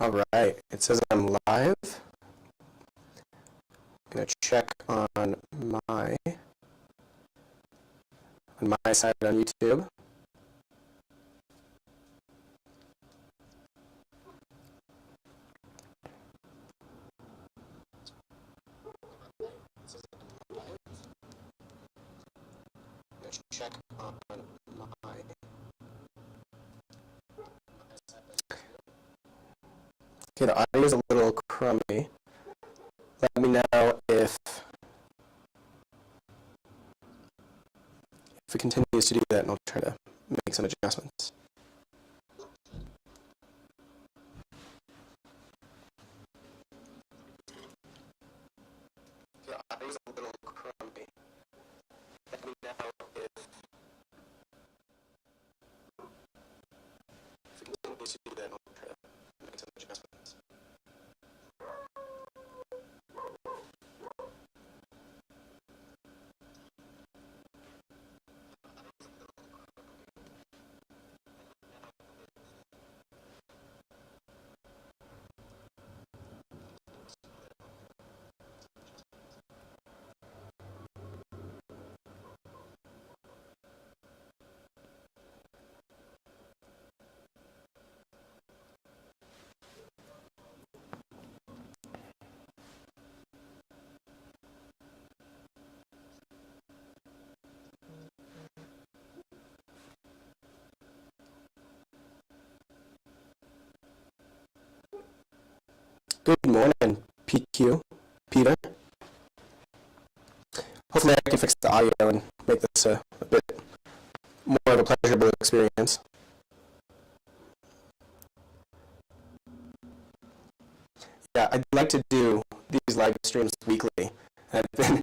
All right, it says I'm live. I'm going to check on my side on YouTube. Check on my Okay, the audio is a little crummy. Let me know if it continues to do that, and I'll try to make some adjustments. The audio is a little crummy. Let me know if it continues to do that, and I'll try to make some adjustments. Good morning, PQ, Peter. Hopefully I can fix the audio and make this a bit more of a pleasurable experience. Yeah, I'd like to do these live streams weekly. I've been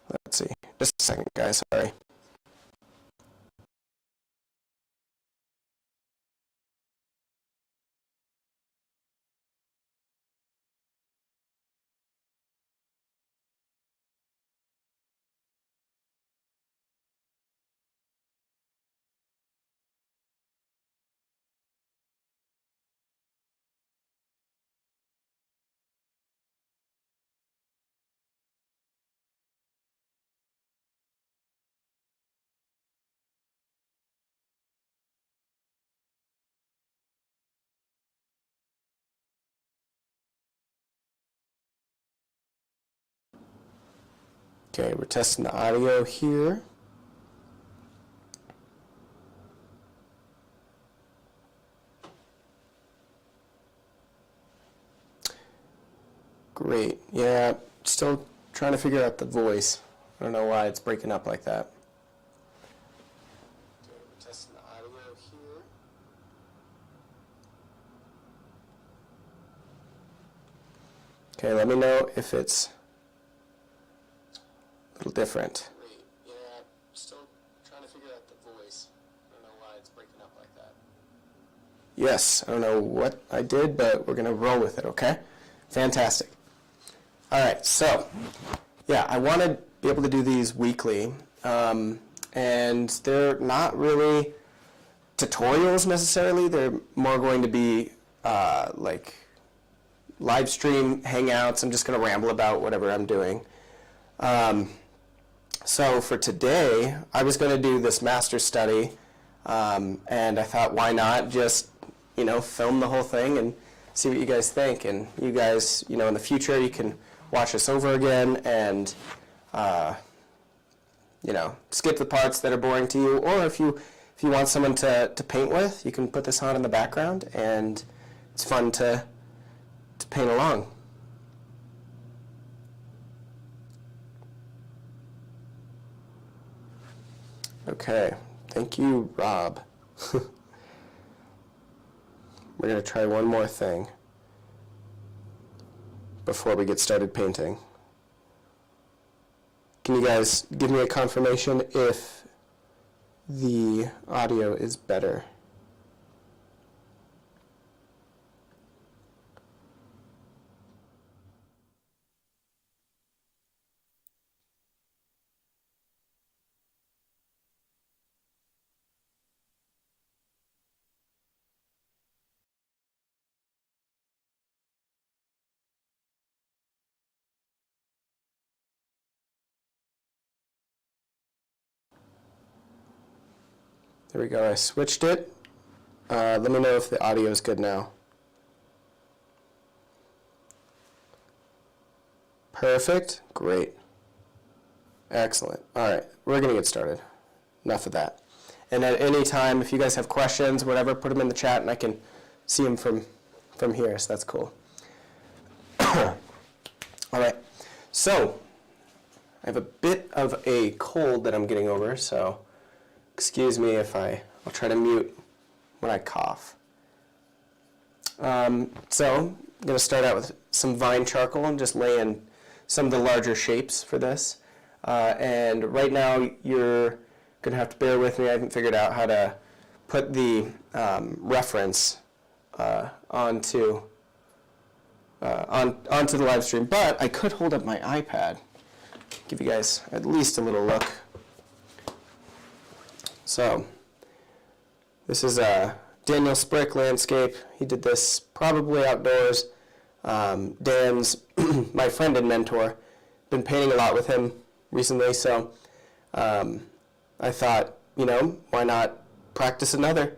let's see, just a second, guys, sorry. Okay, we're testing the audio here. Great. Yeah, still trying to figure out the voice. I don't know why it's breaking up like that. Okay, we're testing the audio here. Okay, let me know if it's a little different. Great. Yeah, still trying to figure out the voice. I don't know why it's breaking up like that. Yes, I don't know what I did, but we're going to roll with it, okay? Fantastic. All right, so, yeah, I want to be able to do these weekly, and they're not really tutorials necessarily. They're more going to be like live stream hangouts. I'm just going to ramble about whatever I'm doing. So for today, I was going to do this master study, and I thought, why not just, film the whole thing and see what you guys think. And you guys, in the future, you can watch this over again and, skip the parts that are boring to you. Or if you want someone to paint with, you can put this on in the background, and it's fun to paint along. Okay, thank you, Rob. We're going to try one more thing before we get started painting. Can you guys give me a confirmation if the audio is better? There we go, I switched it. Let me know if the audio is good now. Perfect, great. Excellent. All right, we're going to get started. Enough of that. And at any time, if you guys have questions, whatever, put them in the chat and I can see them from here, so that's cool. All right, so I have a bit of a cold that I'm getting over, so excuse me if I'll try to mute when I cough. So I'm going to start out with some vine charcoal and just lay in some of the larger shapes for this. And right now you're going to have to bear with me. I haven't figured out how to put the reference onto the live stream, but I could hold up my iPad, give you guys at least a little look. So this is a Daniel Sprick landscape. He did this probably outdoors. Dan's my friend and mentor. Been painting a lot with him recently, so I thought, you know, why not practice another?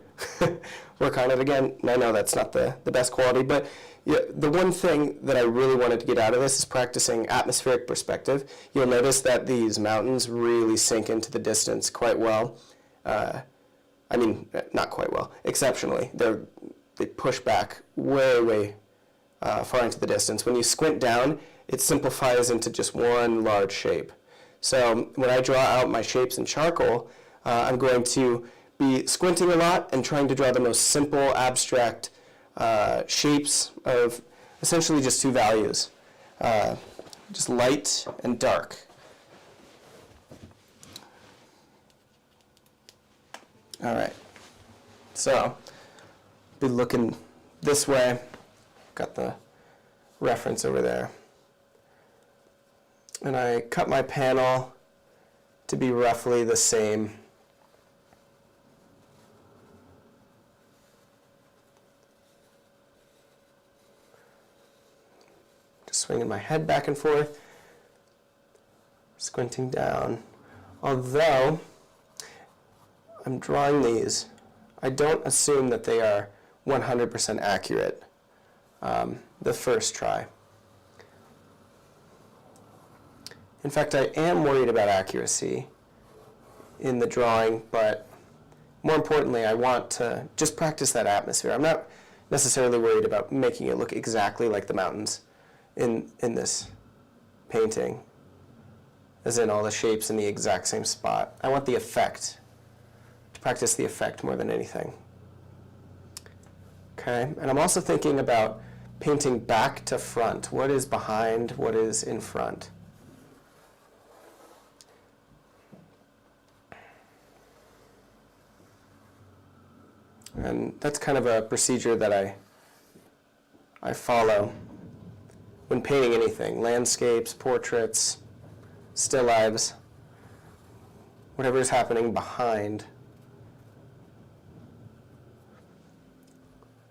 Work on it again. And I know that's not the best quality, but yeah, the one thing that I really wanted to get out of this is practicing atmospheric perspective. You'll notice that these mountains really sink into the distance quite well. I mean, not quite well, exceptionally. They push back way far into the distance. When you squint down, it simplifies into just one large shape. So when I draw out my shapes in charcoal, I'm going to be squinting a lot and trying to draw the most simple, abstract shapes of essentially just two values, just light and dark. All right, so be looking this way. Got the reference over there. And I cut my panel to be roughly the same. Just swinging my head back and forth, squinting down. Although I'm drawing these, I don't assume that they are 100% accurate the first try. In fact, I am worried about accuracy in the drawing, but more importantly, I want to just practice that atmosphere. I'm not necessarily worried about making it look exactly like the mountains in this painting, as in all the shapes in the exact same spot. I want the effect, to practice the effect more than anything. Okay, and I'm also thinking about painting back to front. What is behind, what is in front? And that's kind of a procedure that I follow when painting anything, landscapes, portraits, still lives, whatever is happening behind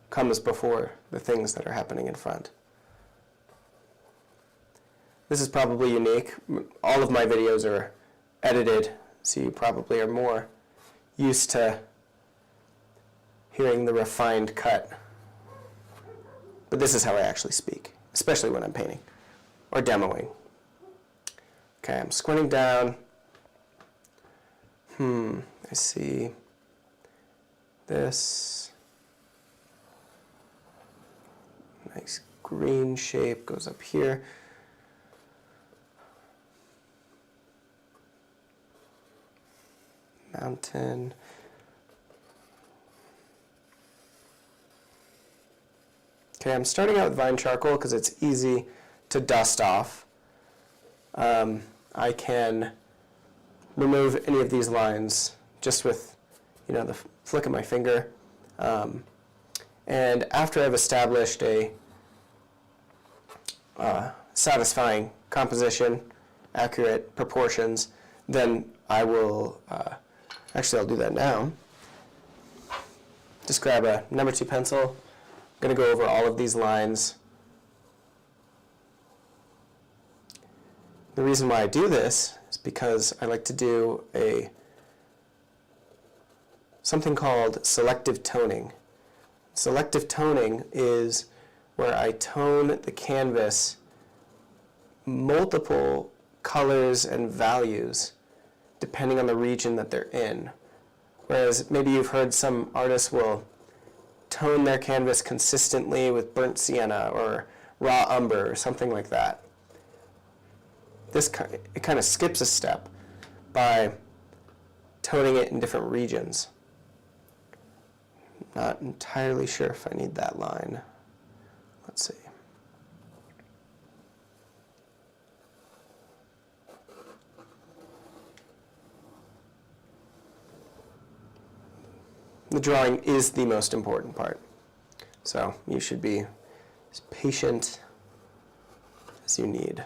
comes before the things that are happening in front. This is probably unique. All of my videos are edited, so you probably are more used to hearing the refined cut. But this is how I actually speak, especially when I'm painting or demoing. Okay, I'm squinting down. I see this. Nice green shape goes up here. Mountain. Okay, I'm starting out with vine charcoal because it's easy to dust off. I can remove any of these lines just with, the flick of my finger. And after I've established a satisfying composition, accurate proportions, then I will, actually I'll do that now. Just grab a number 2 pencil. I'm going to go over all of these lines. The reason why I do this is because I like to do a something called selective toning. Selective toning is where I tone the canvas multiple colors and values depending on the region that they're in. Whereas maybe you've heard some artists will tone their canvas consistently with burnt sienna or raw umber or something like that. It kind of skips a step by toning it in different regions. Not entirely sure if I need that line. Let's see. The drawing is the most important part. So you should be as patient as you need.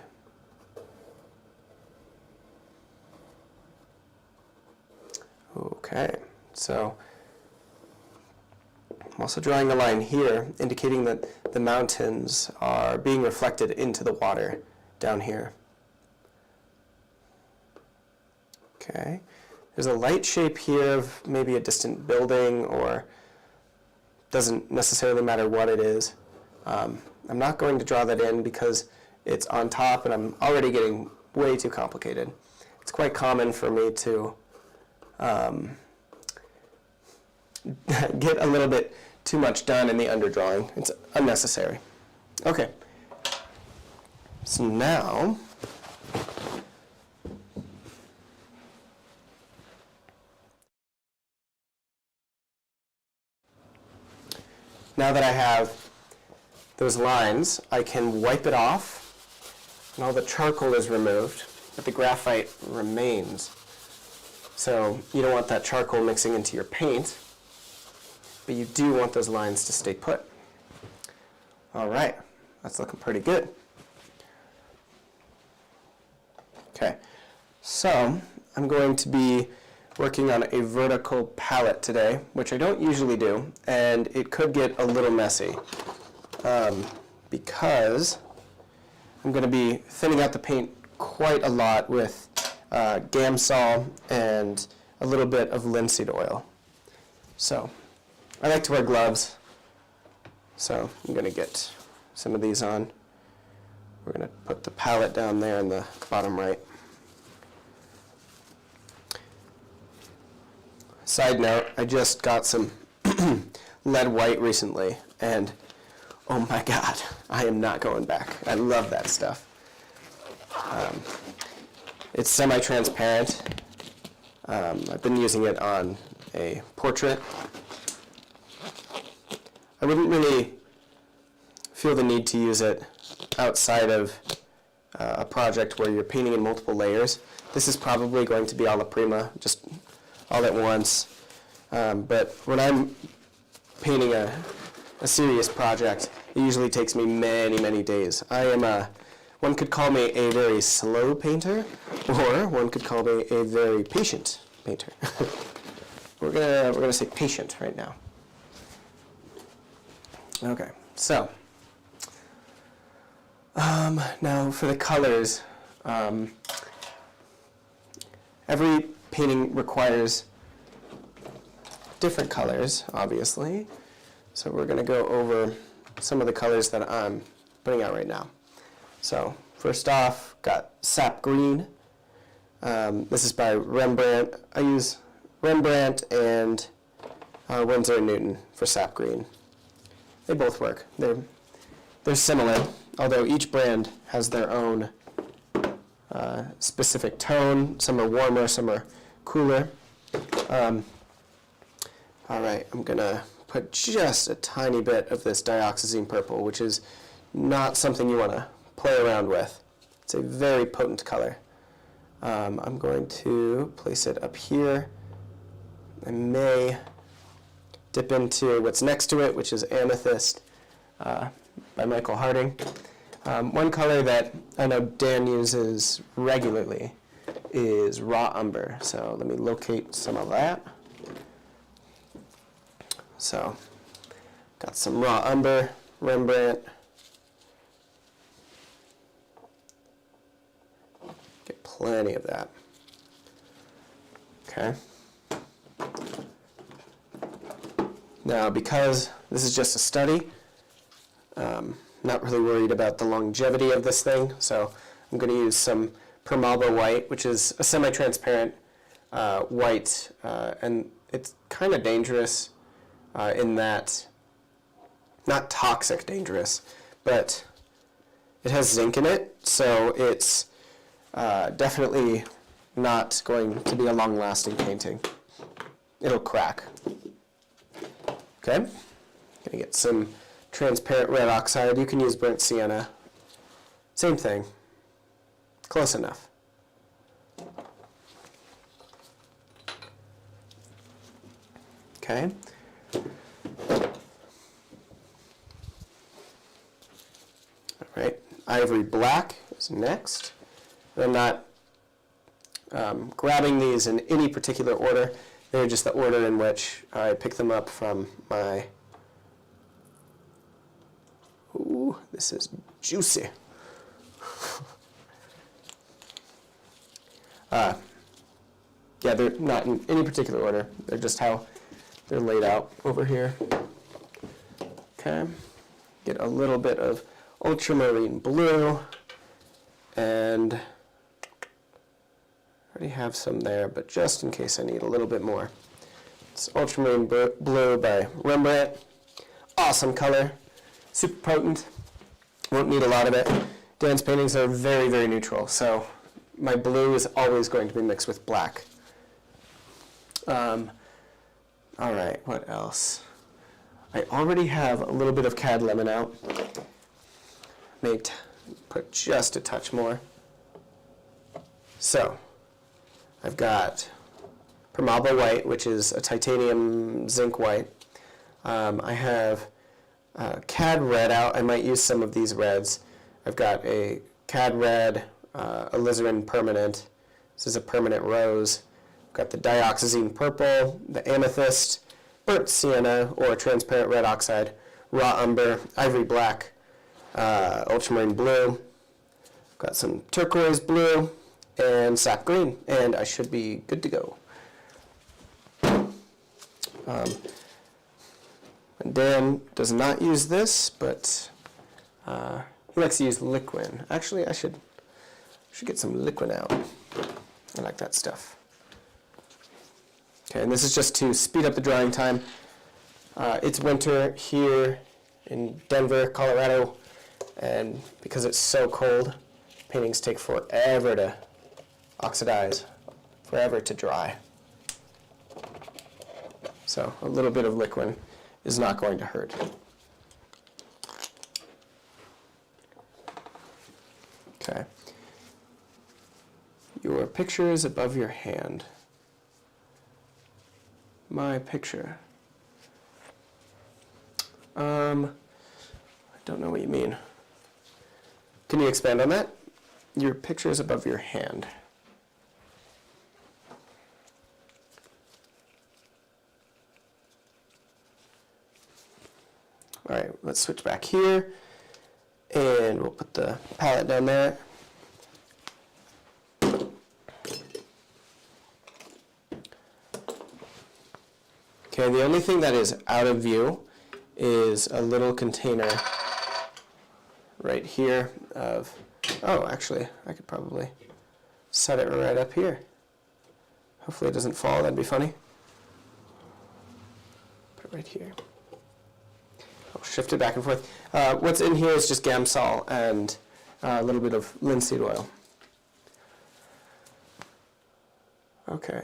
Okay, so I'm also drawing a line here indicating that the mountains are being reflected into the water down here. Okay, there's a light shape here of maybe a distant building, or doesn't necessarily matter what it is. I'm not going to draw that in because it's on top and I'm already getting way too complicated. It's quite common for me to get a little bit too much done in the underdrawing. It's unnecessary. Okay, so now that I have those lines, I can wipe it off and all the charcoal is removed, but the graphite remains. So you don't want that charcoal mixing into your paint, but you do want those lines to stay put. All right, that's looking pretty good. Okay, so I'm going to be working on a vertical palette today, which I don't usually do, and it could get a little messy because I'm going to be thinning out the paint quite a lot with Gamsol and a little bit of linseed oil. So I like to wear gloves, so I'm going to get some of these on. We're going to put the palette down there in the bottom right. Side note, I just got some lead white recently, and oh my god, I am not going back. I love that stuff. It's semi-transparent. I've been using it on a portrait. I wouldn't really feel the need to use it outside of a project where you're painting in multiple layers. This is probably going to be alla prima, just all at once. But when I'm painting a serious project, it usually takes me many, many days. One could call me a very slow painter, or one could call me a very patient painter. We're gonna say patient right now. Okay, so now for the colors, every painting requires different colors, obviously. So we're going to go over some of the colors that I'm putting out right now. So first off, got sap green. This is by Rembrandt. I use Rembrandt and Winsor & Newton for sap green. They both work. They're similar, although each brand has their own specific tone. Some are warmer, some are cooler. All right, I'm going to put just a tiny bit of this dioxazine purple, which is not something you want to play around with. It's a very potent color. I'm going to place it up here. I may dip into what's next to it, which is Amethyst by Michael Harding. One color that I know Dan uses regularly is raw umber. So let me locate some of that. So got some raw umber, Rembrandt. Get plenty of that. Okay. Now, because this is just a study, not really worried about the longevity of this thing, so I'm going to use some Permalba white, which is a semi-transparent white, and it's kind of dangerous in that, not toxic dangerous, but it has zinc in it, so it's definitely not going to be a long-lasting painting. It'll crack. Okay, gonna get some transparent red oxide. You can use burnt sienna. Same thing. Close enough. Okay. All right, ivory black is next. I'm not grabbing these in any particular order. They're just the order in which I pick them up from my... Ooh, this is juicy. Yeah, they're not in any particular order. They're just how they're laid out over here. Okay, get a little bit of ultramarine blue, and I already have some there, but just in case I need a little bit more. It's ultramarine blue by Rembrandt. Awesome color, super potent. Won't need a lot of it. Dan's paintings are very, very neutral, so my blue is always going to be mixed with black. All right, what else? I already have a little bit of cad lemon out. May put just a touch more. So, I've got Permalba white, which is a titanium zinc white. I have cad red out. I might use some of these reds. I've got a cad red, alizarin permanent. This is a permanent rose. I've got the dioxazine purple, the amethyst, burnt sienna or transparent red oxide, raw umber, ivory black, ultramarine blue. I've got some turquoise blue and sap green, and I should be good to go. And Dan does not use this, but he likes to use liquid. Actually, I should get some liquid out. I like that stuff. Okay, and this is just to speed up the drying time. It's winter here in Denver, Colorado, and because it's so cold, paintings take forever to oxidize, forever to dry. So a little bit of liquid is not going to hurt. Okay. Your picture is above your hand. My picture. I don't know what you mean. Can you expand on that? Your picture is above your hand. All right, let's switch back here, and we'll put the palette down there. Okay, the only thing that is out of view is a little container right here of, oh, actually, I could probably set it right up here. Hopefully it doesn't fall, that'd be funny. Put it right here. I'll shift it back and forth. What's in here is just Gamsol and a little bit of linseed oil. Okay.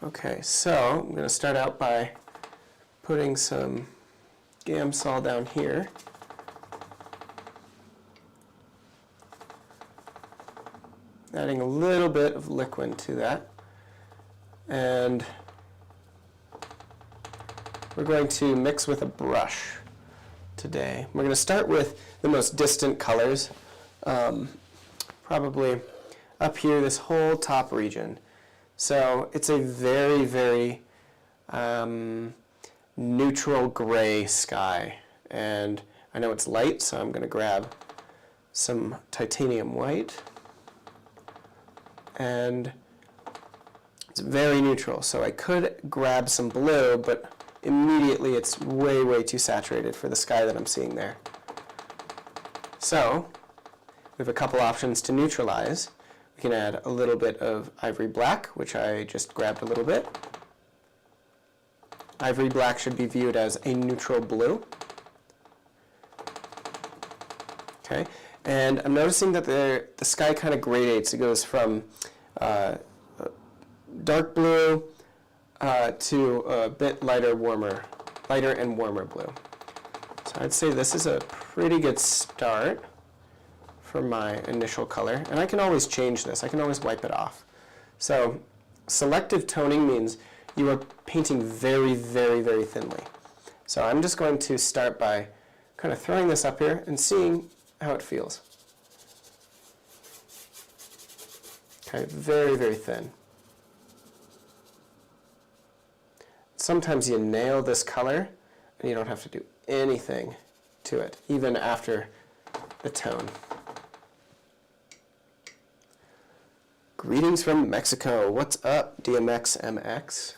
Okay, so I'm going to start out by putting some Gamsol down here. Adding a little bit of liquid to that. And we're going to mix with a brush today. We're going to start with the most distant colors, probably up here, this whole top region. So it's a very, very neutral gray sky. And I know it's light, so I'm going to grab some titanium white. And it's very neutral, so I could grab some blue, but immediately it's way, way too saturated for the sky that I'm seeing there. So we have a couple options to neutralize. We can add a little bit of ivory black, which I just grabbed a little bit. Ivory black should be viewed as a neutral blue. Okay, and I'm noticing that the sky kind of gradates. It goes from dark blue to a bit lighter and warmer blue. So I'd say this is a pretty good start for my initial color. And I can always change this. I can always wipe it off. So selective toning means you are painting very, very, very thinly. So I'm just going to start by kind of throwing this up here and seeing how it feels. Okay, very, very thin. Sometimes you nail this color and you don't have to do anything to it, even after the tone. Greetings from Mexico. What's up, DMXMX?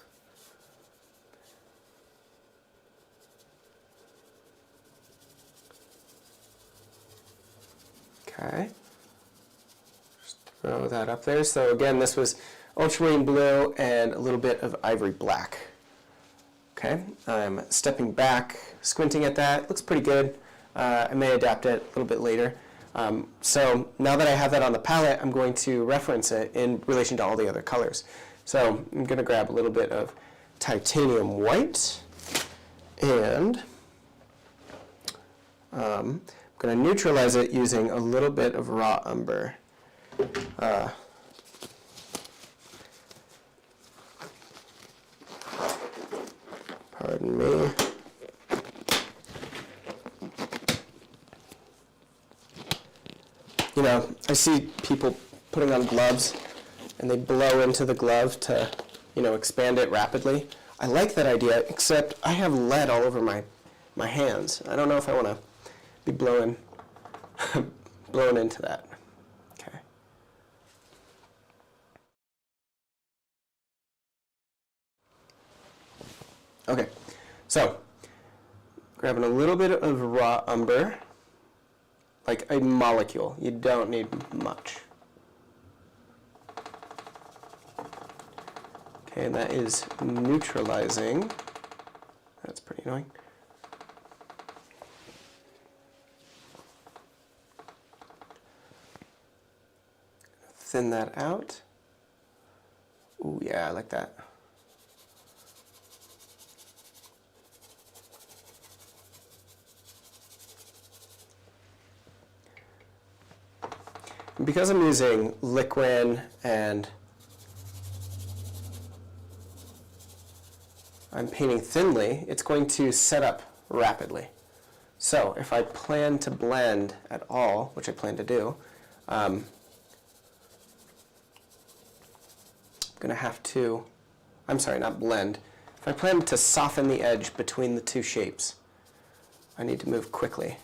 Okay. Just throw that up there. So again, this was ultramarine blue and a little bit of ivory black. Okay, I'm stepping back, squinting at that. Looks pretty good. I may adapt it a little bit later. So now that I have that on the palette, I'm going to reference it in relation to all the other colors. So I'm going to grab a little bit of titanium white, and I'm going to neutralize it using a little bit of raw umber. Pardon me. You know, I see people putting on gloves and they blow into the glove to, you know, expand it rapidly. I like that idea, except I have lead all over my hands. I don't know if I want to be blowing into that. Okay. Okay, so grabbing a little bit of raw umber, like a molecule. You don't need much. Okay, and that is neutralizing. That's pretty annoying. Thin that out. Ooh, yeah, I like that. Because I'm using liquid and I'm painting thinly, it's going to set up rapidly. So if I plan to blend at all, which I plan to do, I'm going to have to, I'm sorry, not blend. If I plan to soften the edge between the two shapes, I need to move quickly.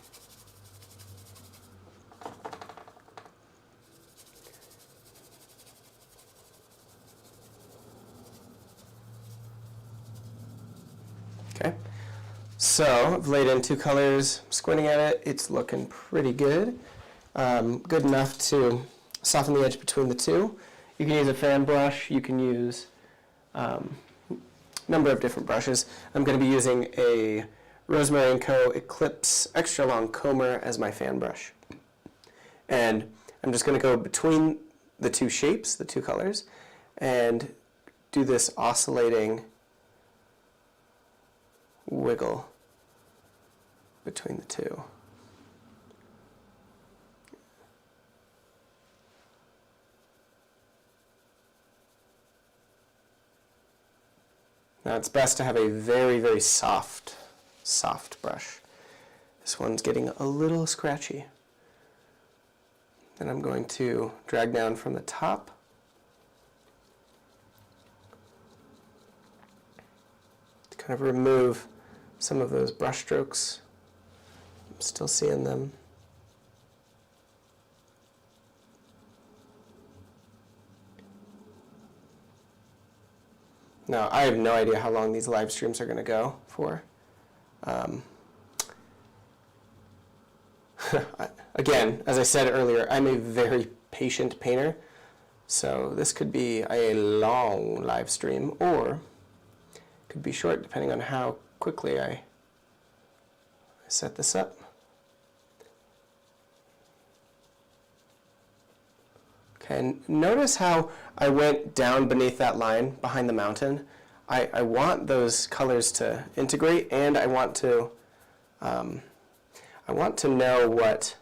Okay, so I've laid in two colors, squinting at it, it's looking pretty good. Good enough to soften the edge between the two. You can use a fan brush, you can use a number of different brushes. I'm going to be using a Rosemary & Co. Eclipse Extra Long Comber as my fan brush. And I'm just going to go between the two shapes, the two colors, and do this oscillating wiggle between the two. Now it's best to have a very, very soft brush. This one's getting a little scratchy. Then I'm going to drag down from the top. To kind of remove some of those brush strokes. I'm still seeing them. Now, I have no idea how long these live streams are going to go for. Again, as I said earlier, I'm a very patient painter, so this could be a long live stream, or it could be short, depending on how quickly I set this up. Okay, and notice how I went down beneath that line behind the mountain. I want those colors to integrate, and I want to know what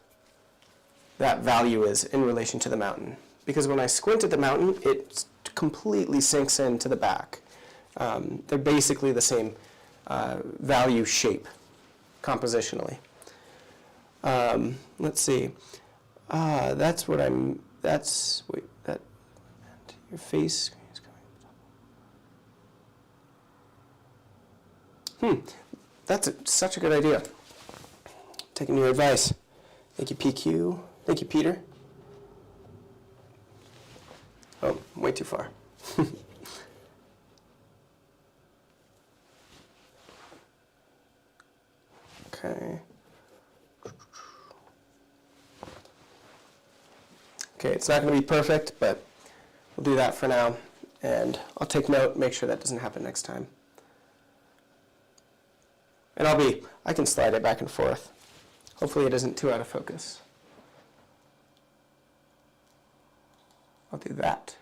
that value is in relation to the mountain. Because when I squint at the mountain, it completely sinks into the back. They're basically the same value shape, compositionally. Let's see. That's what I'm, that's, wait, that, your face is coming. That's such a good idea. Taking your advice. Thank you, PQ. Thank you, Peter. Oh, way too far. Okay. Okay, it's not going to be perfect, but we'll do that for now. And I'll take note, make sure that doesn't happen next time. And I can slide it back and forth. Hopefully it isn't too out of focus. I'll do that.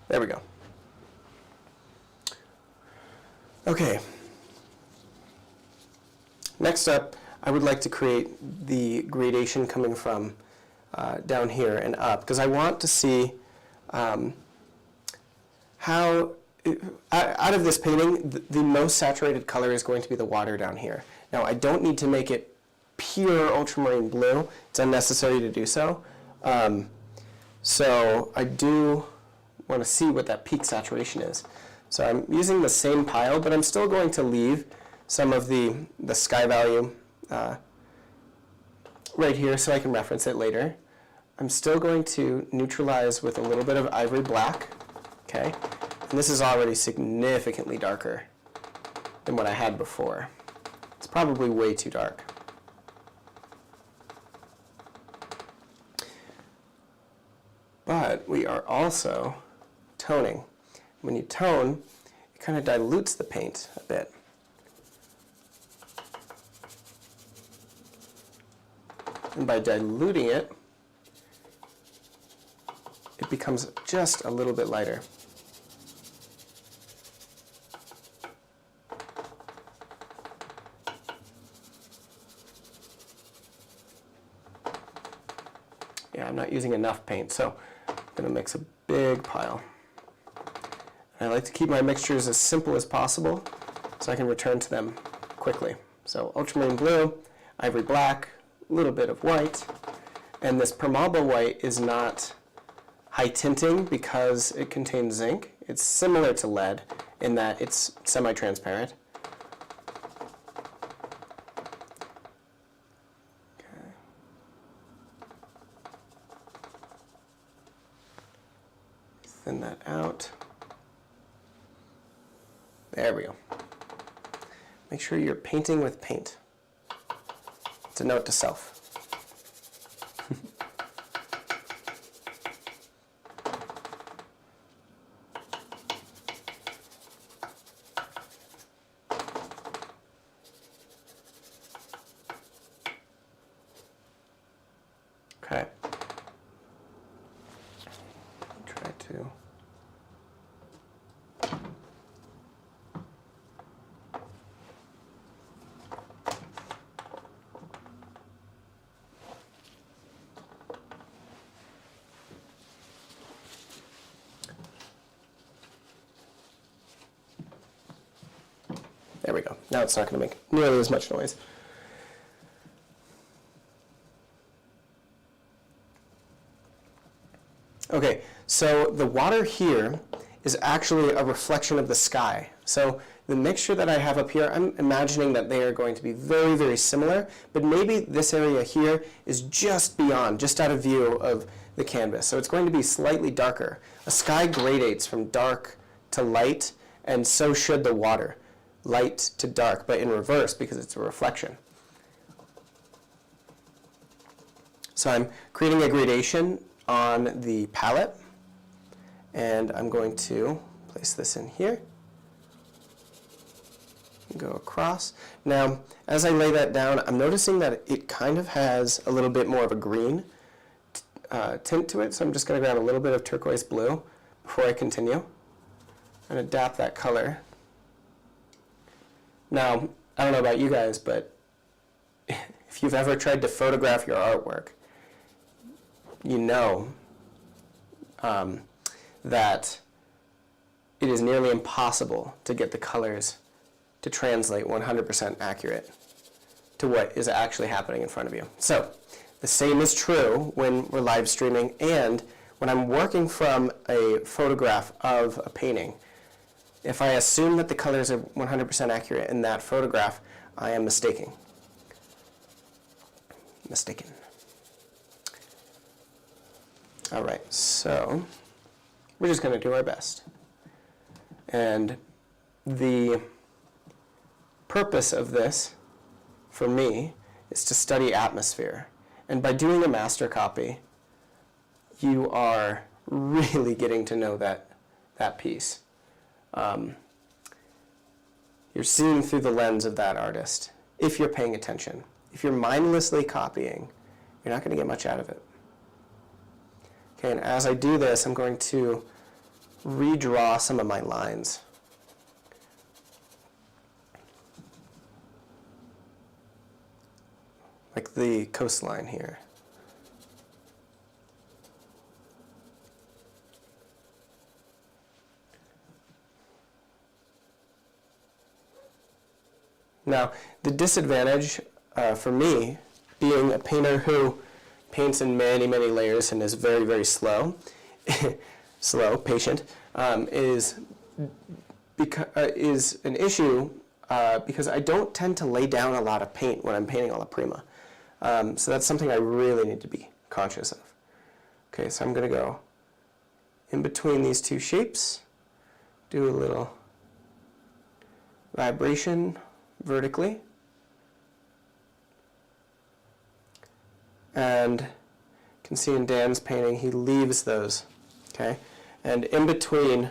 There we go. Okay. Next up, I would like to create the gradation coming from down here and up, because I want to see how, out of this painting, the most saturated color is going to be the water down here. Now, I don't need to make it pure ultramarine blue. It's unnecessary to do so. So I do want to see what that peak saturation is. So I'm using the same pile, but I'm still going to leave some of the sky value right here so I can reference it later. I'm still going to neutralize with a little bit of ivory black, okay? And this is already significantly darker than what I had before. It's probably way too dark. But we are also toning. When you tone, it kind of dilutes the paint a bit. And by diluting it, it becomes just a little bit lighter. Yeah, I'm not using enough paint, so I'm going to mix a big pile. And I like to keep my mixtures as simple as possible so I can return to them quickly. So ultramarine blue, ivory black, a little bit of white, and this permalba white is not high tinting because it contains zinc. It's similar to lead in that it's semi-transparent. Okay. Thin that out. There we go. Make sure you're painting with paint. It's a note to self. Okay. Try to. There we go. Now it's not going to make nearly as much noise. Okay, so the water here is actually a reflection of the sky. So the mixture that I have up here, I'm imagining that they are going to be very, very similar, but maybe this area here is just beyond, just out of view of the canvas. So it's going to be slightly darker. A sky gradates from dark to light, and so should the water. Light to dark, but in reverse because it's a reflection. So I'm creating a gradation on the palette, and I'm going to place this in here. Go across. Now, as I lay that down, I'm noticing that it kind of has a little bit more of a green tint to it, so I'm just going to grab a little bit of turquoise blue before I continue and adapt that color. Now, I don't know about you guys, but if you've ever tried to photograph your artwork, you know that it is nearly impossible to get the colors to translate 100% accurate to what is actually happening in front of you. So the same is true when we're live streaming and when I'm working from a photograph of a painting. If I assume that the colors are 100% accurate in that photograph, I am mistaken. All right, so we're just going to do our best. And the purpose of this, for me, is to study atmosphere. And by doing a master copy, you are really getting to know that piece. You're seeing through the lens of that artist, if you're paying attention. If you're mindlessly copying, you're not going to get much out of it. Okay, and as I do this, I'm going to redraw some of my lines. Like the coastline here. Now, the disadvantage for me, being a painter who paints in many, many layers and is very, very slow, patient, is an issue because I don't tend to lay down a lot of paint when I'm painting alla prima. So that's something I really need to be conscious of. Okay, so I'm going to go in between these two shapes, do a little vibration vertically, and you can see in Dan's painting he leaves those, okay? And in between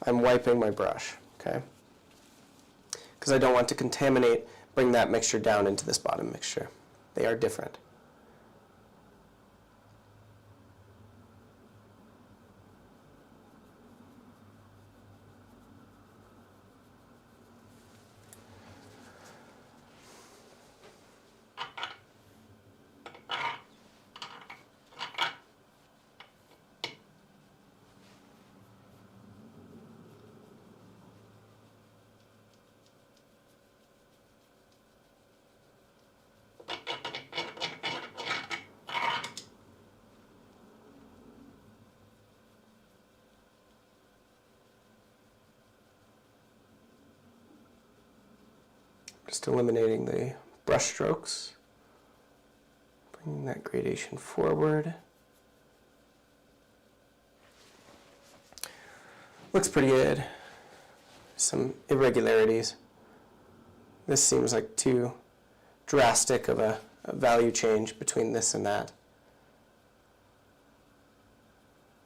I'm wiping my brush, okay? Because I don't want to contaminate, bring that mixture down into this bottom mixture. They are different. Just eliminating the brush strokes, bringing that gradation forward. Looks pretty good. Some irregularities. This seems like too drastic of a value change between this and that.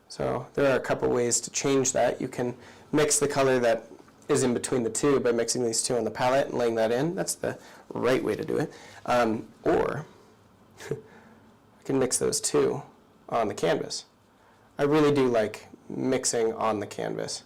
So there are a couple ways to change that. You can mix the color that is in between the two by mixing these two on the palette and laying that in. That's the right way to do it. Or I can mix those two on the canvas. I really do like mixing on the canvas.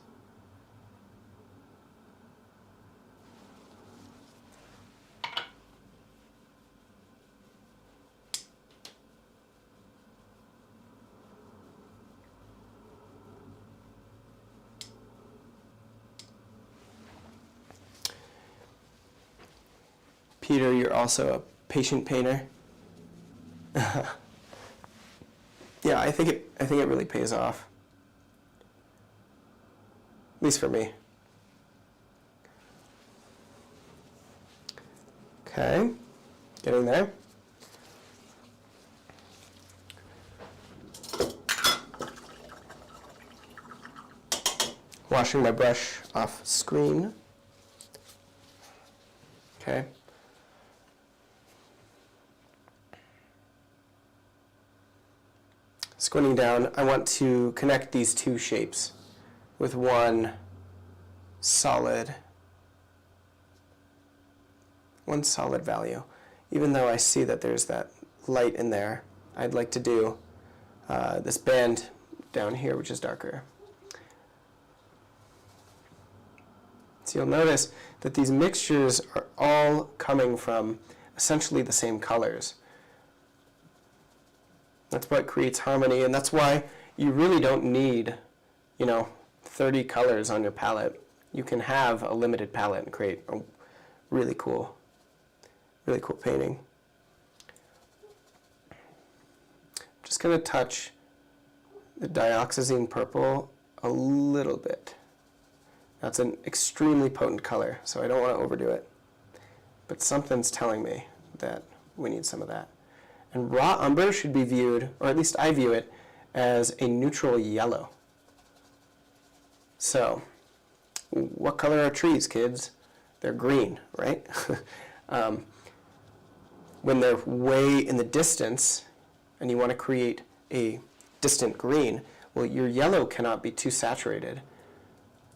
Peter, you're also a patient painter. Yeah, I think it really pays off. least for me. Okay, getting there. Washing my brush off screen. Okay. Squinting down, I want to connect these two shapes with one solid value. Even though I see that there's that light in there, I'd like to do this band down here, which is darker. So you'll notice that these mixtures are all coming from essentially the same colors. That's what creates harmony, and that's why you really don't need, 30 colors on your palette. You can have a limited palette and create a really cool painting. Just going to touch the dioxazine purple a little bit. That's an extremely potent color, so I don't want to overdo it. But something's telling me that we need some of that. And raw umber should be viewed, or at least I view it, as a neutral yellow. So, what color are trees, kids? They're green, right? When they're way in the distance, and you want to create a distant green, well, your yellow cannot be too saturated.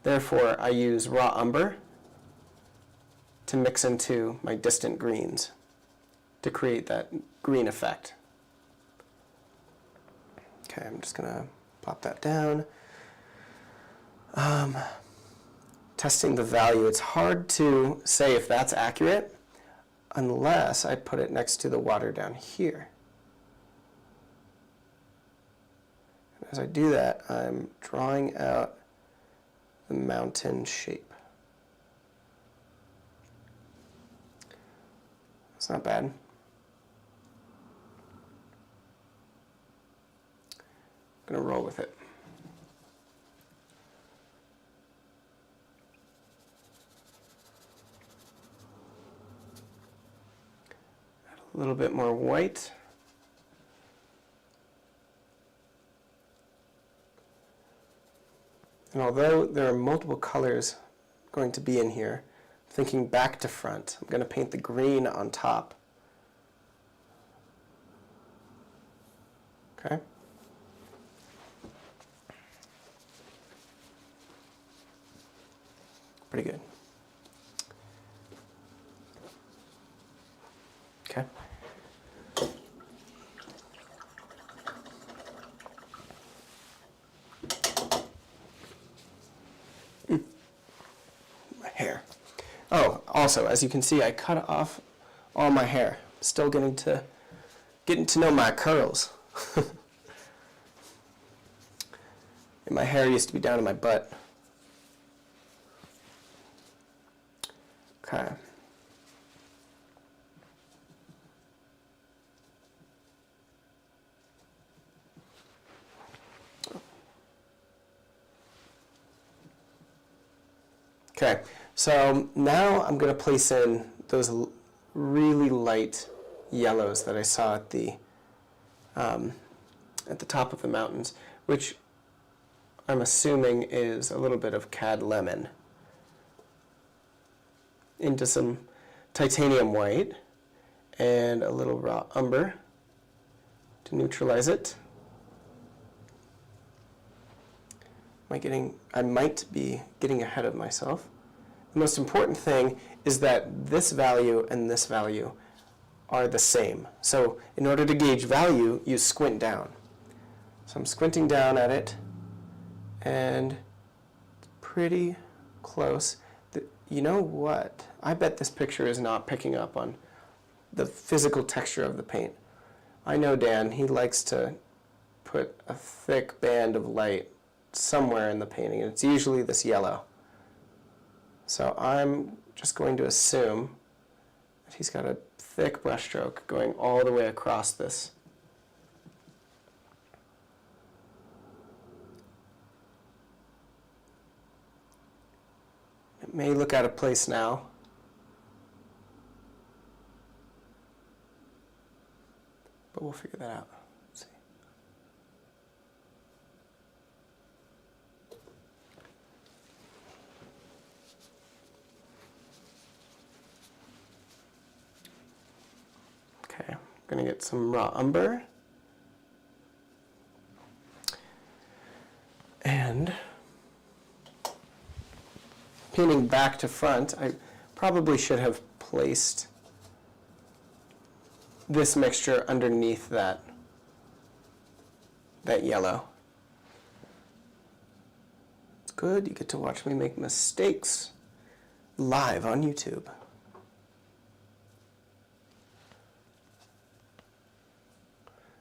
Therefore, I use raw umber to mix into my distant greens to create that green effect. Okay, I'm just going to plop that down. Testing the value. It's hard to say if that's accurate unless I put it next to the water down here. And as I do that, I'm drawing out the mountain shape. It's not bad. I'm going to roll with it. Add a little bit more white. And although there are multiple colors going to be in here, thinking back to front, I'm going to paint the green on top. Okay? Pretty good. Okay. My hair. Oh, also, as you can see, I cut off all my hair. Still getting to know my curls. And my hair used to be down in my butt. Okay. Okay, so now I'm going to place in those really light yellows that I saw at the top of the mountains, which I'm assuming is a little bit of cad lemon, into some titanium white and a little raw umber to neutralize it. I might be getting ahead of myself. The most important thing is that this value and this value are the same. So in order to gauge value, you squint down. So I'm squinting down at it, and it's pretty close. You know what? I bet this picture is not picking up on the physical texture of the paint. I know Dan, he likes to put a thick band of light somewhere in the painting, and it's usually this yellow. So I'm just going to assume that he's got a thick brushstroke going all the way across this. It may look out of place now. But we'll figure that out. Let's see. Okay, I'm going to get some raw umber. And painting back to front, I probably should have placed this mixture underneath that yellow. It's good, you get to watch me make mistakes live on YouTube.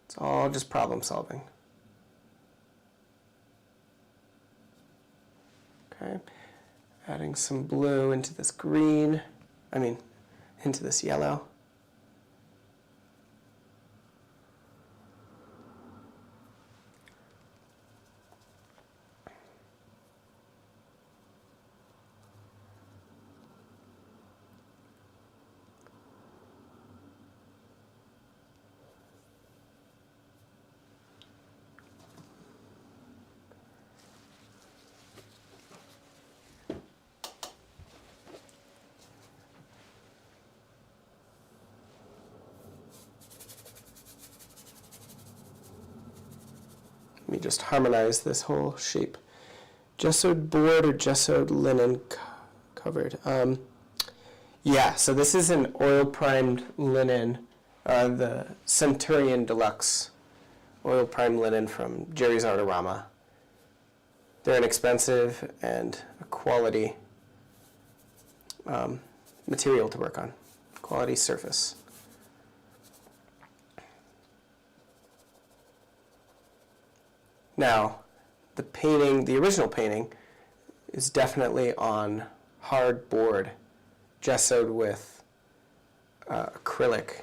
It's all just problem solving. Okay, adding some blue into this green, into this yellow. Let me just harmonize this whole shape. Gessoed board or gessoed linen covered? Yeah, so this is an oil-primed linen, the Centurion Deluxe oil-primed linen from Jerry's Artorama. They're inexpensive and a quality material to work on, quality surface. Now, the original painting, is definitely on hard board, gessoed with acrylic,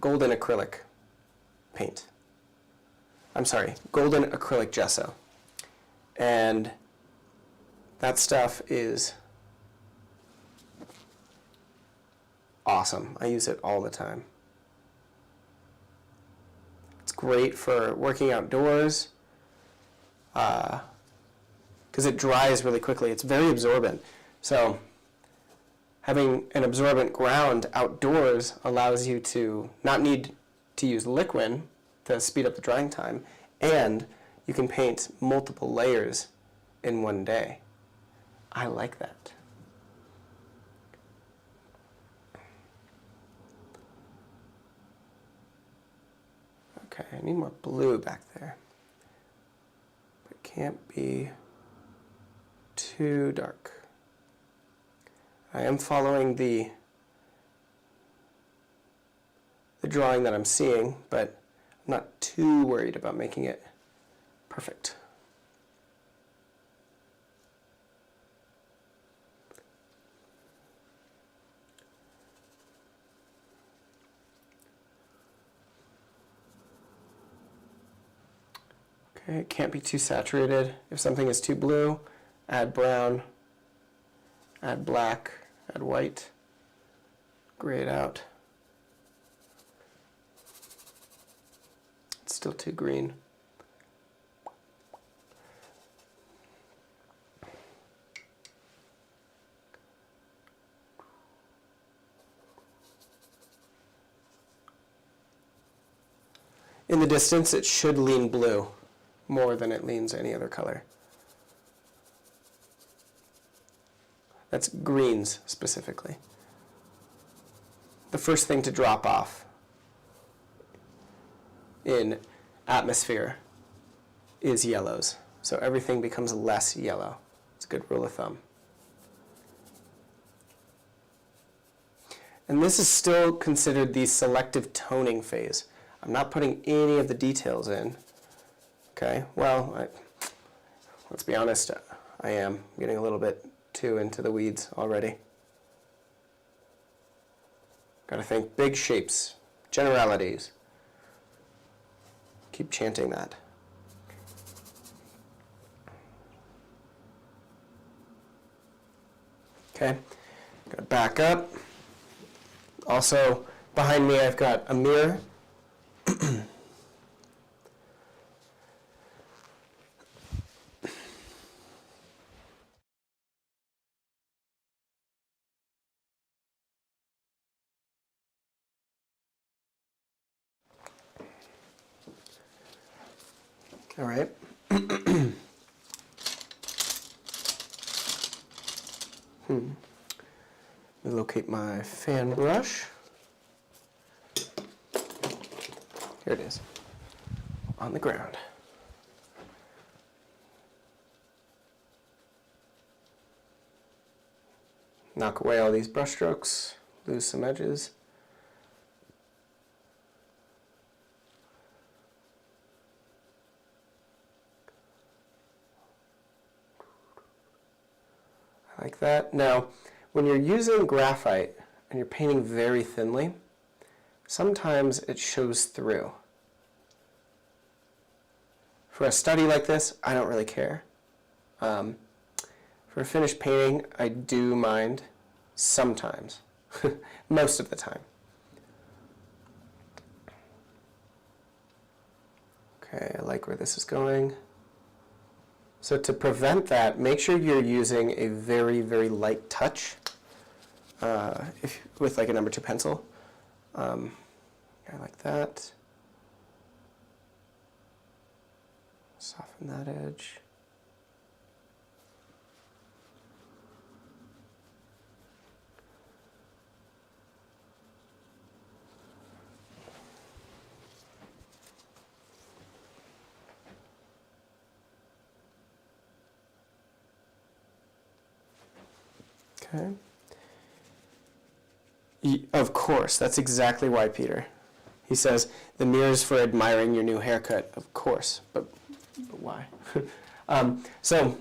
golden acrylic paint. I'm sorry, golden acrylic gesso. And that stuff is awesome. I use it all the time. It's great for working outdoors because it dries really quickly. It's very absorbent. So having an absorbent ground outdoors allows you to not need to use liquid to speed up the drying time, and you can paint multiple layers in one day. I like that. Okay, I need more blue back there. It can't be too dark. I am following the drawing that I'm seeing, but I'm not too worried about making it perfect. Okay, it can't be too saturated. If something is too blue, add brown, add black, add white, gray it out. It's still too green. In the distance, it should lean blue more than it leans any other color. That's greens specifically. The first thing to drop off in atmosphere is yellows. So everything becomes less yellow. It's a good rule of thumb. And this is still considered the selective toning phase. I'm not putting any of the details in. Okay, well, let's be honest, I am getting a little bit too into the weeds already. Gotta think big shapes, generalities. Keep chanting that. . Okay, I'm going to back up. Also, behind me I've got a mirror. All right. Let me locate my fan brush. Here it is, on the ground. Knock away all these brush strokes, lose some edges. Like that. Now, when you're using graphite and you're painting very thinly, sometimes it shows through. For a study like this, I don't really care. For a finished painting, I do mind sometimes, most of the time. Okay, I like where this is going. So to prevent that, make sure you're using a very, very light touch with like a number 2 pencil. I like that. Soften that edge. Okay. Of course, that's exactly why, Peter. He says, the mirror's for admiring your new haircut. Of course, but why? So,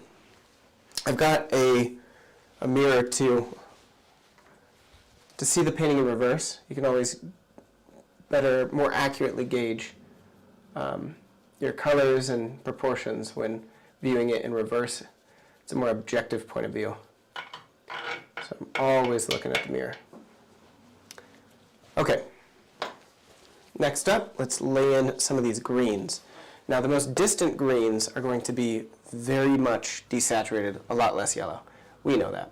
I've got a mirror to see the painting in reverse. You can always more accurately gauge your colors and proportions when viewing it in reverse. It's a more objective point of view. So I'm always looking at the mirror. Okay, next up, let's lay in some of these greens. Now the most distant greens are going to be very much desaturated, a lot less yellow. We know that.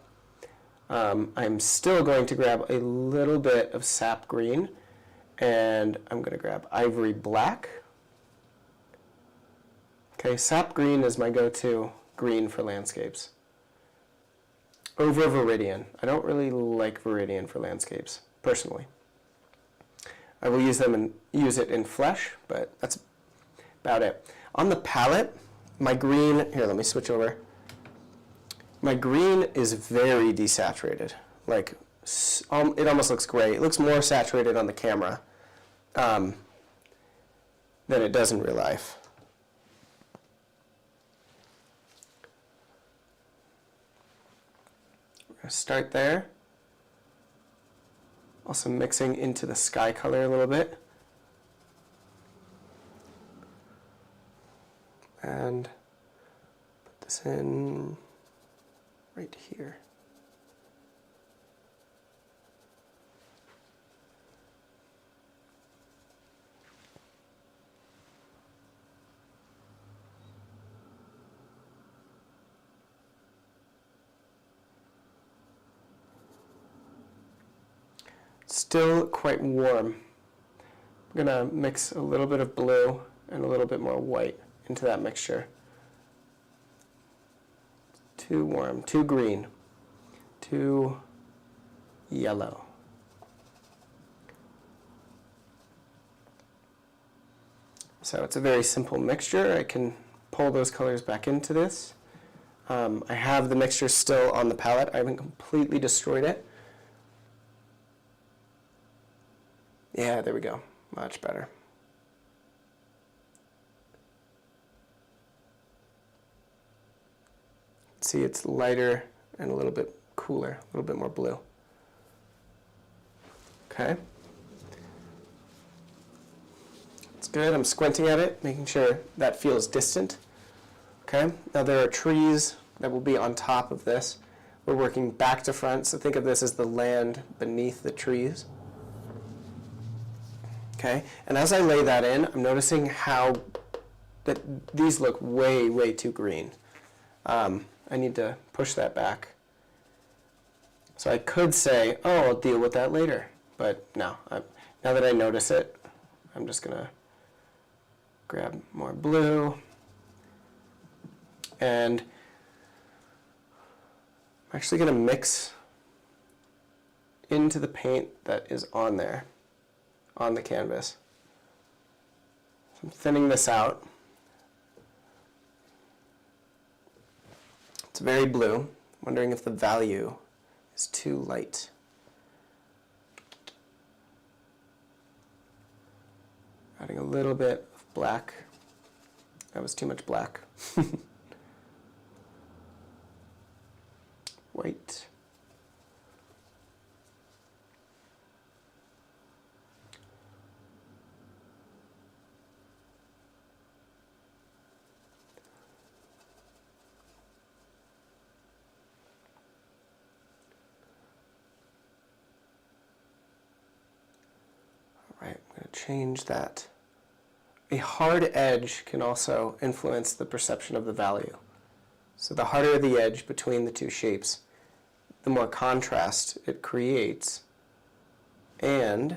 I'm still going to grab a little bit of sap green, and I'm going to grab ivory black. Okay, sap green is my go-to green for landscapes. Over Viridian. I don't really like Viridian for landscapes, personally. I will use it in flesh, but that's about it. On the palette, my green, here, let me switch over. My green is very desaturated. Like, it almost looks gray. It looks more saturated on the camera than it does in real life. Start there. Also mixing into the sky color a little bit. And put this in right here. Still quite warm. I'm going to mix a little bit of blue and a little bit more white into that mixture. Too warm, too green, too yellow. So it's a very simple mixture. I can pull those colors back into this. I have the mixture still on the palette. I haven't completely destroyed it. Yeah, there we go. Much better. See, it's lighter and a little bit cooler, a little bit more blue. Okay. It's good. I'm squinting at it, making sure that feels distant. Okay. Now there are trees that will be on top of this. We're working back to front, so think of this as the land beneath the trees. Okay, and as I lay that in, I'm noticing how that these look way, way too green. I need to push that back. So I could say, oh, I'll deal with that later. But no, now that I notice it, I'm just going to grab more blue. And I'm actually going to mix into the paint that is on there, on the canvas. So I'm thinning this out. It's very blue. I'm wondering if the value is too light. Adding a little bit of black. That was too much black. White. All right, I'm going to change that. A hard edge can also influence the perception of the value. So the harder the edge between the two shapes, the more contrast it creates, and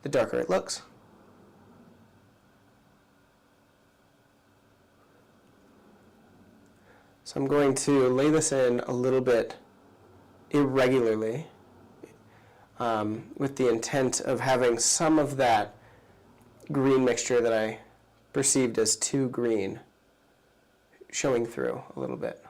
the darker it looks. So I'm going to lay this in a little bit irregularly with the intent of having some of that green mixture that I perceived as too green showing through a little bit.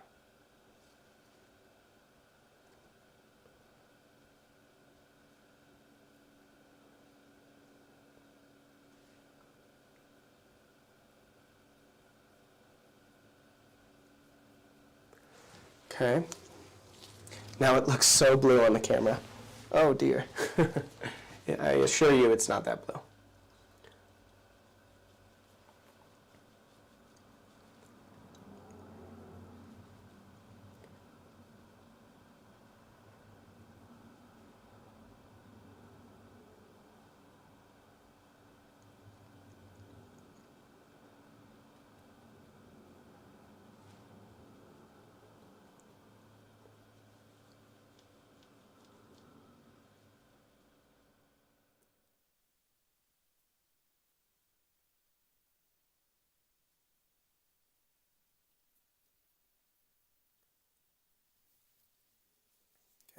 Okay. Now it looks so blue on the camera. Oh dear. I assure you it's not that blue.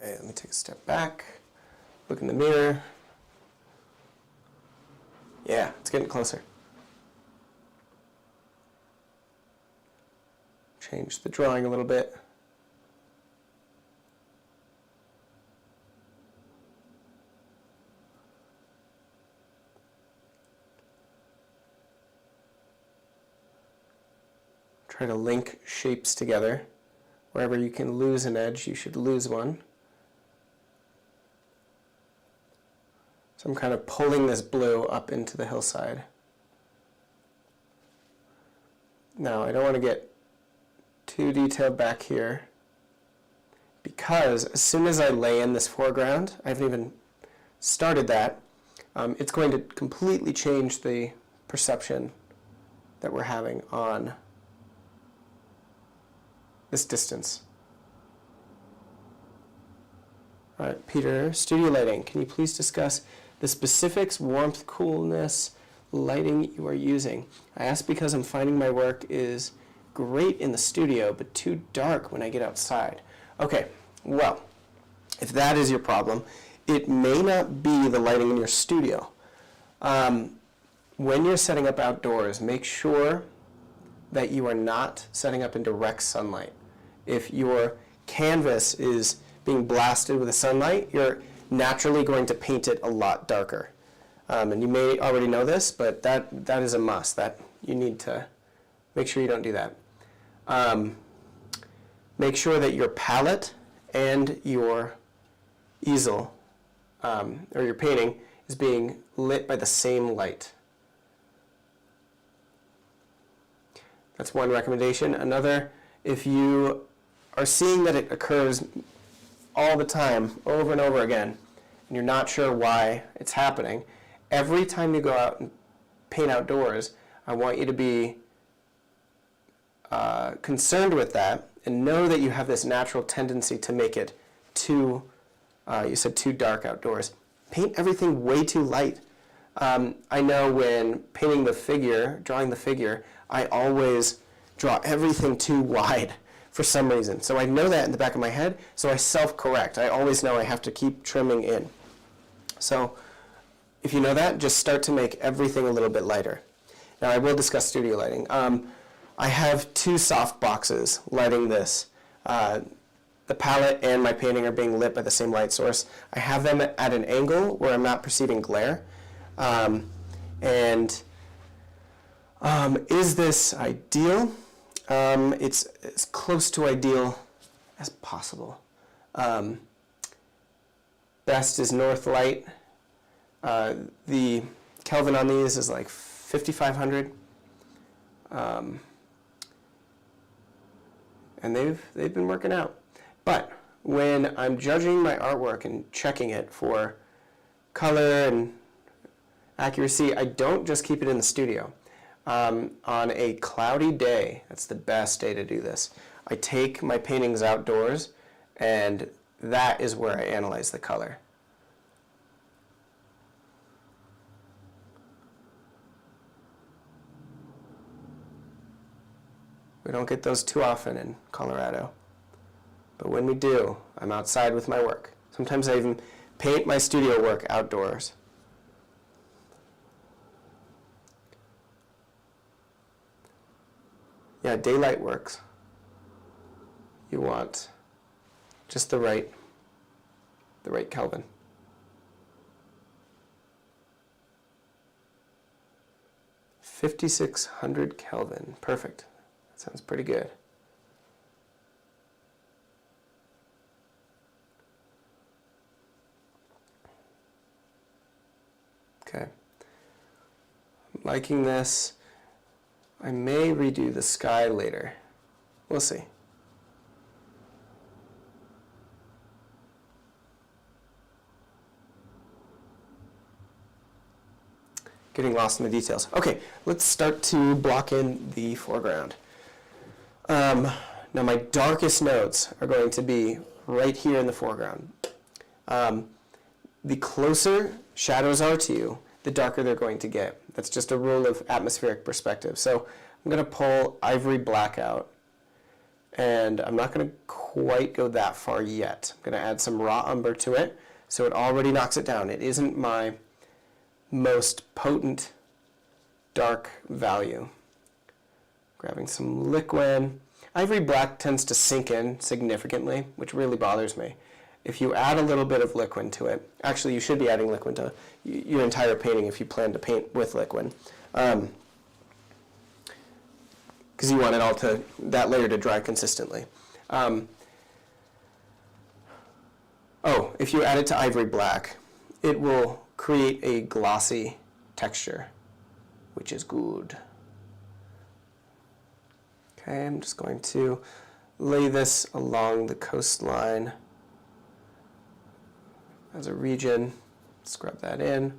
Okay, let me take a step back, look in the mirror. Yeah, it's getting closer. Change the drawing a little bit. Try to link shapes together. Wherever you can lose an edge, you should lose one. So I'm kind of pulling this blue up into the hillside. Now, I don't want to get too detailed back here because as soon as I lay in this foreground, I haven't even started that, it's going to completely change the perception that we're having on this distance. All right, Peter, studio lighting. Can you please discuss the specifics, warmth, coolness, lighting you are using? I ask because I'm finding my work is great in the studio, but too dark when I get outside. Okay, well, if that is your problem, it may not be the lighting in your studio. When you're setting up outdoors, make sure that you are not setting up in direct sunlight. If your canvas is being blasted with the sunlight, you're naturally going to paint it a lot darker. And you may already know this, but that is a must. That you need to make sure you don't do that. Make sure that your palette and your easel, or your painting, is being lit by the same light. That's one recommendation. Another, if you are seeing that it occurs all the time, over and over again, and you're not sure why it's happening, every time you go out and paint outdoors, I want you to be concerned with that and know that you have this natural tendency to make it too, you said too dark outdoors. Paint everything way too light. I know when painting the figure, drawing the figure, I always draw everything too wide for some reason. So I know that in the back of my head, so I self-correct. I always know I have to keep trimming in. So if you know that, just start to make everything a little bit lighter. Now I will discuss studio lighting. I have two soft boxes lighting this. The palette and my painting are being lit by the same light source. I have them at an angle where I'm not perceiving glare. Is this ideal? It's as close to ideal as possible. Best is north light. The Kelvin on these is like 5,500. And they've been working out. But when I'm judging my artwork and checking it for color and accuracy, I don't just keep it in the studio. On a cloudy day, that's the best day to do this. I take my paintings outdoors, and that is where I analyze the color. We don't get those too often in Colorado. But when we do, I'm outside with my work. Sometimes I even paint my studio work outdoors. Yeah, daylight works. You want just the right Kelvin. $5,600 Kelvin. Perfect. That sounds pretty good. Okay. I'm liking this. I may redo the sky later. We'll see. Getting lost in the details. Okay, let's start to block in the foreground. Now my darkest nodes are going to be right here in the foreground. The closer shadows are to you, the darker they're going to get. That's just a rule of atmospheric perspective. So I'm going to pull ivory black out, and I'm not going to quite go that far yet. I'm going to add some raw umber to it, so it already knocks it down. It isn't my most potent dark value. Grabbing some liquid. Ivory black tends to sink in significantly, which really bothers me. If you add a little bit of liquid to it, actually you should be adding liquid to your entire painting if you plan to paint with liquid, because you want it all to, that layer to dry consistently. If you add it to ivory black, it will create a glossy texture, which is good. Okay, I'm just going to lay this along the coastline as a region. Scrub that in.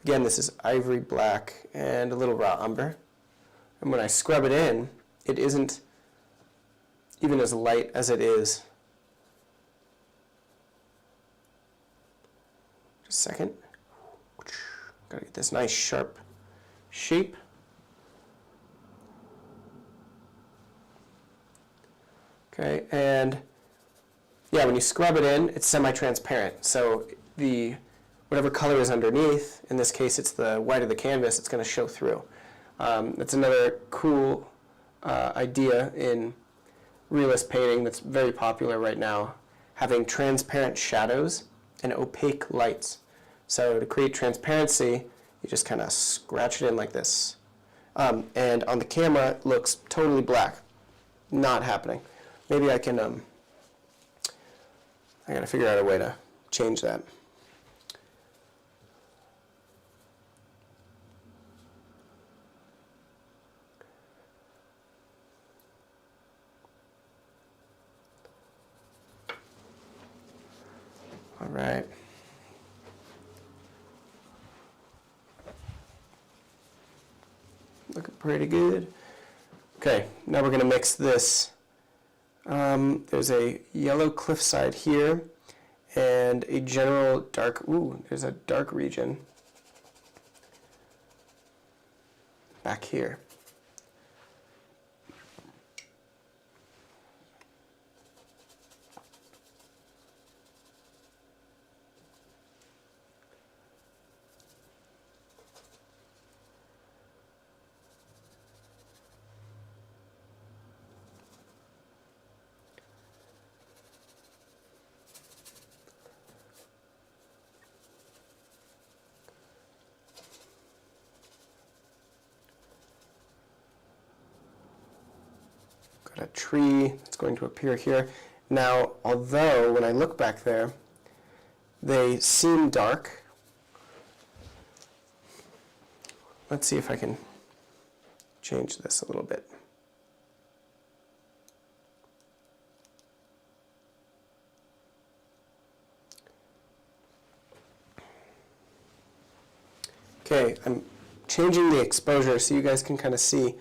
Again, this is ivory black and a little raw umber. And when I scrub it in, it isn't even as light as it is. Just a second. Gotta get this nice sharp shape. Okay, and yeah, when you scrub it in, it's semi-transparent. So whatever color is underneath, in this case it's the white of the canvas, it's going to show through. That's another cool idea in realist painting that's very popular right now, having transparent shadows and opaque lights. So to create transparency, you just kind of scratch it in like this. And on the camera, it looks totally black. Not happening. Maybe I can, I gotta figure out a way to change that. All right. Looking pretty good. Okay, now we're going to mix this. There's a yellow cliffside here and a general dark, there's a dark region back here. Got a tree that's going to appear here. Now, although when I look back there, they seem dark. Let's see if I can change this a little bit. Okay, I'm changing the exposure so you guys can kind of see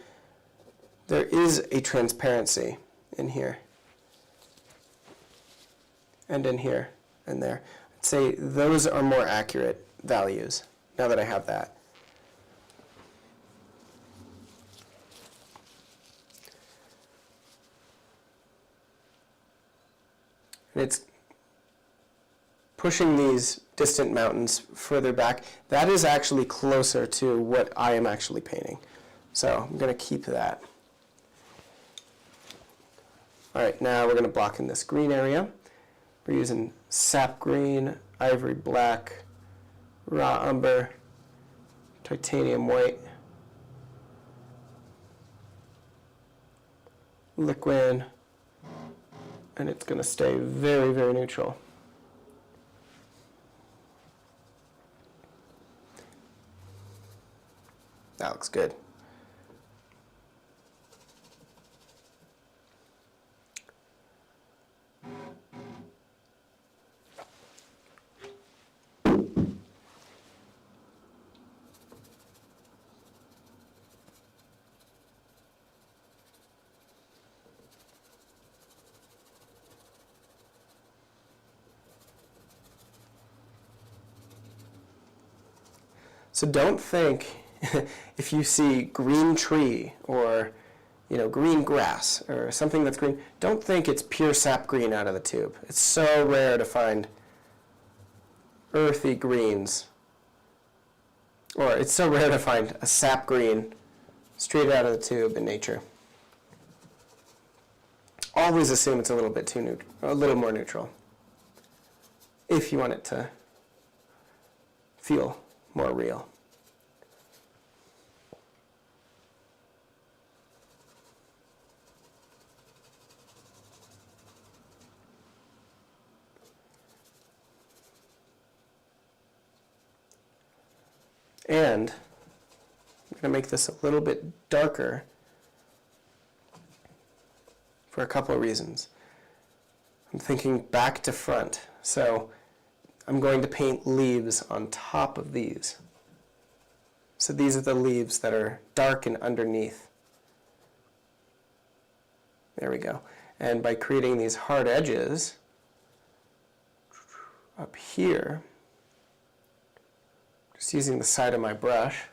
there is a transparency in here and in here and there. I'd say those are more accurate values now that I have that. And it's pushing these distant mountains further back. That is actually closer to what I am actually painting. So I'm going to keep that. All right, now we're going to block in this green area. We're using sap green, ivory black, raw umber, titanium white, liquid, and it's going to stay very, very neutral. That looks good. So don't think if you see green tree or green grass or something that's green, don't think it's pure sap green out of the tube. It's so rare to find earthy greens, or it's so rare to find a sap green straight out of the tube in nature. Always assume it's a little bit a little more neutral if you want it to feel more real. And I'm going to make this a little bit darker for a couple of reasons. I'm thinking back to front, so I'm going to paint leaves on top of these. So these are the leaves that are dark and underneath. There we go. And by creating these hard edges up here, just using the side of my brush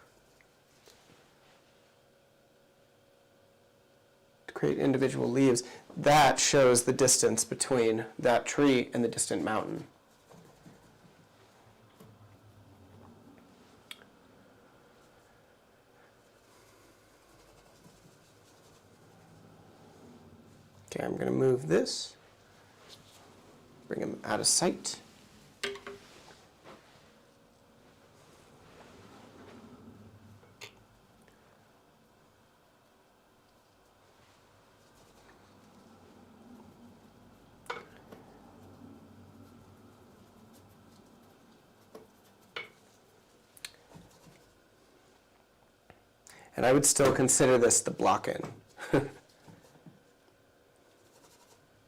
to create individual leaves, that shows the distance between that tree and the distant mountain. Okay, I'm going to move this, bring him out of sight. And I would still consider this the block-in.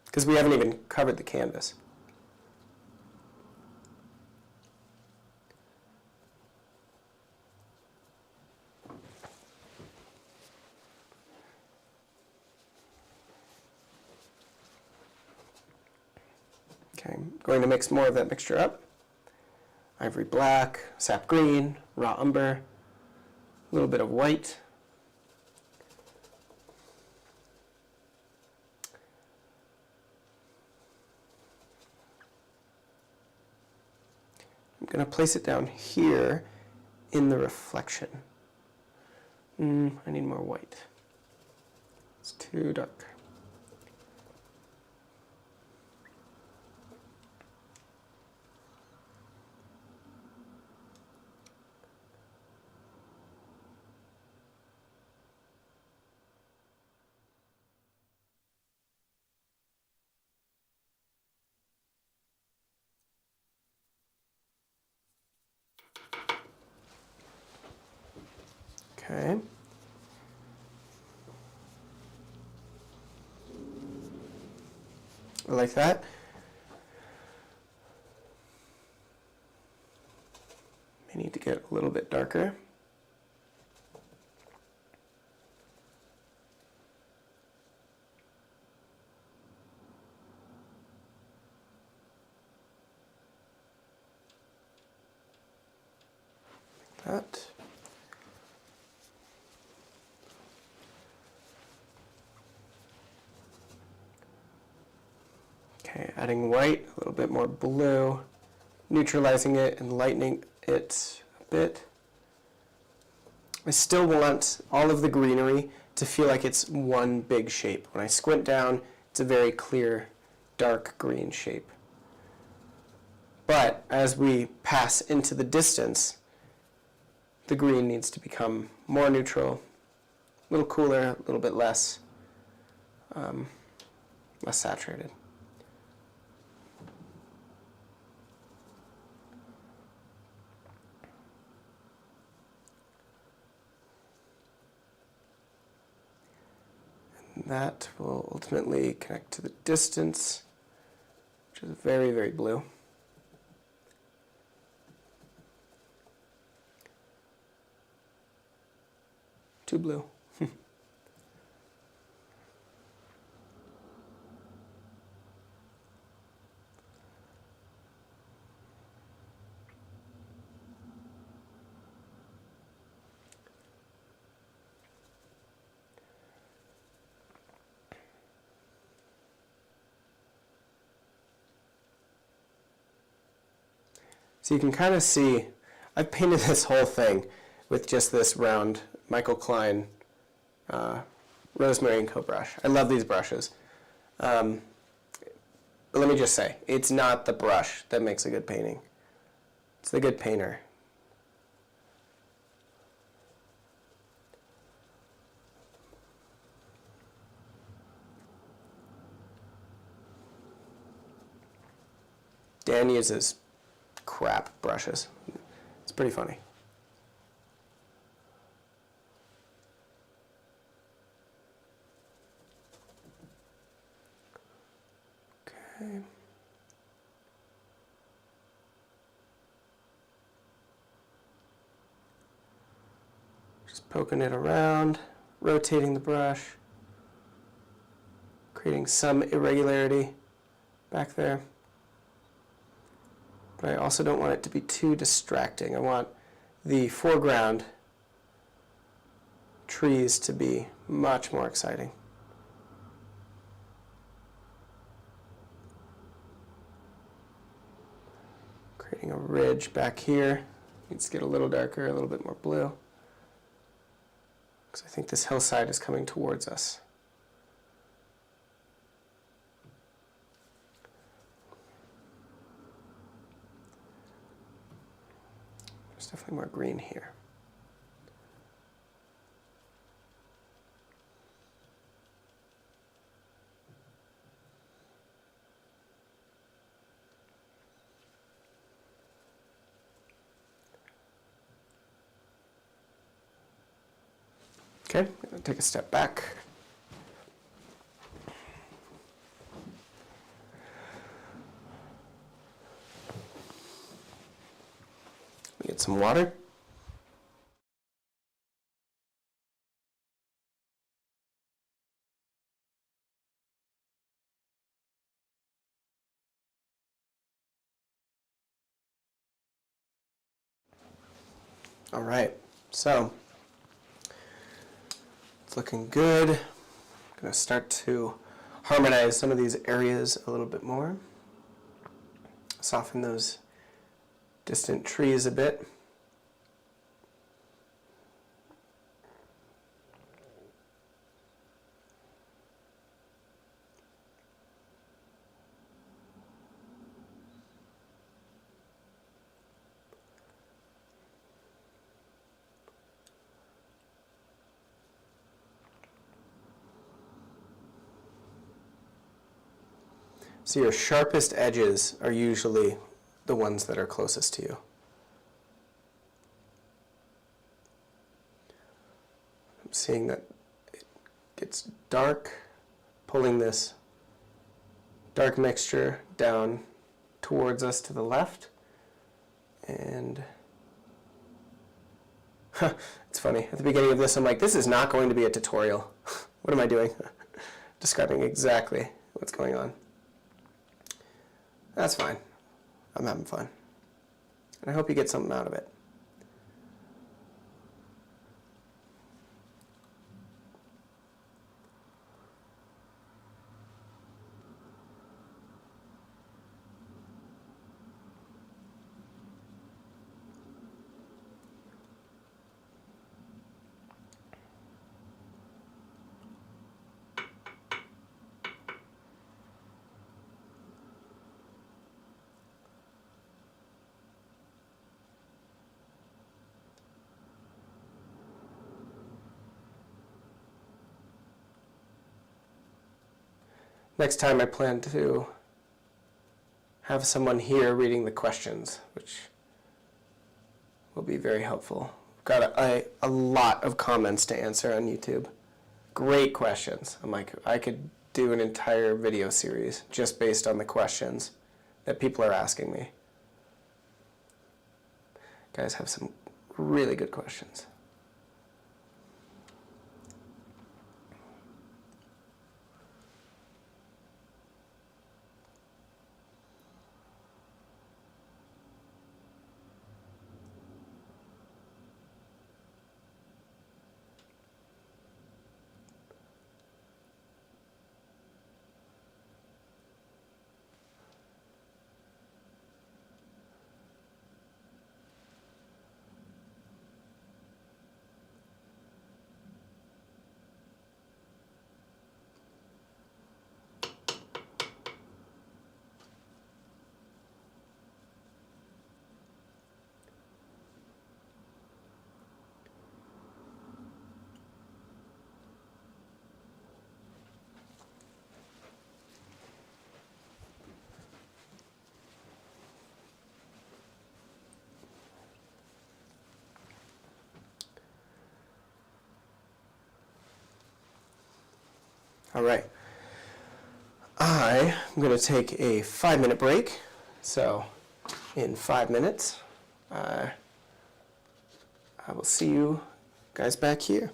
Because we haven't even covered the canvas. going to mix more of that mixture up. Ivory black, sap green, raw umber, a little bit of white. I'm going to place it down here in the reflection. I need more white. It's too dark. Okay. Like that. May need to get a little bit darker. Like that. Okay, adding white, a little bit more blue, neutralizing it and lightening it a bit. I still want all of the greenery to feel like it's one big shape. When I squint down, it's a very clear, dark green shape. But as we pass into the distance, the green needs to become more neutral, a little cooler, a little bit less saturated. And that will ultimately connect to the distance, which is very, very blue. Too blue. So you can kind of see, I've painted this whole thing with just this round Michael Klein Rosemary and Co brush. I love these brushes. But let me just say, it's not the brush that makes a good painting. It's the good painter. Dan uses crap brushes. It's pretty funny. Okay. Just poking it around, rotating the brush, creating some irregularity back there. But I also don't want it to be too distracting. I want the foreground trees to be much more exciting. Creating a ridge back here. Needs to get a little darker, a little bit more blue. Because I think this hillside is coming towards us. There's definitely more green here. Okay, I'm going to take a step back. Get some water. All right, so it's looking good. I'm going to start to harmonize some of these areas a little bit more. Soften those distant trees a bit. So your sharpest edges are usually the ones that are closest to you. I'm seeing that it gets dark, pulling this dark mixture down towards us to the left. And it's funny, at the beginning of this I'm like, this is not going to be a tutorial. What am I doing? Describing exactly what's going on. That's fine. I'm having fun. And I hope you get something out of it. Next time I plan to have someone here reading the questions, which will be very helpful. I've got a lot of comments to answer on YouTube. Great questions. I'm like, I could do an entire video series just based on the questions that people are asking me. You guys have some really good questions. All right. I'm going to take a 5-minute break. So in 5 minutes, I will see you guys back here.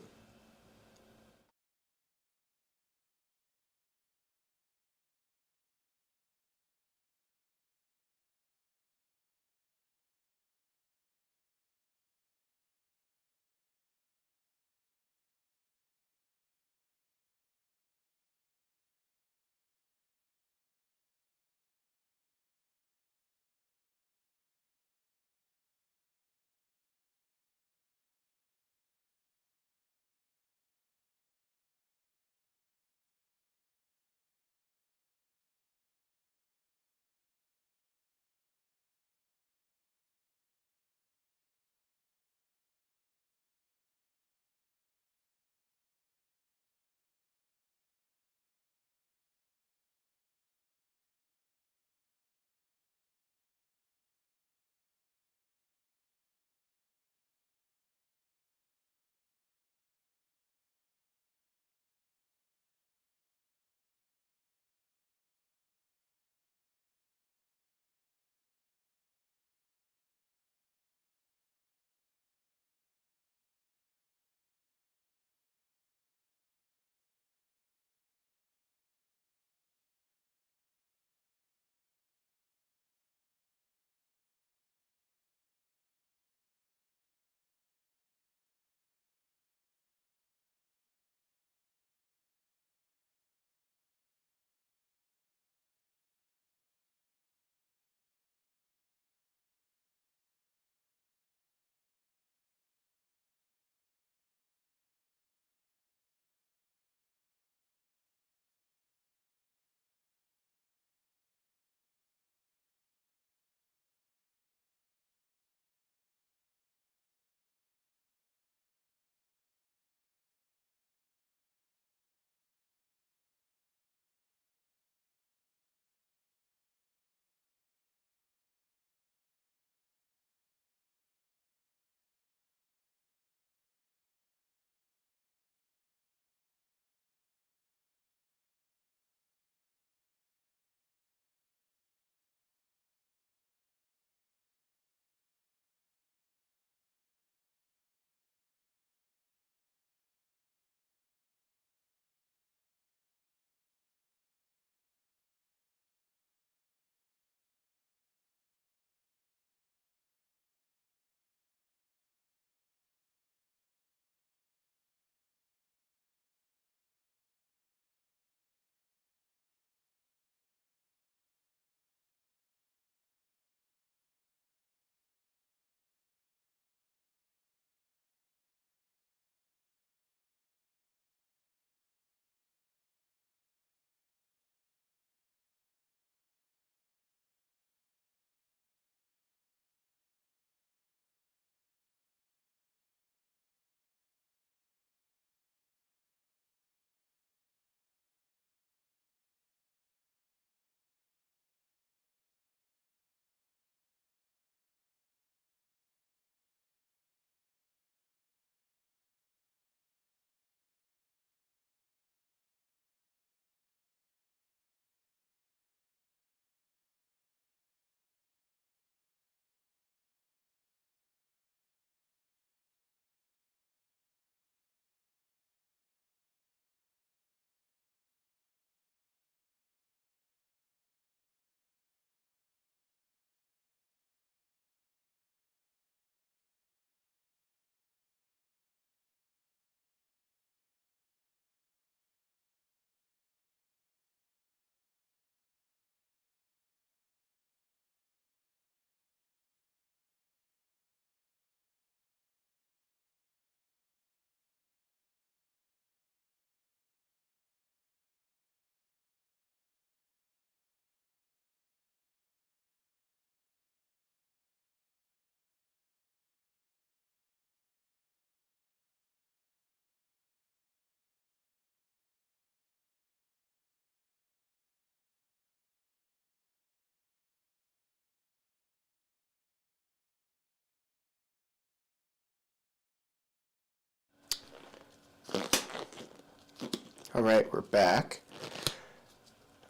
All right, we're back.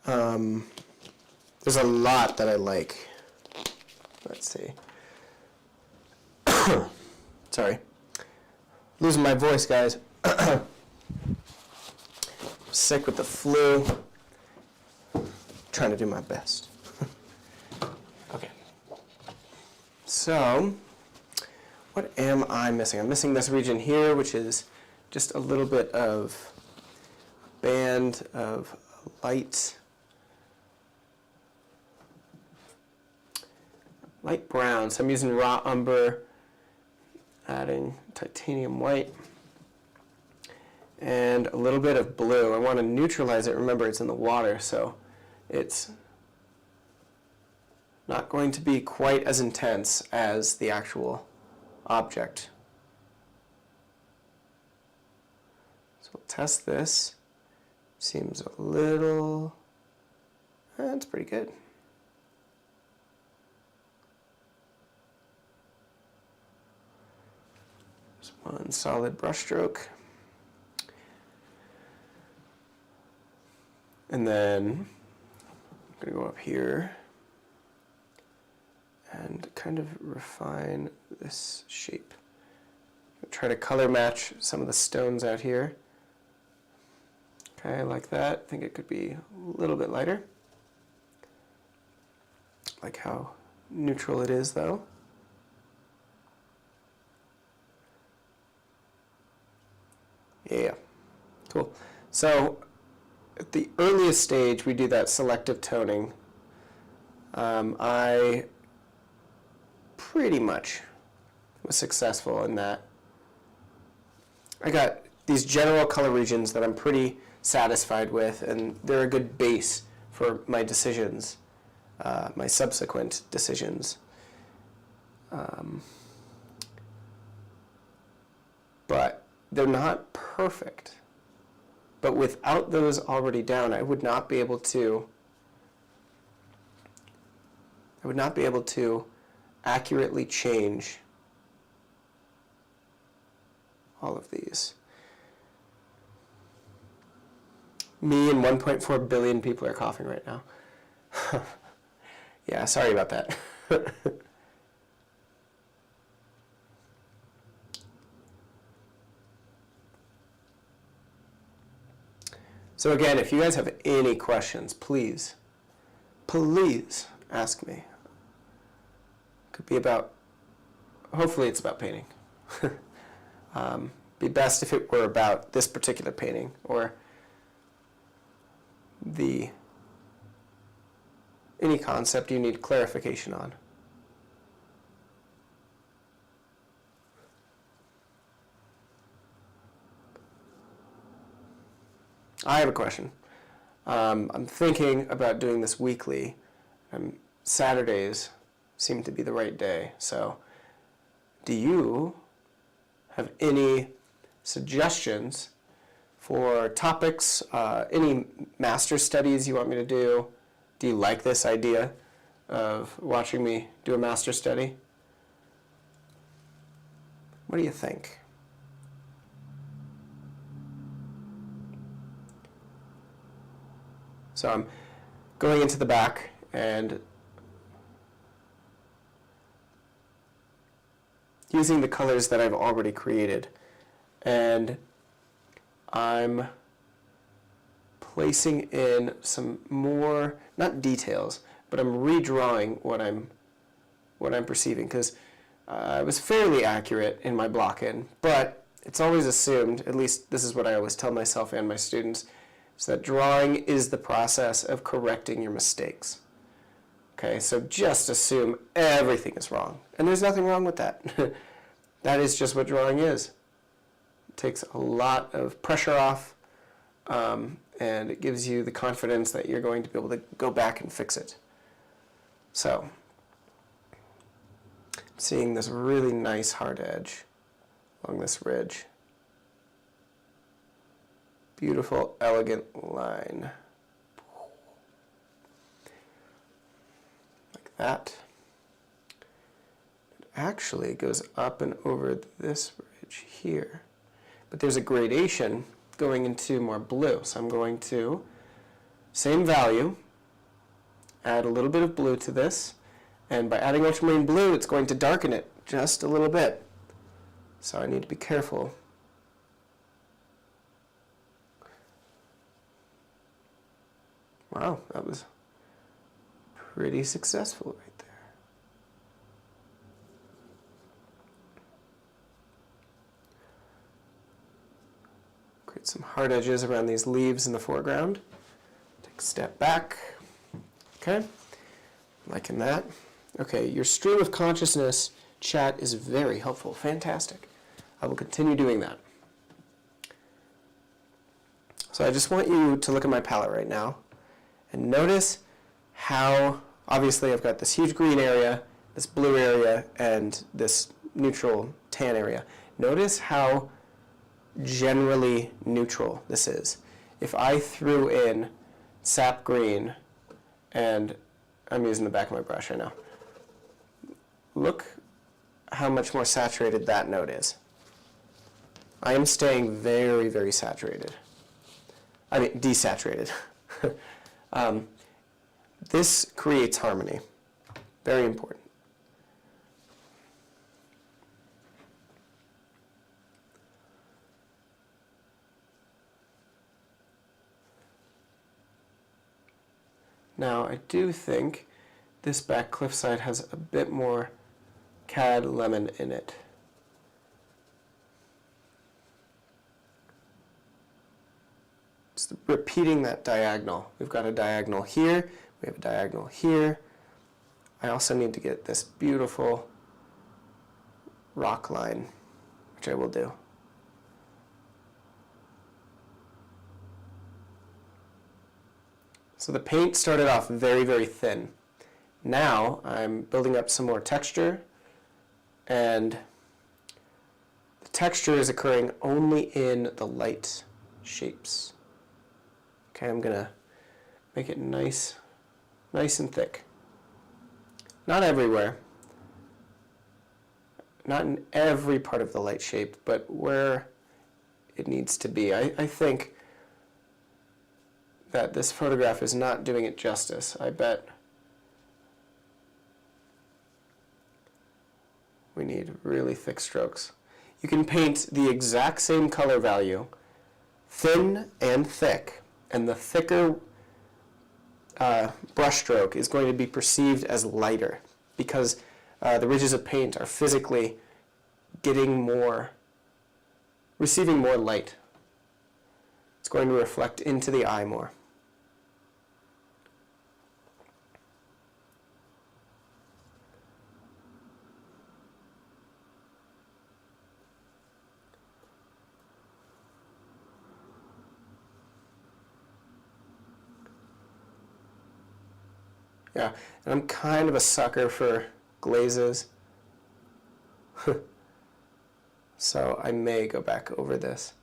There's a lot that I like. Let's see. Sorry. Losing my voice, guys. Sick with the flu. Trying to do my best. Okay. So, what am I missing? I'm missing this region here, which is just a little bit of band of light brown. So I'm using raw umber, adding titanium white, and a little bit of blue. I want to neutralize it. Remember, it's in the water, so it's not going to be quite as intense as the actual object. So we'll test this. Seems a little, that's pretty good. Just one solid brush stroke. And then I'm going to go up here and kind of refine this shape. Try to color match some of the stones out here. Okay, like that. I think it could be a little bit lighter. Like how neutral it is, though. Yeah, cool. So at the earliest stage, we do that selective toning. I pretty much was successful in that. I got these general color regions that I'm pretty satisfied with, and they're a good base for my decisions, my subsequent decisions. But they're not perfect. But without those already down, I would not be able to accurately change all of these. Me and 1.4 billion people are coughing right now. Yeah, sorry about that. So again, if you guys have any questions, please ask me. Could be about, hopefully it's about painting. Be best if it were about this particular painting or any concept you need clarification on. I have a question. I'm thinking about doing this weekly. Saturdays seem to be the right day. So do you have any suggestions for topics, any master studies you want me to do? Do you like this idea of watching me do a master study? What do you think? So I'm going into the back and using the colors that I've already created, and I'm placing in some more, not details, but I'm redrawing what I'm perceiving, because I was fairly accurate in my block-in, but it's always assumed, at least this is what I always tell myself and my students, is that drawing is the process of correcting your mistakes. Okay, so just assume everything is wrong. And there's nothing wrong with that. That is just what drawing is. It takes a lot of pressure off, and it gives you the confidence that you're going to be able to go back and fix it. So, seeing this really nice hard edge along this ridge. Beautiful, elegant line. Like that. It actually goes up and over this ridge here. But there's a gradation going into more blue. So I'm going to, same value, add a little bit of blue to this, and by adding ultramarine blue, it's going to darken it just a little bit. So I need to be careful. Wow, that was pretty successful right there. Create some hard edges around these leaves in the foreground. Take a step back. Okay, liking that. Okay, your stream of consciousness chat is very helpful. Fantastic. I will continue doing that. So I just want you to look at my palette right now and notice how, obviously I've got this huge green area, this blue area, and this neutral tan area. Notice how generally neutral this is. If I threw in sap green, and I'm using the back of my brush right now, look how much more saturated that note is. I am staying very, very saturated. I mean, desaturated. This creates harmony. Very important. Now, I do think this back cliffside has a bit more cad lemon in it. Just repeating that diagonal. We've got a diagonal here, we have a diagonal here. I also need to get this beautiful rock line, which I will do. So the paint started off very, very thin. Now I'm building up some more texture, and the texture is occurring only in the light shapes. Okay, I'm gonna make it nice and thick. Not everywhere, not in every part of the light shape, but where it needs to be. I think that this photograph is not doing it justice. I bet we need really thick strokes. You can paint the exact same color value, thin and thick, and the thicker brush stroke is going to be perceived as lighter because the ridges of paint are physically receiving more light. It's going to reflect into the eye more. Yeah, and I'm kind of a sucker for glazes. So I may go back over this.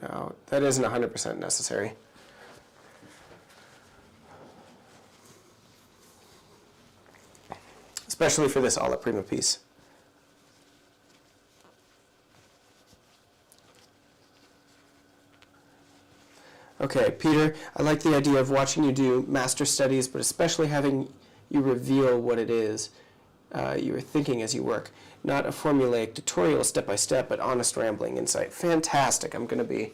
No, that isn't 100% necessary. Especially for this alla prima piece. Okay, Peter, I like the idea of watching you do master studies, but especially having you reveal what it is you are thinking as you work. Not a formulaic tutorial step by step, but honest rambling insight. Fantastic. I'm going to be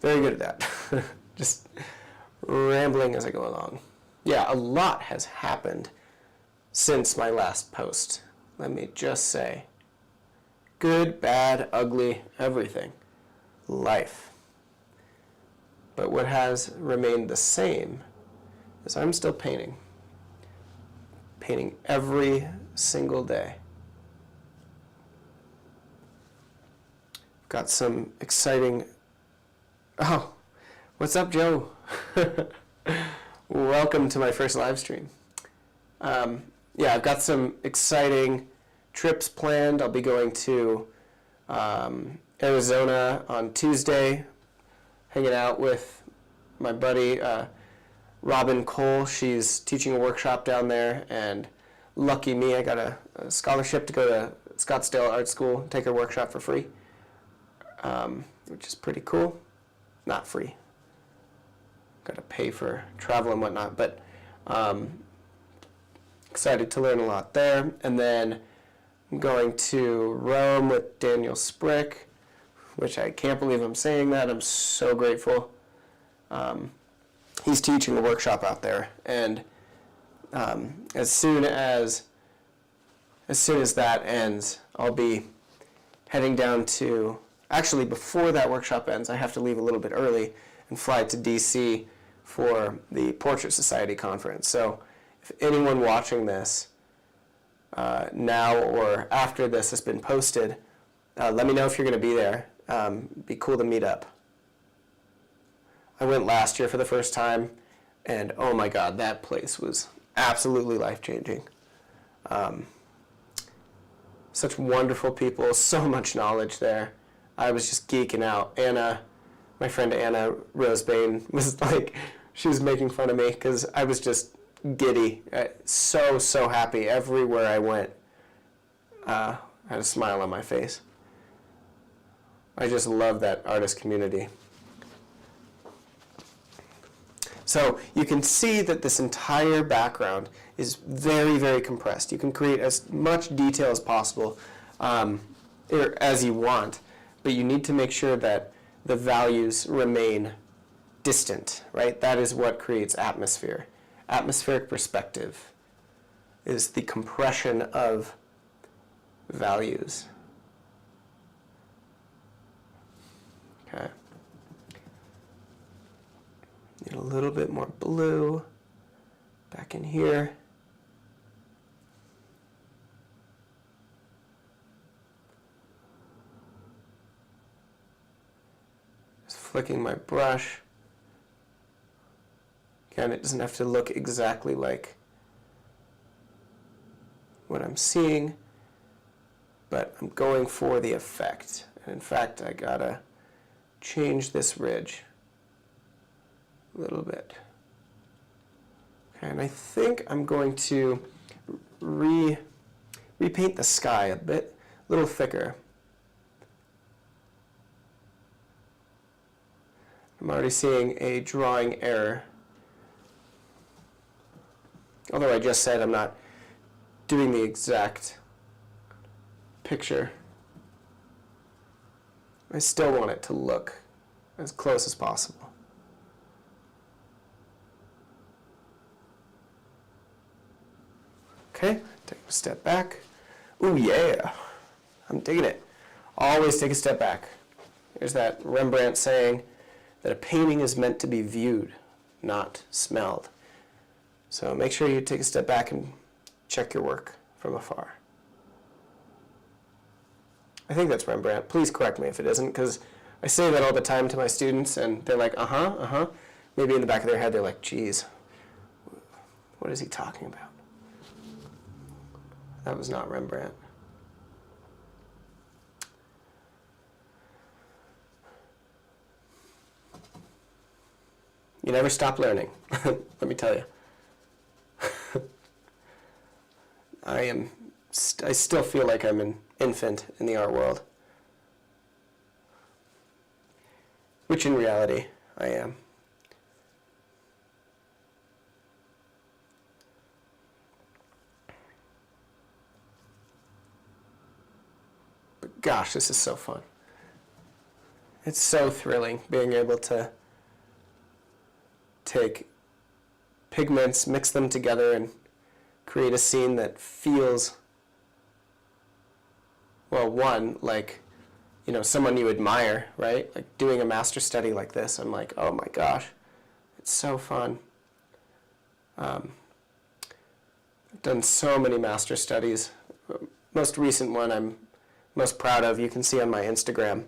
very good at that. Just rambling as I go along. Yeah, a lot has happened since my last post. Let me just say. Good, bad, ugly, everything. Life. But what has remained the same is I'm still painting. Painting every single day. Got some exciting... Oh, what's up, Joe? Welcome to my first live stream. Yeah, I've got some exciting trips planned. I'll be going to Arizona on Tuesday, hanging out with my buddy Robin Cole. She's teaching a workshop down there, and lucky me, I got a scholarship to go to Scottsdale Art School and take her workshop for free, which is pretty cool. Not free. Got to pay for travel and whatnot, but excited to learn a lot there. And then I'm going to Rome with Daniel Sprick, which I can't believe I'm saying that. I'm so grateful. He's teaching a workshop out there, and as soon as that ends, I'll be heading down to, actually before that workshop ends, I have to leave a little bit early and fly to DC for the Portrait Society conference. So if anyone watching this now or after this has been posted, let me know if you're going to be there. Be cool to meet up. I went last year for the first time, and oh my God, that place was absolutely life-changing. Such wonderful people, so much knowledge there. I was just geeking out. Anna, my friend Anna Rosebane, was like, she was making fun of me because I was just giddy. So happy everywhere I went. I had a smile on my face. I just love that artist community. So you can see that this entire background is very, very compressed. You can create as much detail as possible, or as you want, but you need to make sure that the values remain distant, right? That is what creates atmosphere. Atmospheric perspective is the compression of values. Okay. Need a little bit more blue back in here. Just flicking my brush. Again, it doesn't have to look exactly like what I'm seeing, but I'm going for the effect. And in fact, I gotta change this ridge a little bit. Okay, and I think I'm going to repaint the sky a little thicker. I'm already seeing a drawing error. Although I just said I'm not doing the exact picture, I still want it to look as close as possible. Okay, take a step back. Ooh, yeah, I'm digging it. Always take a step back. There's that Rembrandt saying that a painting is meant to be viewed, not smelled. So make sure you take a step back and check your work from afar. I think that's Rembrandt. Please correct me if it isn't, because I say that all the time to my students, and they're like, Maybe in the back of their head, they're like, geez, what is he talking about? That was not Rembrandt. You never stop learning, let me tell you. I still feel like I'm an infant in the art world, which in reality I am. But gosh, this is so fun. It's so thrilling being able to take pigments, mix them together, and create a scene that feels, well, one, like, you know, someone you admire, right? Like doing a master study like this, I'm like, oh my gosh, it's so fun. I've done so many master studies. Most recent one I'm most proud of, you can see on my Instagram.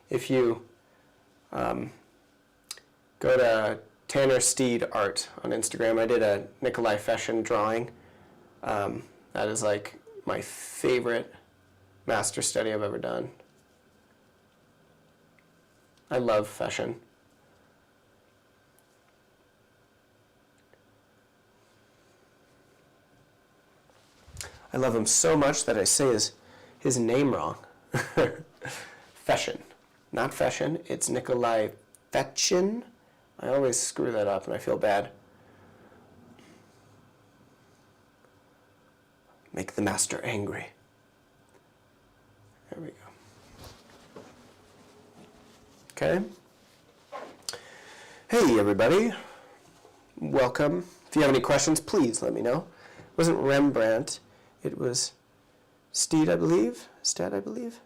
If you go to Tanner Steed Art on Instagram, I did a Nikolai Feshin drawing. That is like my favorite master study I've ever done. I love Feshin. I love him so much that I say his name wrong. Feshin. Not Feshin, it's Nikolai Fechin. I always screw that up and I feel bad. Make the master angry. There we go. Okay. Hey, everybody. Welcome. If you have any questions, please let me know. It wasn't Rembrandt. It was Steed, I believe. Stead, I believe.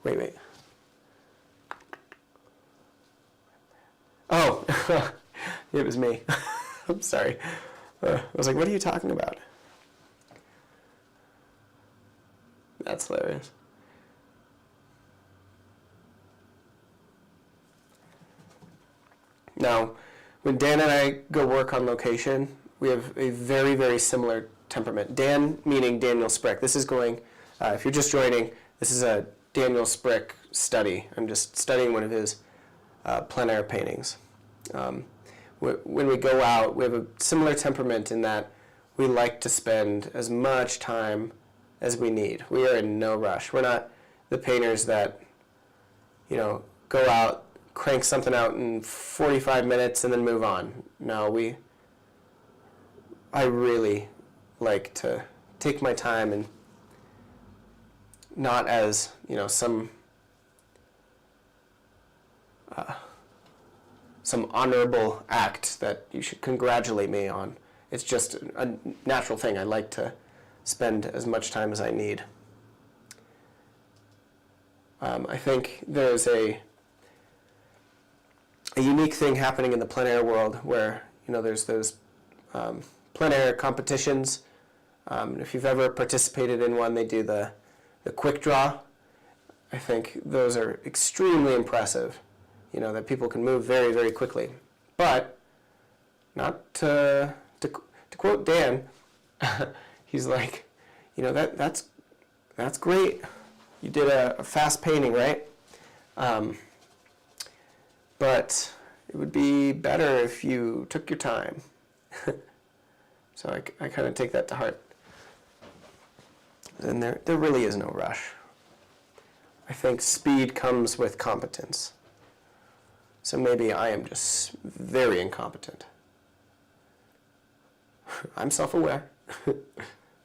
Wait. Oh, it was me. I'm sorry. I was like, what are you talking about? That's hilarious. Now, when Dan and I go work on location, we have a very, very similar temperament. Dan, meaning Daniel Sprick. This is going, if you're just joining, this is a Daniel Sprick study. I'm just studying one of his plein air paintings. When we go out, we have a similar temperament in that we like to spend as much time as we need. We are in no rush. We're not the painters that, go out, crank something out in 45 minutes and then move on. No, I really like to take my time and not as, some honorable act that you should congratulate me on. It's just a natural thing. I like to spend as much time as I need. I think there's a unique thing happening in the plein air world where, there's those plein air competitions. If you've ever participated in one, they do the quick draw. I think those are extremely impressive, that people can move very, very quickly. But, not to quote Dan, he's like, that's great. You did a fast painting, right? But it would be better if you took your time. So I kind of take that to heart. And there really is no rush. I think speed comes with competence. So maybe I am just very incompetent. I'm self-aware.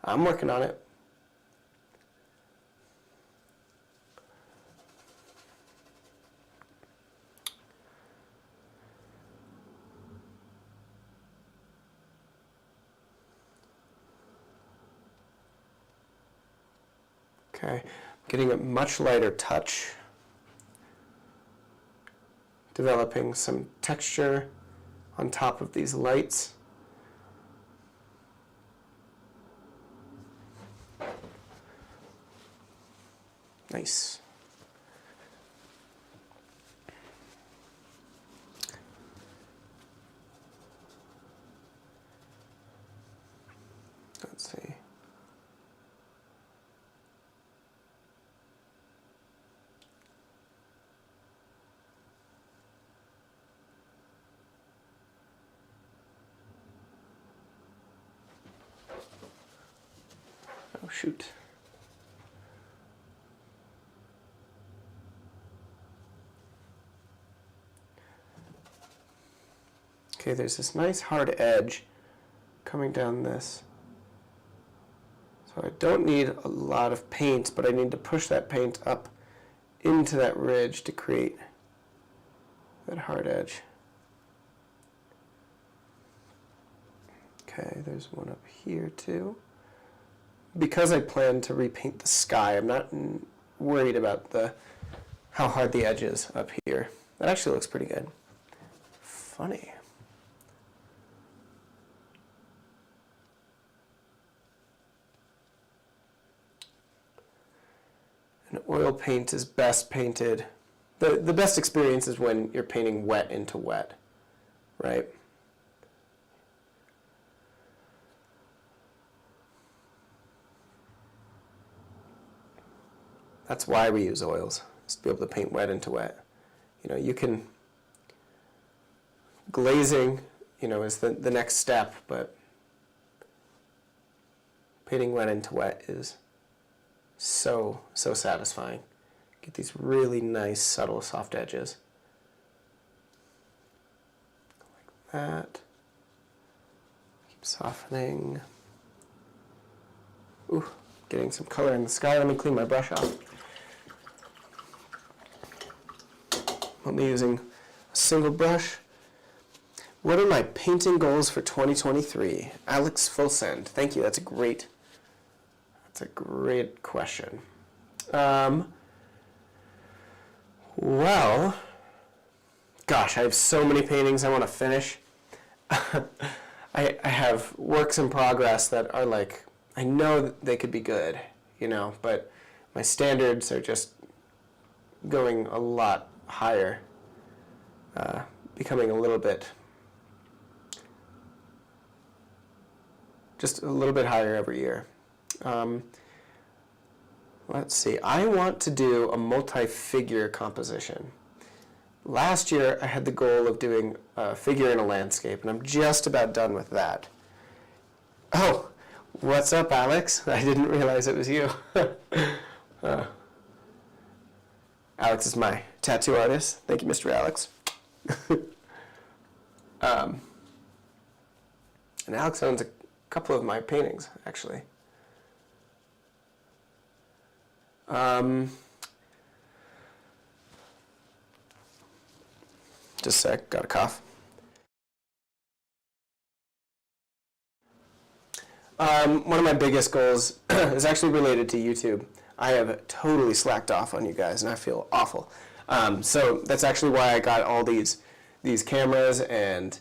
I'm working on it. Okay, getting a much lighter touch, developing some texture on top of these lights. Nice. Let's see. Oh, shoot. Okay, there's this nice hard edge coming down this. So I don't need a lot of paint, but I need to push that paint up into that ridge to create that hard edge. Okay, there's one up here too. Because I plan to repaint the sky, I'm not worried about how hard the edge is up here. That actually looks pretty good. Funny. An oil paint is best painted. The best experience is when you're painting wet into wet, right? That's why we use oils, is to be able to paint wet into wet. You can, glazing, is the next step, but Painting wet into wet is so satisfying. Get these really nice, subtle, soft edges. Like that. Keep softening. Ooh, getting some color in the sky. Let me clean my brush off. Only using a single brush. What are my painting goals for 2023? Alex Fullsend. Thank you. That's a great question. Well, gosh, I have so many paintings I want to finish. I have works in progress that are like, I know that they could be good, you know, but my standards are just going a lot higher, becoming a little bit, just a little bit higher every year. Let's see, I want to do a multi-figure composition. Last year I had the goal of doing a figure in a landscape, and I'm just about done with that. Oh, what's up, Alex? I didn't realize it was you. Alex is my tattoo artist. Thank you, Mr. Alex. And Alex owns a couple of my paintings, actually. Just a sec, got a cough. One of my biggest goals is actually related to YouTube. I have totally slacked off on you guys, and I feel awful. So that's actually why I got all these cameras and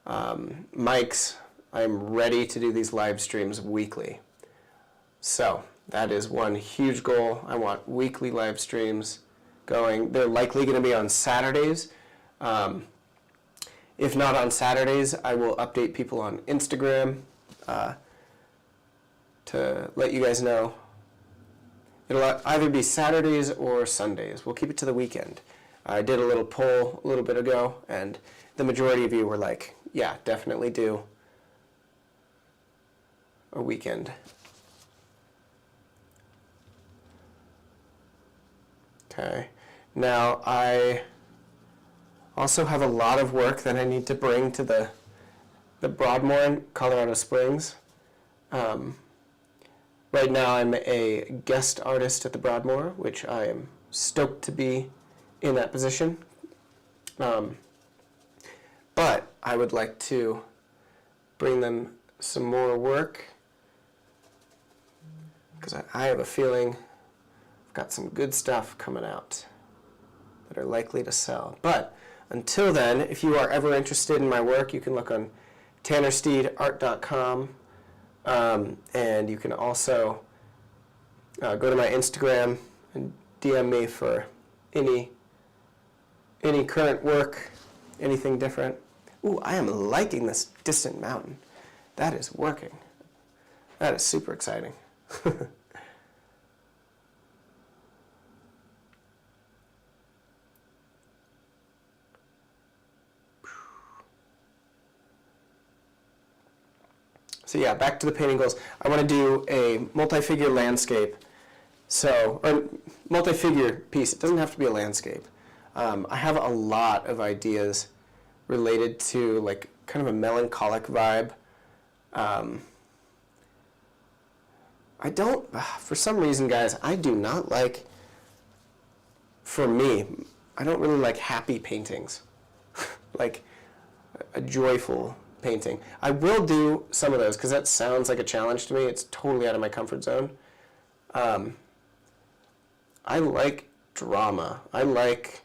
mics. I'm ready to do these live streams weekly. So that is one huge goal. I want weekly live streams going. They're likely going to be on Saturdays. If not on Saturdays, I will update people on Instagram to let you guys know. It'll either be Saturdays or Sundays. We'll keep it to the weekend. I did a little poll a little bit ago, and the majority of you were like, yeah, definitely do a weekend. Okay. Now, I also have a lot of work that I need to bring to the Broadmoor in Colorado Springs. Right now I'm a guest artist at the Broadmoor, which I am stoked to be in that position. But I would like to bring them some more work because I have a feeling I've got some good stuff coming out that are likely to sell. But until then, if you are ever interested in my work, you can look on tannersteedart.com. And you can also go to my Instagram and DM me for any current work, anything different. Ooh, I am liking this distant mountain. That is working. That is super exciting. So yeah, back to the painting goals. I want to do a multi-figure landscape, or multi-figure piece. It doesn't have to be a landscape. I have a lot of ideas related to like kind of a melancholic vibe. I don't, for some reason, guys, I do not like, for me, I don't really like happy paintings, like a joyful painting. I will do some of those because that sounds like a challenge to me. It's totally out of my comfort zone. I like drama. I like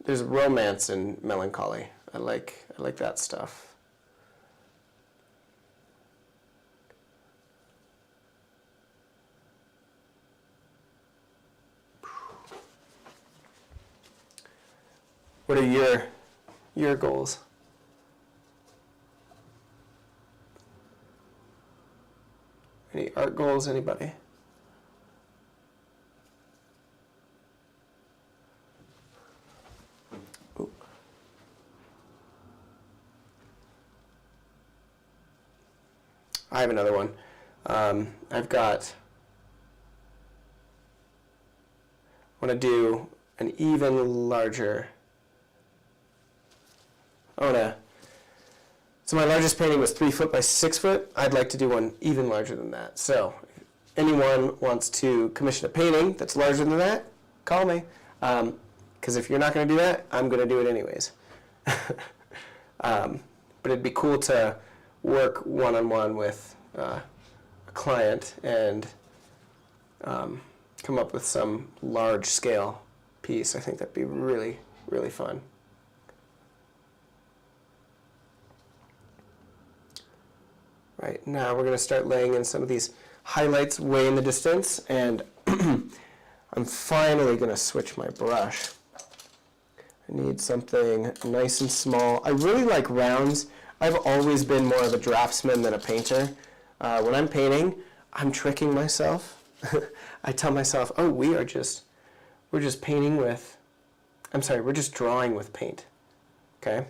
there's romance in melancholy. I like that stuff. What are your goals? Any art goals, anybody? Ooh. have another one. I've got, I want to do an even larger, so my largest painting was 3 foot by 6 foot. I'd like to do one even larger than that. So if anyone wants to commission a painting that's larger than that, call me. Because if you're not going to do that, I'm going to do it anyways. But it'd be cool to work one-on-one with a client and come up with some large-scale piece. I think that'd be really, really fun. Right, now we're going to start laying in some of these highlights way in the distance, and I'm finally going to switch my brush. I need something nice and small. I really like rounds. I've always been more of a draftsman than a painter. When I'm painting, I'm tricking myself. I tell myself, oh, we're just painting with, we're just drawing with paint. Okay?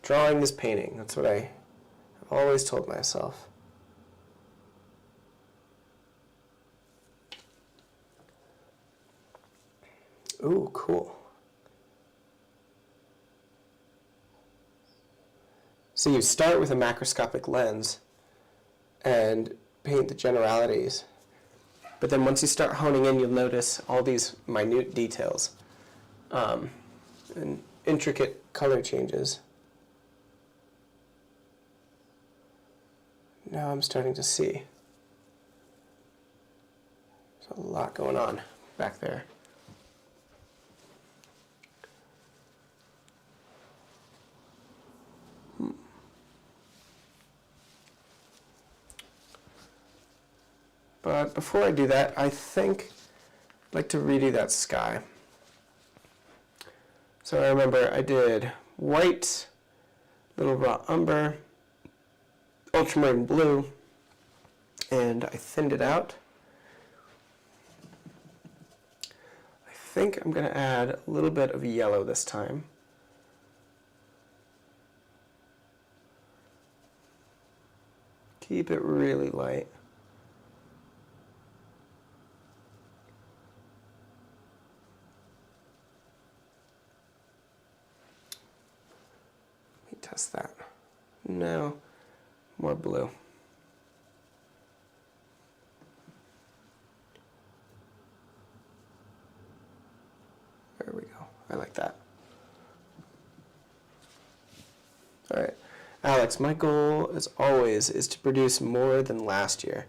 Drawing is painting. That's what I've always told myself. Ooh, cool. So you start with a macroscopic lens and paint the generalities. But then once you start honing in, you'll notice all these minute details and intricate color changes. Now I'm starting to see. There's a lot going on back there. But before I do that, I think I'd like to redo that sky. So I remember I did white, little raw umber, ultramarine blue, and I thinned it out. I think I'm going to add a little bit of yellow this time. Keep it really light. Test that. No, more blue. There we go. I like that. All right. Alex, my goal, as always, is to produce more than last year.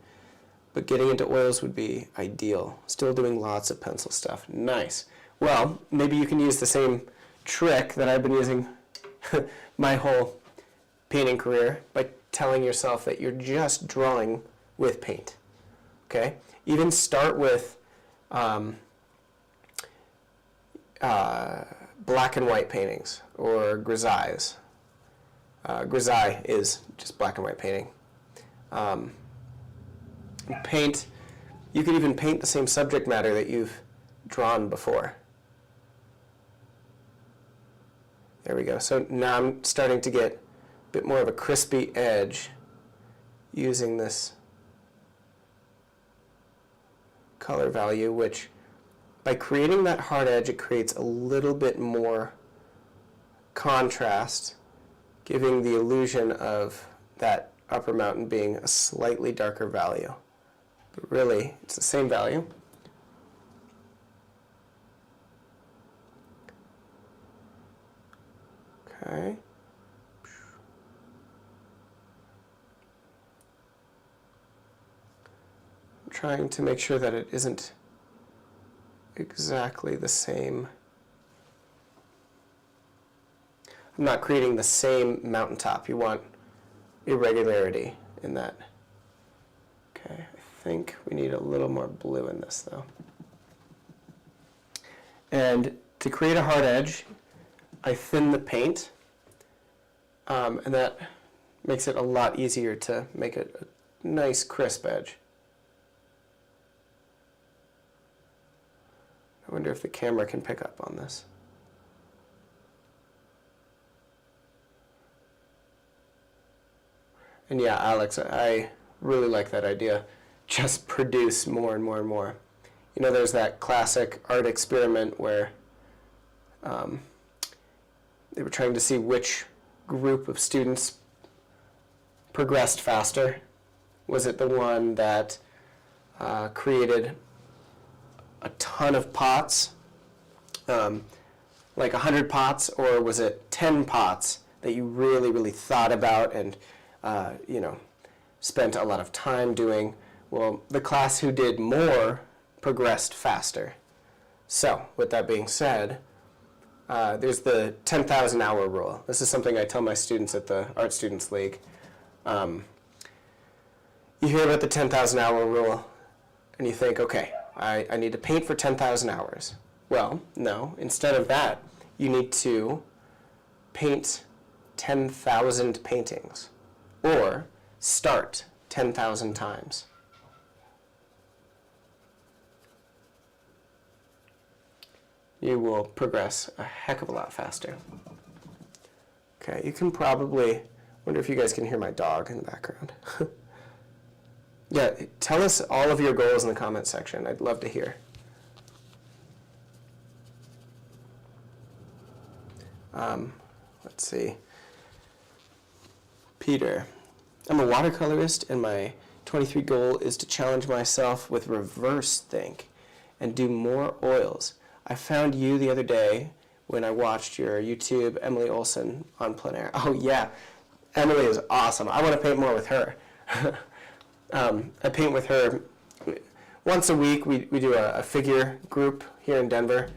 But getting into oils would be ideal. Still doing lots of pencil stuff. Nice. Well, maybe you can use the same trick that I've been using my whole painting career by telling yourself that you're just drawing with paint. Okay? Even start with black and white paintings or grisailles. Grisaille is just black and white painting. Paint, you could even paint the same subject matter that you've drawn before. There we go. So now I'm starting to get a bit more of a crispy edge using this color value, which by creating that hard edge, it creates a little bit more contrast, giving the illusion of that upper mountain being a slightly darker value. But really, it's the same value. Okay. I'm trying to make sure that it isn't exactly the same. I'm not creating the same mountaintop. You want irregularity in that. Okay, I think we need a little more blue in this though. And to create a hard edge, I thin the paint, and that makes it a lot easier to make it a nice crisp edge. I wonder if the camera can pick up on this. And yeah, Alex, I really like that idea. Just produce more and more and more. You know, there's that classic art experiment where they were trying to see which group of students progressed faster. Was it the one that created a ton of pots, like 100 pots, or was it 10 pots that you really, really thought about and, you know, spent a lot of time doing? Well, the class who did more progressed faster. So, with that being said, there's the 10,000 hour rule. This is something I tell my students at the Art Students League. You hear about the 10,000 hour rule, and you think, okay, I need to paint for 10,000 hours. Well, no. Instead of that, you need to paint 10,000 paintings, or start 10,000 times. You will progress a heck of a lot faster. Okay, you can probably, wonder if you guys can hear my dog in the background. Yeah, tell us all of your goals in the comment section. I'd love to hear. Let's see. Peter, I'm a watercolorist, and my 23 goal is to challenge myself with reverse think and do more oils. I found you the other day when I watched your YouTube, Emily Olson, on plein air. Oh yeah, Emily is awesome. I want to paint more with her. I paint with her once a week. We do a figure group here in Denver,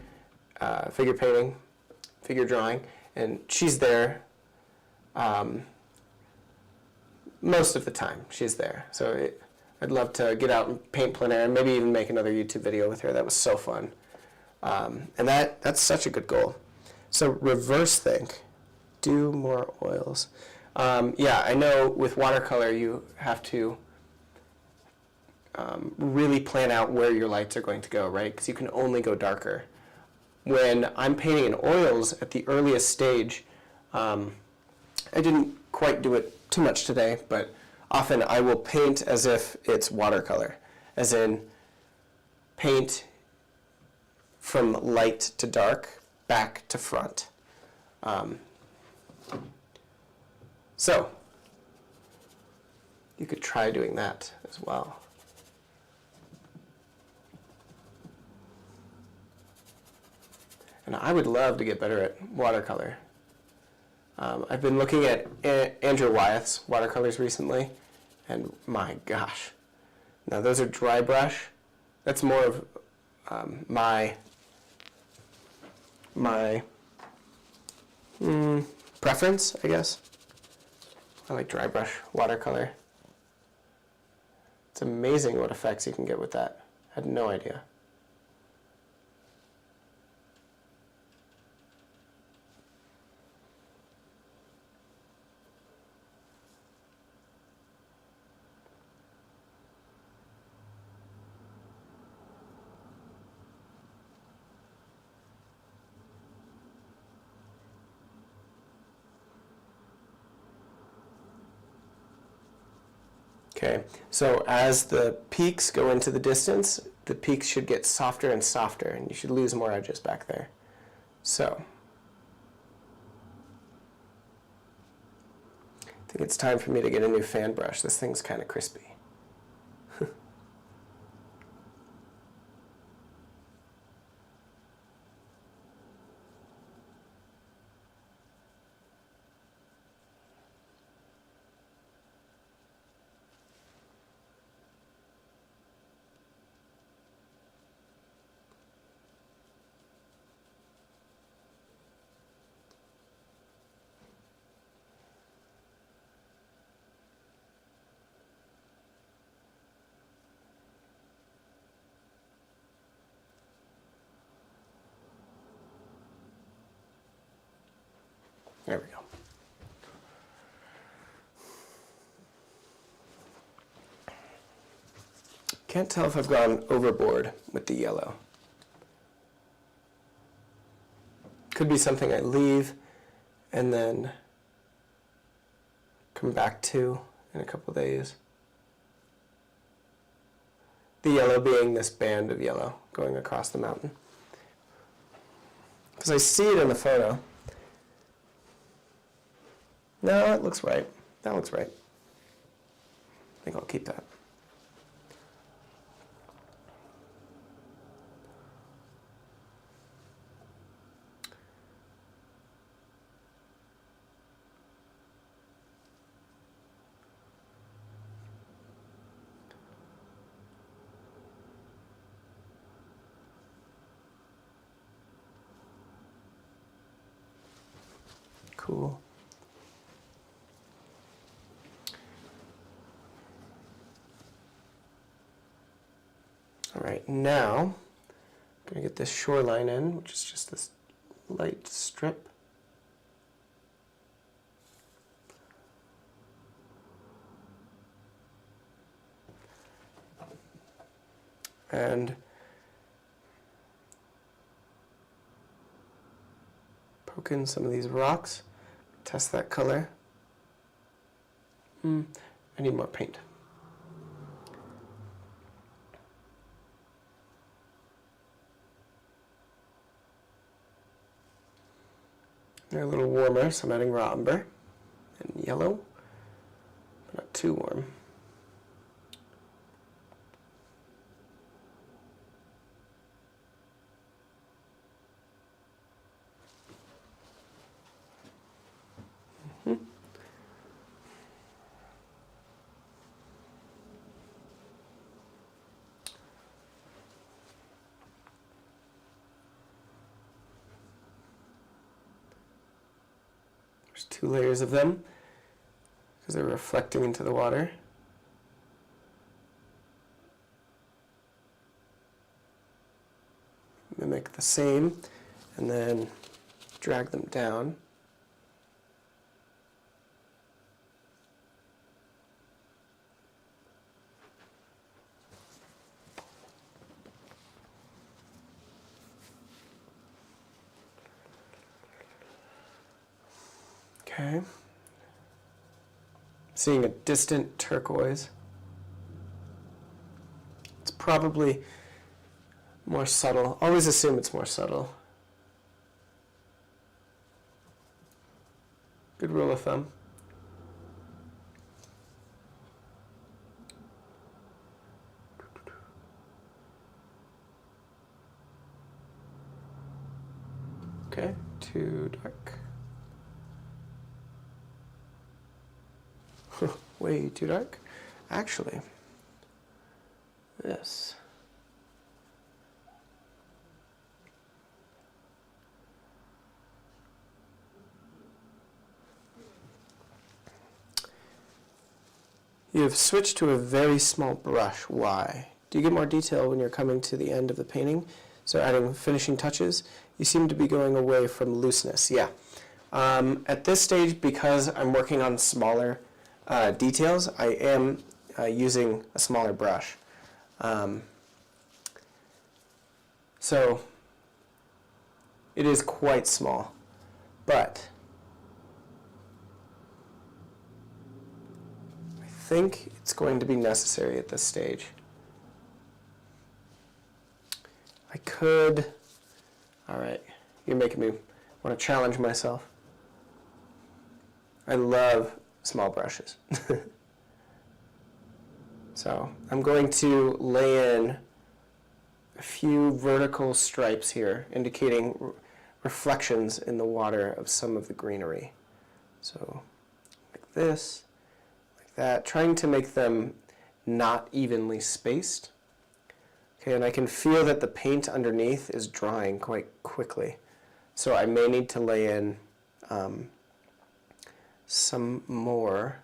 figure painting, figure drawing, and she's there most of the time. She's there. So I'd love to get out and paint plein air and maybe even make another YouTube video with her. That was so fun. And that's such a good goal. So reverse think, do more oils. Yeah, I know with watercolor you have to really plan out where your lights are going to go, right? Because you can only go darker. When I'm painting in oils at the earliest stage, I didn't quite do it too much today, but often I will paint as if it's watercolor, as in paint from light to dark, back to front. So you could try doing that as well. And I would love to get better at watercolor. I've been looking at Andrew Wyeth's watercolors recently, and my gosh. Now those are dry brush. That's more of my preference, I guess. I like dry brush watercolor. It's amazing what effects you can get with that. I had no idea. Okay, so as the peaks go into the distance, the peaks should get softer and softer, and you should lose more edges back there. So, I think it's time for me to get a new fan brush. This thing's kind of crispy. There we go. Can't tell if I've gone overboard with the yellow. Could be something I leave and then come back to in a couple days. The yellow being this band of yellow going across the mountain. Because I see it in the photo. No, it looks right. That looks right. I think I'll keep that. Cool. All right, now I'm going to get this shoreline in, which is just this light strip. And poke in some of these rocks, test that color. I need more paint. They're a little warmer, so I'm adding raw umber and yellow, but not too warm. There's 2 layers of them because they're reflecting into the water. Mimic the same and then drag them down. Okay. Seeing a distant turquoise. It's probably more subtle. Always assume it's more subtle. Good rule of thumb. Okay, too dark. Way too dark. Actually, this. You have switched to a very small brush. Why? Do you get more detail when you're coming to the end of the painting? So adding finishing touches? You seem to be going away from looseness. Yeah. At this stage, because I'm working on smaller details, I am using a smaller brush. So it is quite small, but I think it's going to be necessary at this stage. I could, all right, you're making me want to challenge myself. I love small brushes. So I'm going to lay in a few vertical stripes here, indicating reflections in the water of some of the greenery. So like this, like that, trying to make them not evenly spaced. Okay, and I can feel that the paint underneath is drying quite quickly. So I may need to lay in some more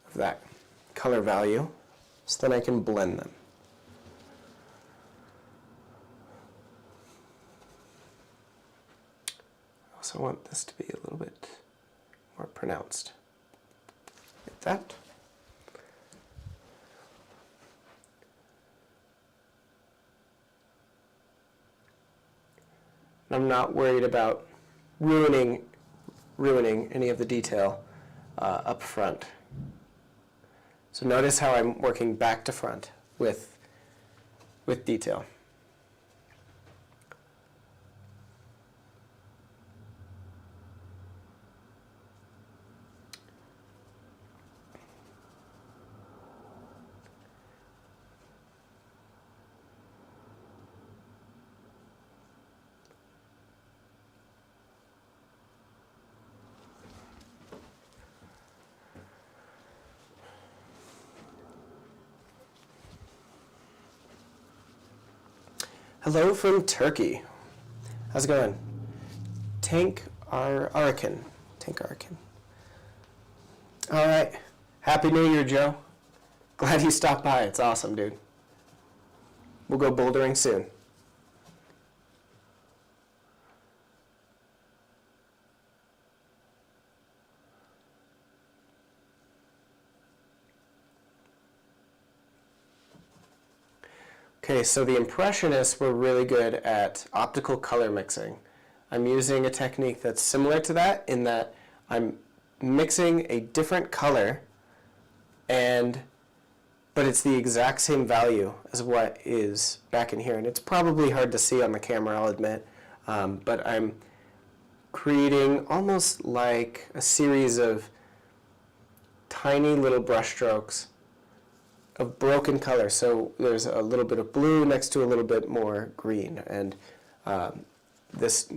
of that color value so then I can blend them. I also want this to be a little bit more pronounced. Like that. I'm not worried about ruining any of the detail up front. So notice how I'm working back to front with with detail. Hello from Turkey. How's it going? Tank Arakan. All right. Happy New Year, Joe. Glad you stopped by. It's awesome, dude. We'll go bouldering soon. Okay, so the Impressionists were really good at optical color mixing. I'm using a technique that's similar to that in that I'm mixing a different color, but it's the exact same value as what is back in here. And it's probably hard to see on the camera, I'll admit, but I'm creating almost like a series of tiny little brush strokes of broken color. So there's a little bit of blue next to a little bit more green, and this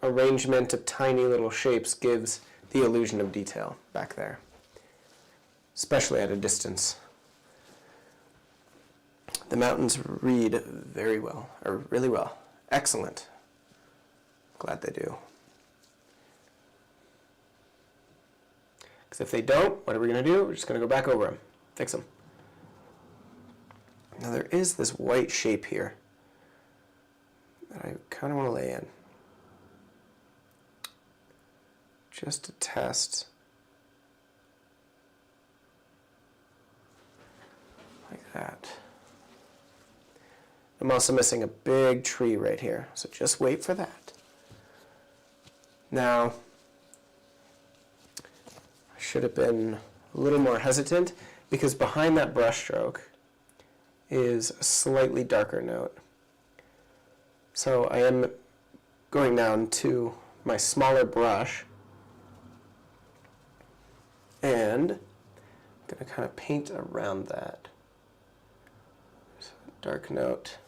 arrangement of tiny little shapes gives the illusion of detail back there, especially at a distance. The mountains read very well, or really well. Excellent. Glad they do. Because if they don't, what are we going to do? We're just going to go back over them, fix them. Now there is this white shape here that I kind of want to lay in, just to test, like that. I'm also missing a big tree right here, so just wait for that. Now, I should have been a little more hesitant, because behind that brush stroke is a slightly darker note. So I am going down to my smaller brush, and I'm going to kind of paint around that. There's a dark note.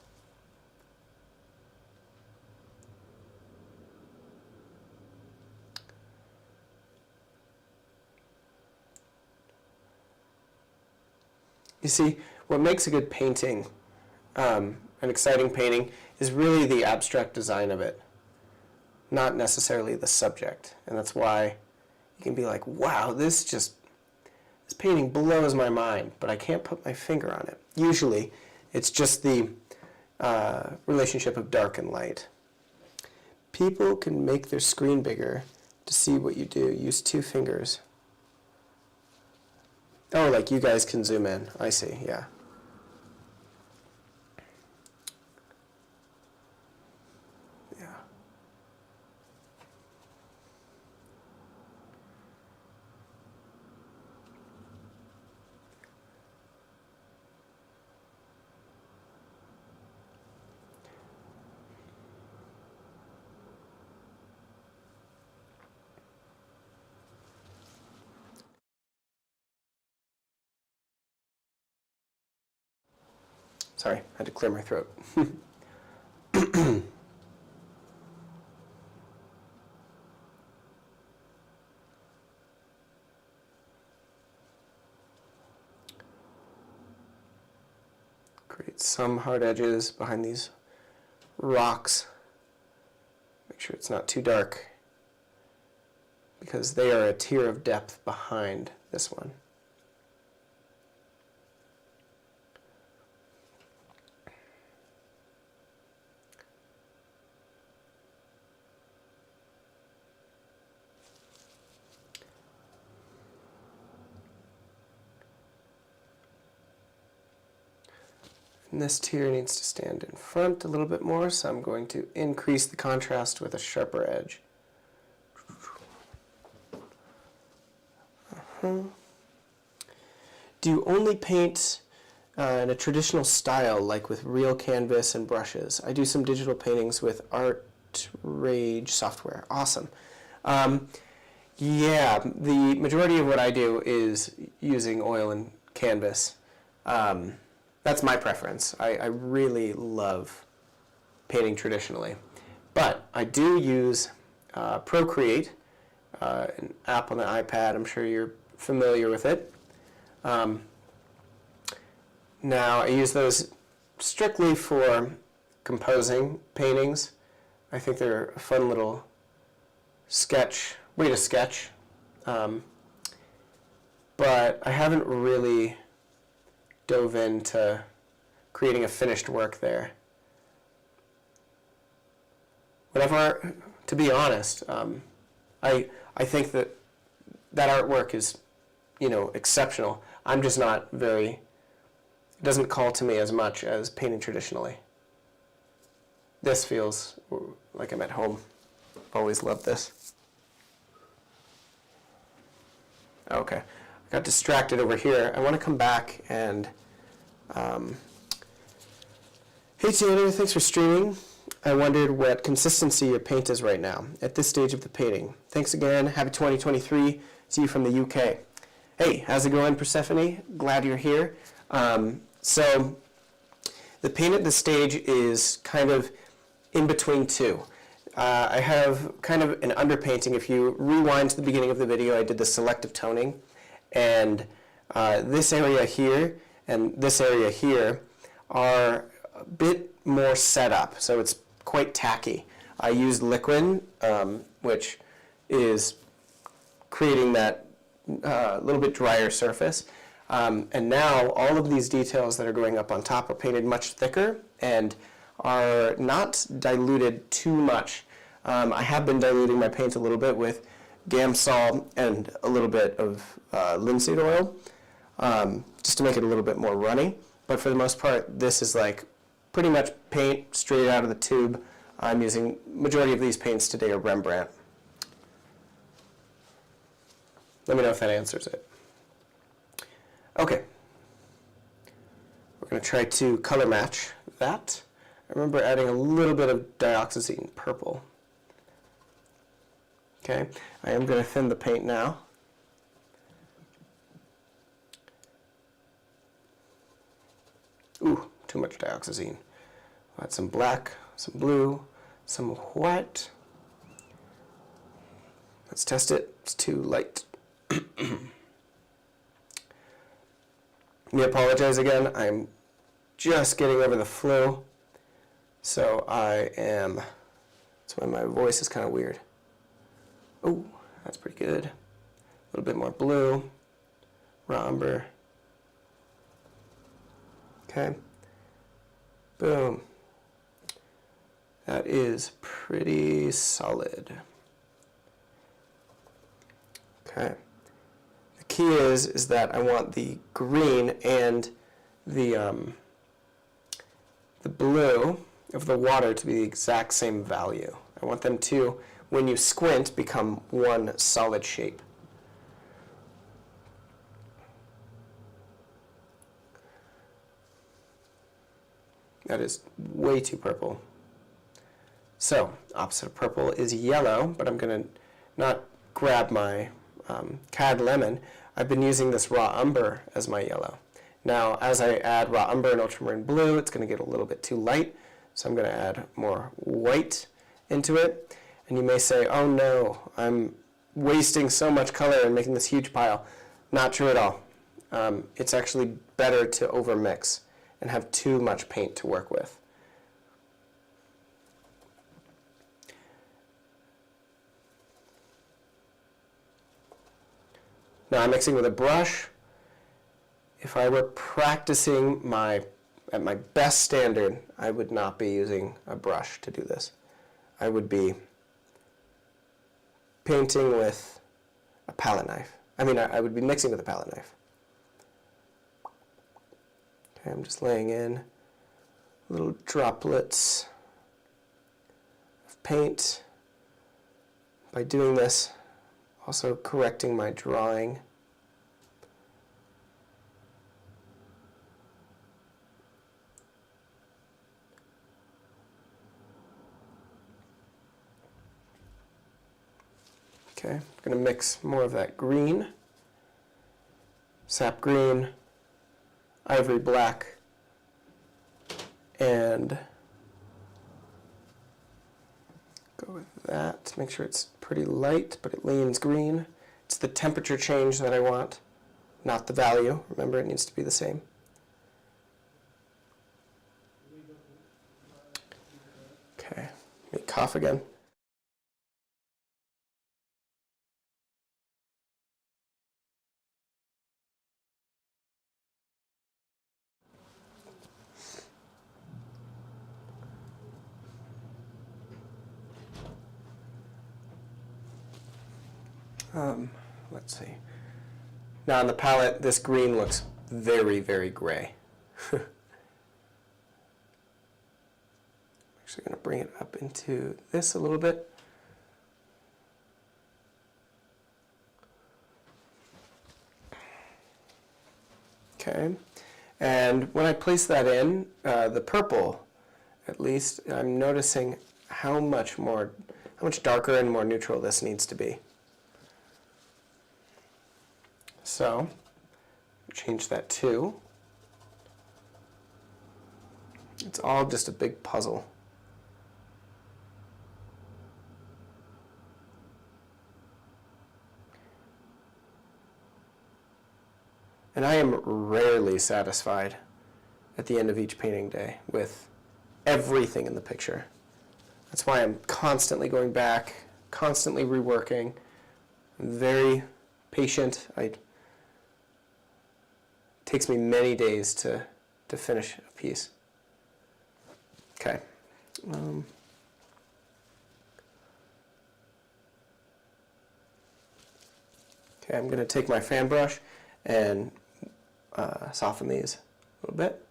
You see, what makes a good painting, an exciting painting, is really the abstract design of it, not necessarily the subject. And that's why you can be like, wow, this painting blows my mind, but I can't put my finger on it. Usually, it's just the relationship of dark and light. People can make their screen bigger to see what you do. Use 2 fingers. Oh, like you guys can zoom in. I see, yeah. Yeah. Sorry, I had to clear my throat. Create some hard edges behind these rocks. Make sure it's not too dark, because they are a tier of depth behind this one. And this tier needs to stand in front a little bit more, so I'm going to increase the contrast with a sharper edge. Do you only paint in a traditional style, like with real canvas and brushes. I do some digital paintings with Rage software. Awesome. Yeah, the majority of what I do is using oil and canvas. That's my preference. I really love painting traditionally. But I do use Procreate, an app on the iPad. I'm sure you're familiar with it. Now, I use those strictly for composing paintings. I think they're a fun little way to sketch. But I haven't really dove into creating a finished work there. Whatever, to be honest, I think that artwork is, exceptional. I'm just not very, it doesn't call to me as much as painting traditionally. This feels like I'm at home. I've always loved this. Okay, I got distracted over here. I want to come back and, hey Tanner, thanks for streaming. I wondered what consistency your paint is right now at this stage of the painting. Thanks again. Happy 2023. See you from the UK. Hey, how's it going, Persephone? Glad you're here. So the paint at this stage is kind of in between two. I have kind of an underpainting. If you rewind to the beginning of the video, I did the selective toning. And this area here and this area here are a bit more set up. So it's quite tacky. I used liquid, which is creating that little bit drier surface. And now all of these details that are going up on top are painted much thicker and are not diluted too much. I have been diluting my paint a little bit with Gamsol and a little bit of linseed oil, just to make it a little bit more runny. But for the most part, this is like pretty much paint straight out of the tube. I'm using, majority of these paints today are Rembrandt. Let me know if that answers it. Okay. We're going to try to color match that. I remember adding a little bit of dioxazine purple. Okay, I am going to thin the paint now. Ooh, too much dioxazine. I'll add some black, some blue, some white. Let's test it. It's too light. Let me apologize again. I'm just getting over the flu. So that's why my voice is kind of weird. Oh, that's pretty good. A little bit more blue, raw umber. Okay. Boom. That is pretty solid. Okay. The key is that I want the green and the blue of the water to be the exact same value. I want them to, when you squint, become one solid shape. That is way too purple. So, opposite of purple is yellow, but I'm going to not grab my cad lemon. I've been using this raw umber as my yellow. Now, as I add raw umber and ultramarine blue, it's going to get a little bit too light, so I'm going to add more white into it. And you may say, oh no, I'm wasting so much color and making this huge pile. Not true at all. It's actually better to overmix and have too much paint to work with. Now I'm mixing with a brush. If I were practicing at my best standard, I would not be using a brush to do this. I would be painting with a palette knife. I would be mixing with a palette knife. Okay, I'm just laying in little droplets of paint. By doing this, also correcting my drawing. Okay, I'm going to mix more of that green, sap green, ivory black, and go with that. Make sure it's pretty light, but it leans green. It's the temperature change that I want, not the value. Remember, it needs to be the same. Okay, let me cough again. Let's see. Now on the palette, this green looks very, very gray. I'm actually going to bring it up into this a little bit. Okay, and when I place that in, the purple, at least, I'm noticing how much darker and more neutral this needs to be. So, change that to. It's all just a big puzzle. And I am rarely satisfied at the end of each painting day with everything in the picture. That's why I'm constantly going back, constantly reworking. I'm very patient. It takes me many days to finish a piece. Okay. Okay, I'm going to take my fan brush and soften these a little bit.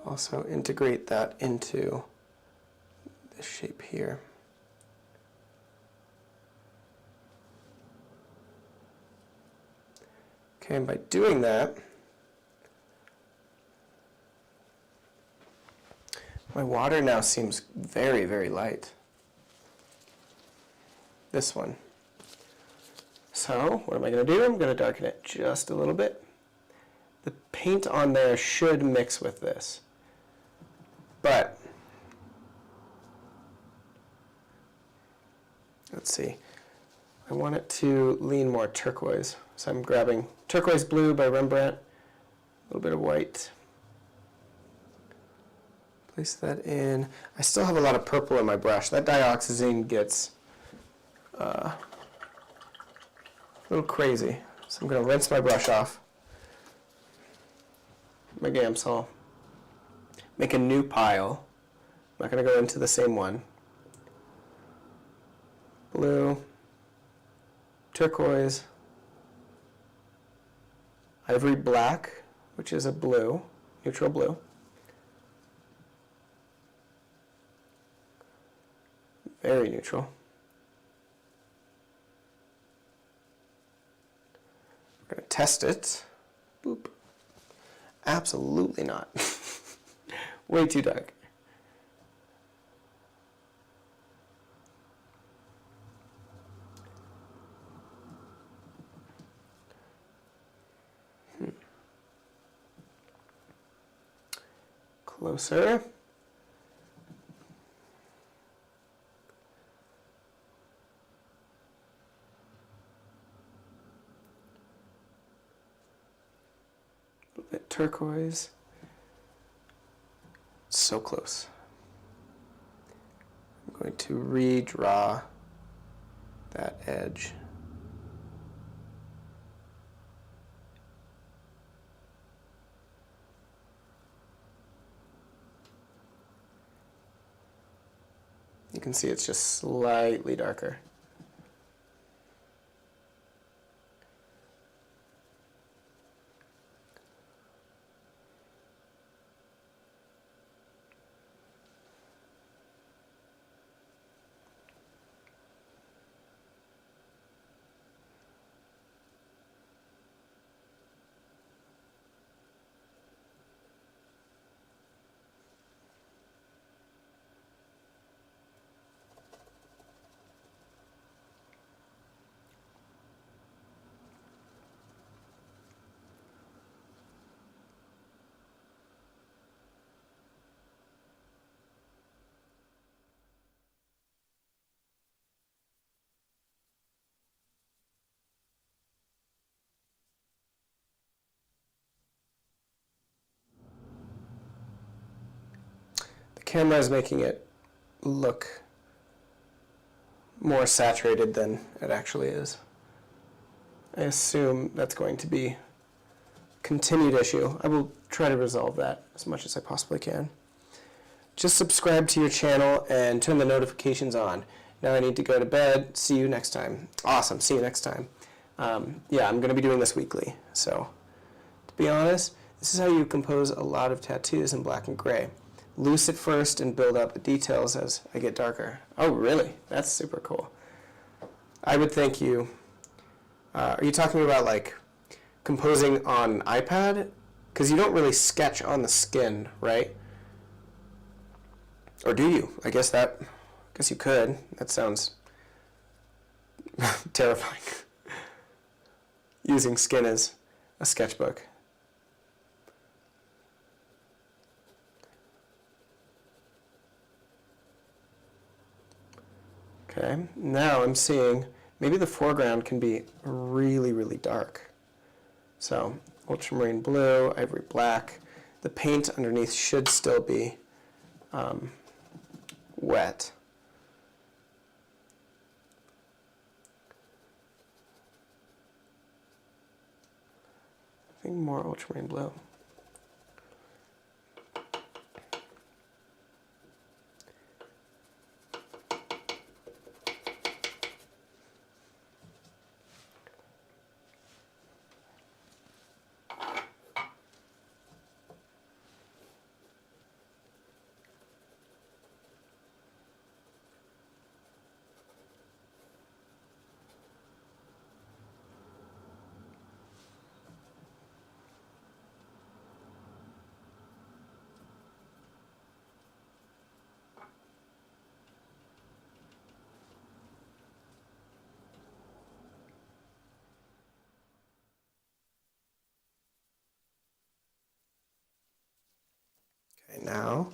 Also integrate that into this shape here. Okay, and by doing that, my water now seems very, very light. This one. So, what am I going to do? I'm going to darken it just a little bit. The paint on there should mix with this. But, let's see. I want it to lean more turquoise. So I'm grabbing Turquoise Blue by Rembrandt, a little bit of white. Place that in. I still have a lot of purple in my brush. That dioxazine gets a little crazy. So I'm going to rinse my brush off. My Gamsol. Make a new pile. I'm not going to go into the same one. Blue, turquoise, ivory black, which is a blue, neutral blue. Very neutral. We're going to test it. Boop. Absolutely not. Way too dark. Closer. A little bit turquoise. So close. I'm going to redraw that edge. You can see it's just slightly darker. camera is making it look more saturated than it actually is. I assume that's going to be a continued issue. I will try to resolve that as much as I possibly can. Just subscribe to your channel and turn the notifications on. Now I need to go to bed. See you next time. Awesome. See you next time. Yeah, I'm going to be doing this weekly. So, to be honest, this is how you compose a lot of tattoos in black and gray. Loose at first and build up the details as I get darker. Oh, really? That's super cool. I would think you... are you talking about like composing on iPad? Because you don't really sketch on the skin, right? Or do you? I guess you could. That sounds terrifying. Using skin as a sketchbook. Okay, now I'm seeing maybe the foreground can be really, really dark. So, ultramarine blue, ivory black. The paint underneath should still be wet. I think more ultramarine blue. Okay, now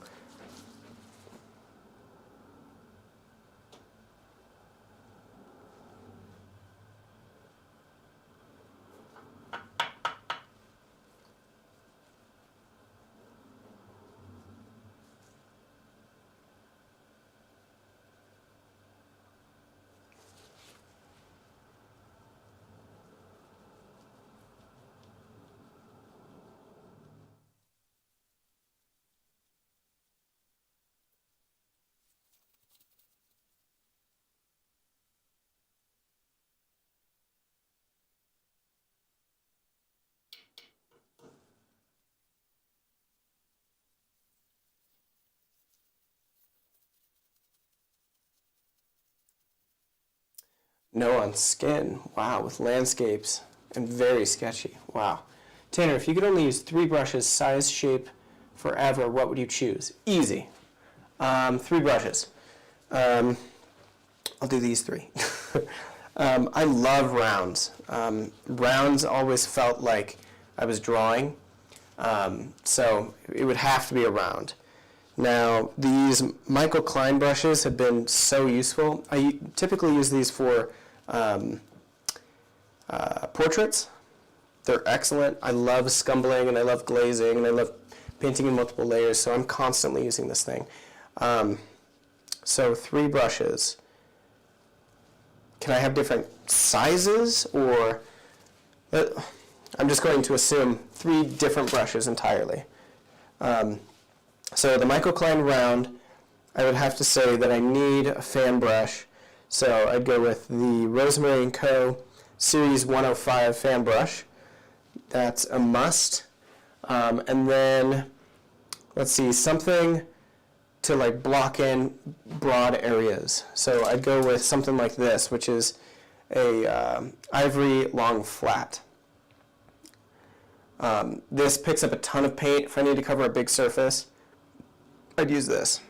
no on skin. Wow, with landscapes and very sketchy. Wow. Tanner, if you could only use 3 brushes, size, shape, forever, what would you choose? Easy. 3 brushes. I'll do these 3. I love rounds. Rounds always felt like I was drawing, so it would have to be a round. Now, these Michael Klein brushes have been so useful. I typically use these for portraits. They're excellent. I love scumbling, and I love glazing, and I love painting in multiple layers, so I'm constantly using this thing. So 3 brushes. Can I have different sizes, or... I'm just going to assume 3 different brushes entirely. So the Michael Klein round, I would have to say that I need a fan brush. So I'd go with the Rosemary & Co. Series 105 fan brush. That's a must. And then, let's see, something to like block in broad areas. So I'd go with something like this, which is a ivory long flat. This picks up a ton of paint. If I need to cover a big surface, I'd use this.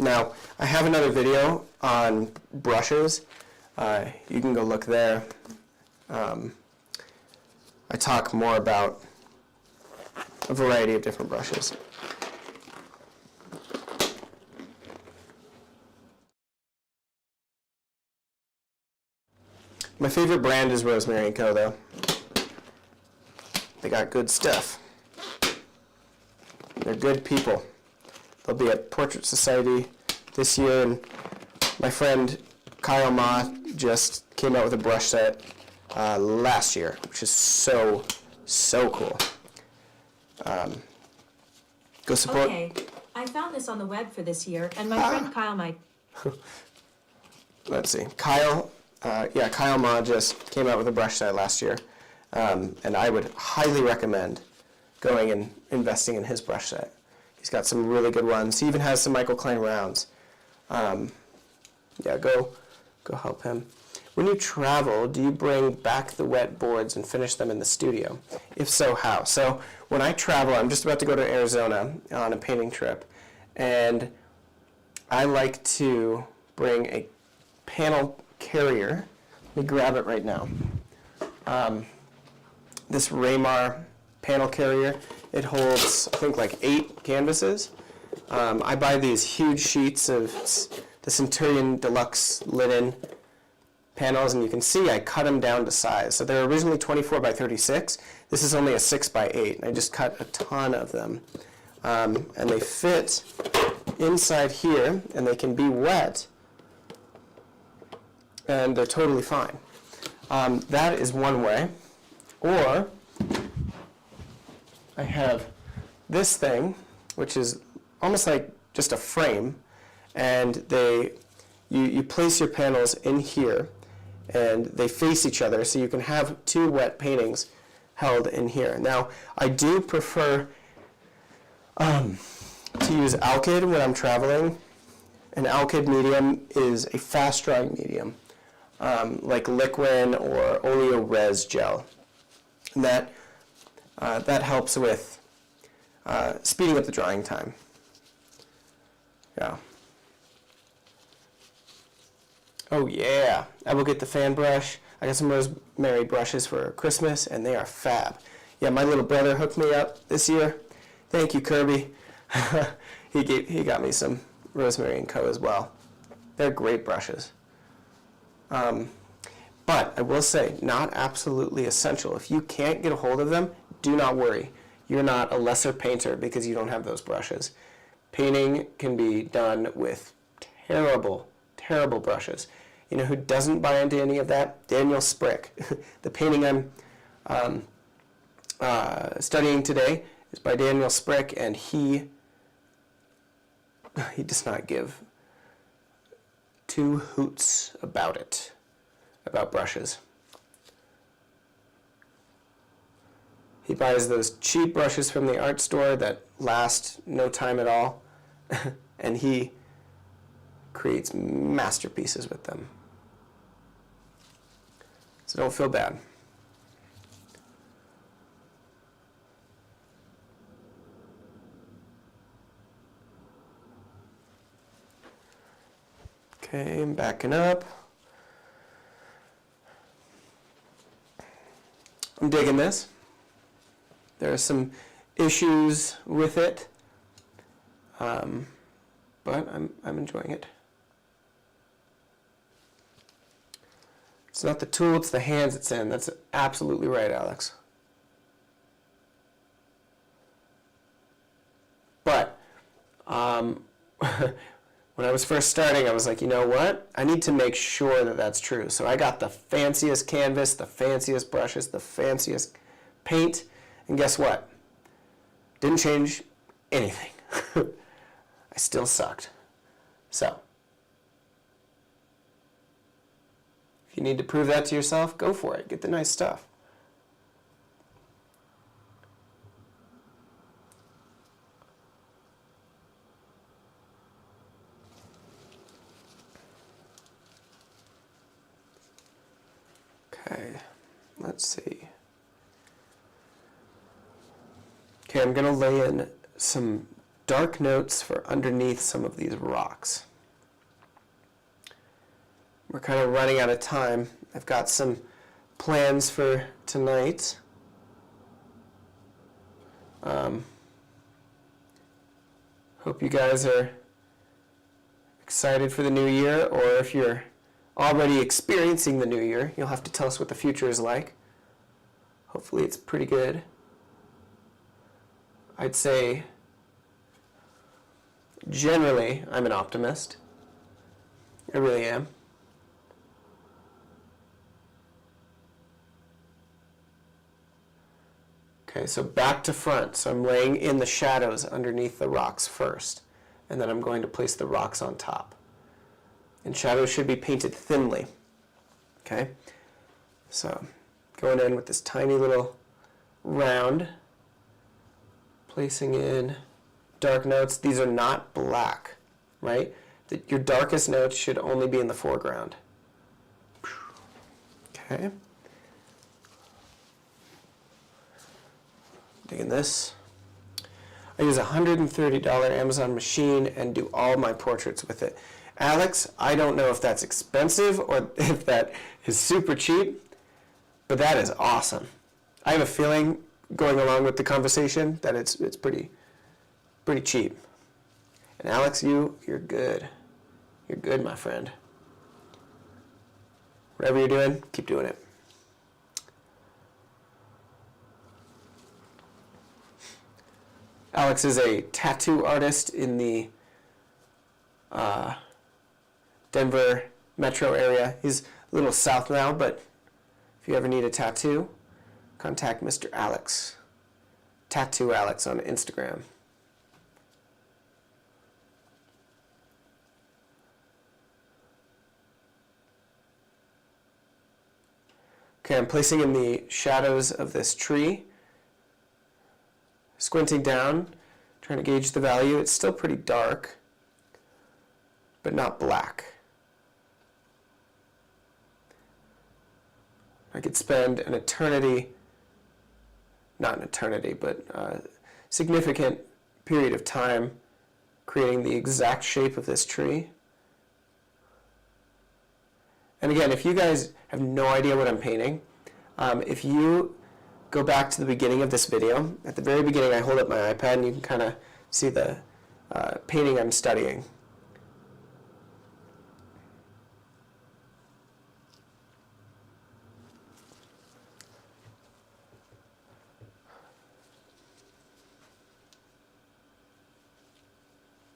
Now, I have another video on brushes. You can go look there. I talk more about a variety of different brushes. My favorite brand is Rosemary & Co. though. They got good stuff. They're good people. They'll be at Portrait Society this year, and my friend Kyle Ma just came out with a brush set last year, which is so cool. Go support. Okay, I found this on the web for this year, and my friend Kyle might. Let's see. Kyle Ma just came out with a brush set last year, and I would highly recommend going and investing in his brush set. He's got some really good ones. He even has some Michael Klein rounds. Yeah, go help him. When you travel, do you bring back the wet boards and finish them in the studio? If so, how? So when I travel, I'm just about to go to Arizona on a painting trip, and I like to bring a panel carrier. Let me grab it right now. This Raymar panel carrier, it holds, I think, like 8 canvases. I buy these huge sheets of the Centurion Deluxe linen panels, and you can see I cut them down to size. So they're originally 24 by 36. This is only a 6 by 8. And I just cut a ton of them. And they fit inside here, and they can be wet, and they're totally fine. That is one way. Or I have this thing, which is almost like just a frame, and you place your panels in here, and they face each other, so you can have 2 wet paintings held in here. Now, I do prefer to use alkyd when I'm traveling. An alkyd medium is a fast-drying medium, like Liquin or Oleo Res gel. And that helps with speeding up the drying time. Yeah. Oh yeah, I will get the fan brush. I got some rosemary brushes for Christmas, and they are fab. Yeah, my little brother hooked me up this year. Thank you, Kirby. He got me some Rosemary & Co. as well. They're great brushes. But I will say, not absolutely essential. If you can't get a hold of them, do not worry. You're not a lesser painter because you don't have those brushes. Painting can be done with terrible brushes. You know who doesn't buy into any of that? Daniel Sprick. The painting I'm studying today is by Daniel Sprick, and he does not give 2 hoots about it, about brushes. He buys those cheap brushes from the art store that last no time at all, and he creates masterpieces with them. So don't feel bad. Okay, I'm backing up. I'm digging this. There are some issues with it, but I'm enjoying it. It's not the tool, it's the hands it's in. That's absolutely right, Alex. But when I was first starting, I was like, you know what? I need to make sure that that's true. So I got the fanciest canvas, the fanciest brushes, the fanciest paint, and guess what? Didn't change anything. I still sucked. So, if you need to prove that to yourself, go for it. Get the nice stuff. Okay, let's see. Okay, I'm going to lay in some dark notes for underneath some of these rocks. We're kind of running out of time. I've got some plans for tonight. Hope you guys are excited for the new year, or if you're already experiencing the new year, you'll have to tell us what the future is like. Hopefully it's pretty good. I'd say generally, I'm an optimist. I really am. Okay, so back to front. So I'm laying in the shadows underneath the rocks first, and then I'm going to place the rocks on top. And shadows should be painted thinly. Okay, so going in with this tiny little round, placing in dark notes. These are not black, right? Your darkest notes should only be in the foreground. Okay. Digging this. I use a $130 Amazon machine and do all my portraits with it. Alex, I don't know if that's expensive or if that is super cheap, but that is awesome. I have a feeling, going along with the conversation, that it's pretty cheap. And Alex, you're good. You're good, my friend. Whatever you're doing, keep doing it. Alex is a tattoo artist in the Denver metro area. He's a little south now, but if you ever need a tattoo, contact Mr. Alex. Tattoo Alex on Instagram. Okay, I'm placing in the shadows of this tree. Squinting down, trying to gauge the value. It's still pretty dark, but not black. I could spend an eternity, not an eternity, but a significant period of time creating the exact shape of this tree. And again, if you guys have no idea what I'm painting, if you go back to the beginning of this video, at the very beginning I hold up my iPad and you can kind of see the painting I'm studying.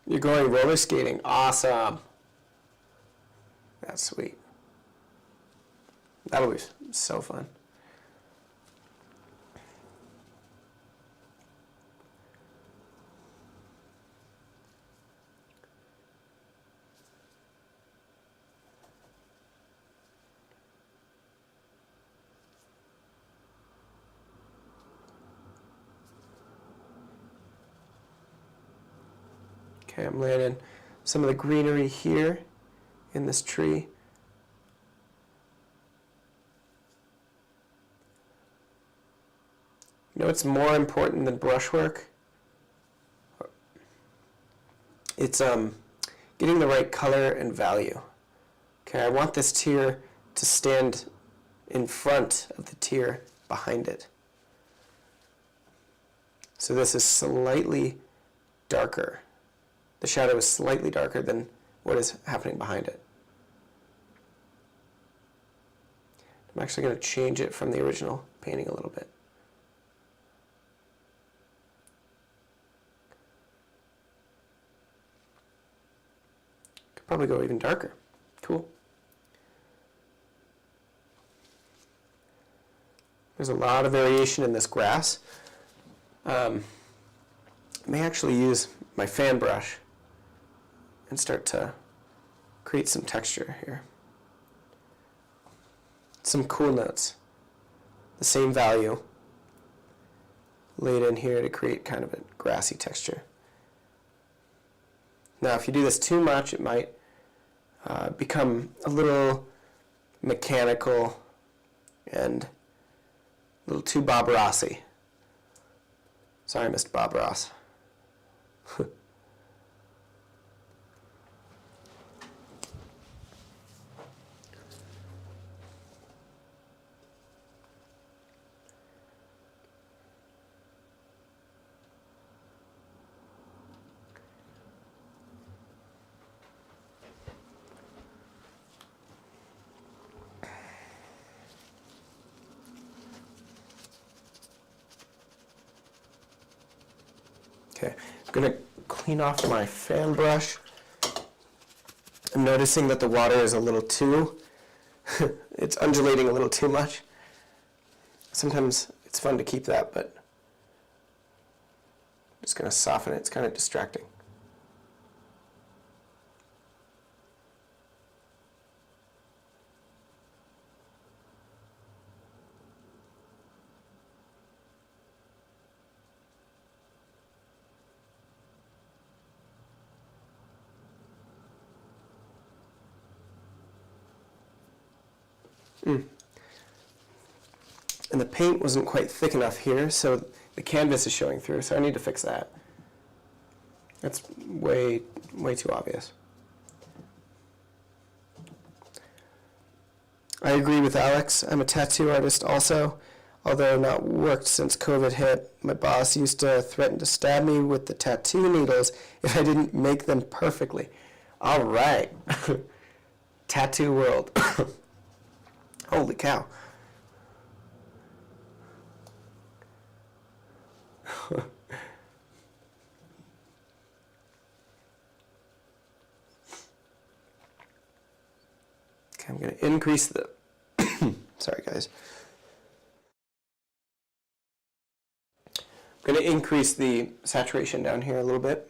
You're going roller skating. Awesome. That's sweet. That'll be so fun. Okay, I'm laying in some of the greenery here in this tree. You know what's more important than brushwork? It's getting the right color and value. Okay, I want this tier to stand in front of the tier behind it. So this is slightly darker. The shadow is slightly darker than what is happening behind it. I'm actually going to change it from the original painting a little bit. Could probably go even darker. Cool. There's a lot of variation in this grass. I may actually use my fan brush and start to create some texture here. Some cool notes. The same value laid in here to create kind of a grassy texture. Now, if you do this too much, it might become a little mechanical and a little too Bob Rossy. Sorry, Mr. Bob Ross. Okay, I'm going to clean off my fan brush. I'm noticing that the water is a little too, it's undulating a little too much. Sometimes it's fun to keep that, but I'm just going to soften it. It's kind of distracting. And the paint wasn't quite thick enough here, so the canvas is showing through, so I need to fix that. That's way too obvious. I agree with Alex. I'm a tattoo artist also, although not worked since COVID hit. My boss used to threaten to stab me with the tattoo needles if I didn't make them perfectly. All right. Tattoo world. Holy cow. Okay, I'm going to increase the, sorry guys. I'm going to increase the saturation down here a little bit.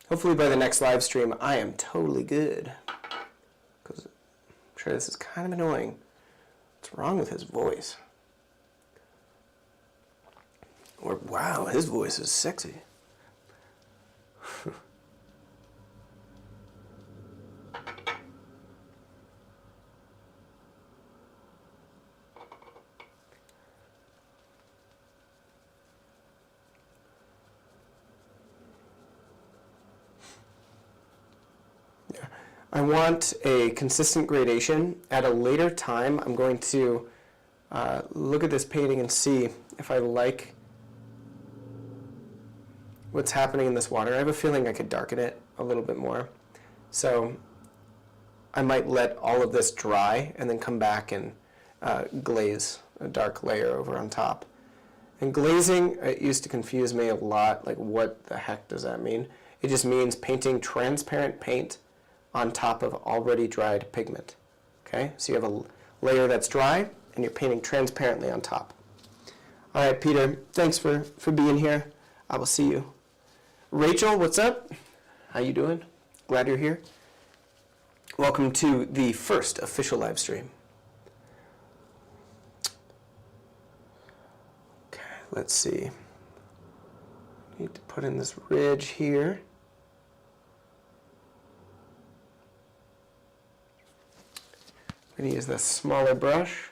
Hopefully by the next live stream, I am totally good. Because I'm sure this is kind of annoying. What's wrong with his voice? Or, wow, his voice is sexy. I want a consistent gradation. At a later time, I'm going to look at this painting and see if I like what's happening in this water. I have a feeling I could darken it a little bit more. So I might let all of this dry and then come back and glaze a dark layer over on top. And glazing, it used to confuse me a lot, like what the heck does that mean? It just means painting transparent paint on top of already dried pigment. Okay, so you have a layer that's dry and you're painting transparently on top. All right, Peter, thanks for being here. I will see you. Rachel, what's up? How you doing? Glad you're here. Welcome to the first official live stream. Okay, let's see. Need to put in this ridge here. I'm going to use this smaller brush.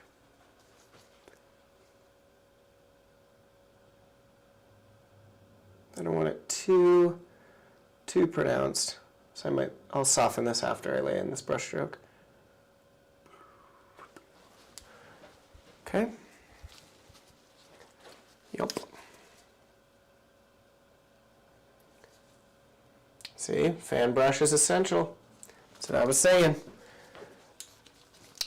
I don't want it too pronounced, so I'll soften this after I lay in this brush stroke. Okay. Yep. See, fan brush is essential. That's what I was saying.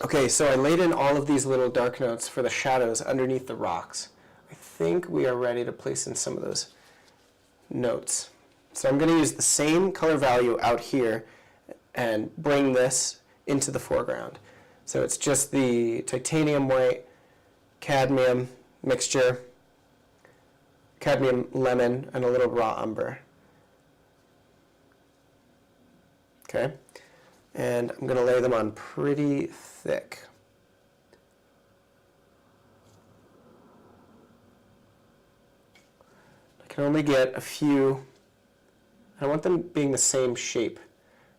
Okay, so I laid in all of these little dark notes for the shadows underneath the rocks. I think we are ready to place in some of those notes. So I'm going to use the same color value out here and bring this into the foreground. So it's just the titanium white, cadmium mixture, cadmium lemon, and a little raw umber. Okay, and I'm going to lay them on pretty thick. I can only get a few. I want them being the same shape.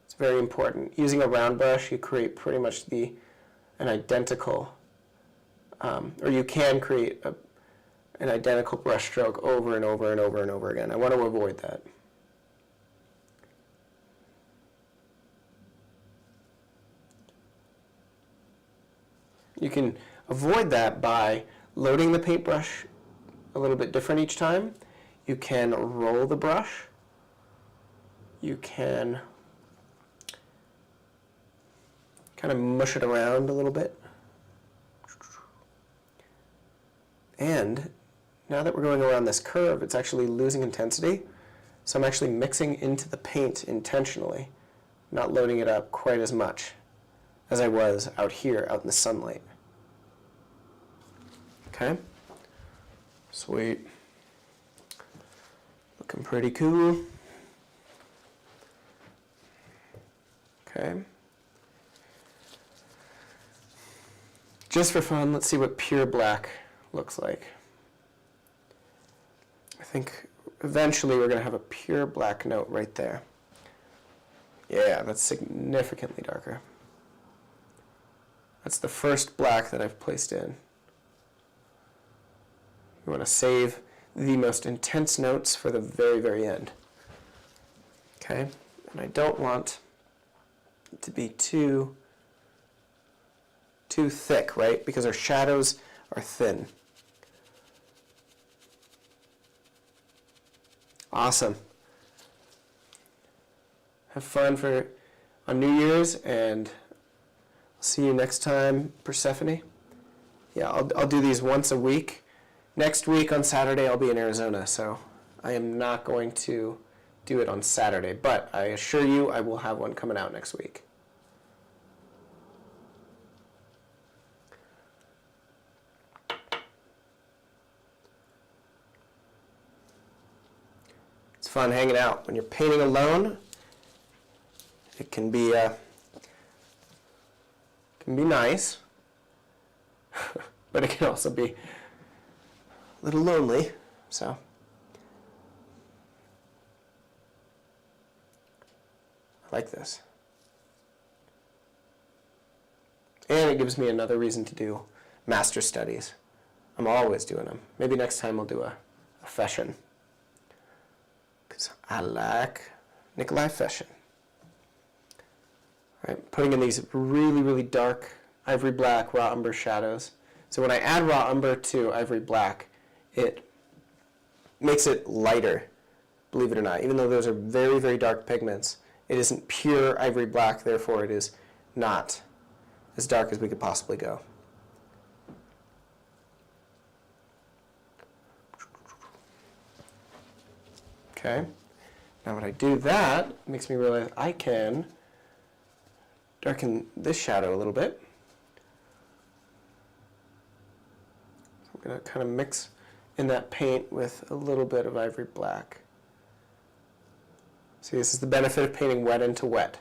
It's very important. Using a round brush, you create pretty much an identical, or you can create an identical brush stroke over and over and over and over again. I want to avoid that. You can avoid that by loading the paintbrush a little bit different each time. You can roll the brush. You can kind of mush it around a little bit. And now that we're going around this curve, it's actually losing intensity. So I'm actually mixing into the paint intentionally, not loading it up quite as much as I was out here, out in the sunlight. Okay? Sweet. Looking pretty cool. Okay. Just for fun, let's see what pure black looks like. I think eventually we're going to have a pure black note right there. Yeah, that's significantly darker. That's the first black that I've placed in. You want to save the most intense notes for the very, very end. Okay? And I don't want it to be too thick, right? Because our shadows are thin. Awesome. Have fun on New Year's, and I'll see you next time, Persephone. Yeah, I'll do these once a week. Next week on Saturday I'll be in Arizona, so I am not going to do it on Saturday, but I assure you I will have one coming out next week. It's fun hanging out. When you're painting alone, it can be nice, but it can also be a little lonely. So I like this. And it gives me another reason to do master studies. I'm always doing them. Maybe next time I'll do a fashion. Because I like Nikolai fashion. Right, putting in these really, really dark ivory black raw umber shadows. So when I add raw umber to ivory black, it makes it lighter, believe it or not. Even though those are very, very dark pigments, it isn't pure ivory black, therefore it is not as dark as we could possibly go. Okay, now when I do that, it makes me realize I can darken this shadow a little bit. I'm going to kind of mix in that paint with a little bit of ivory black. See, this is the benefit of painting wet into wet.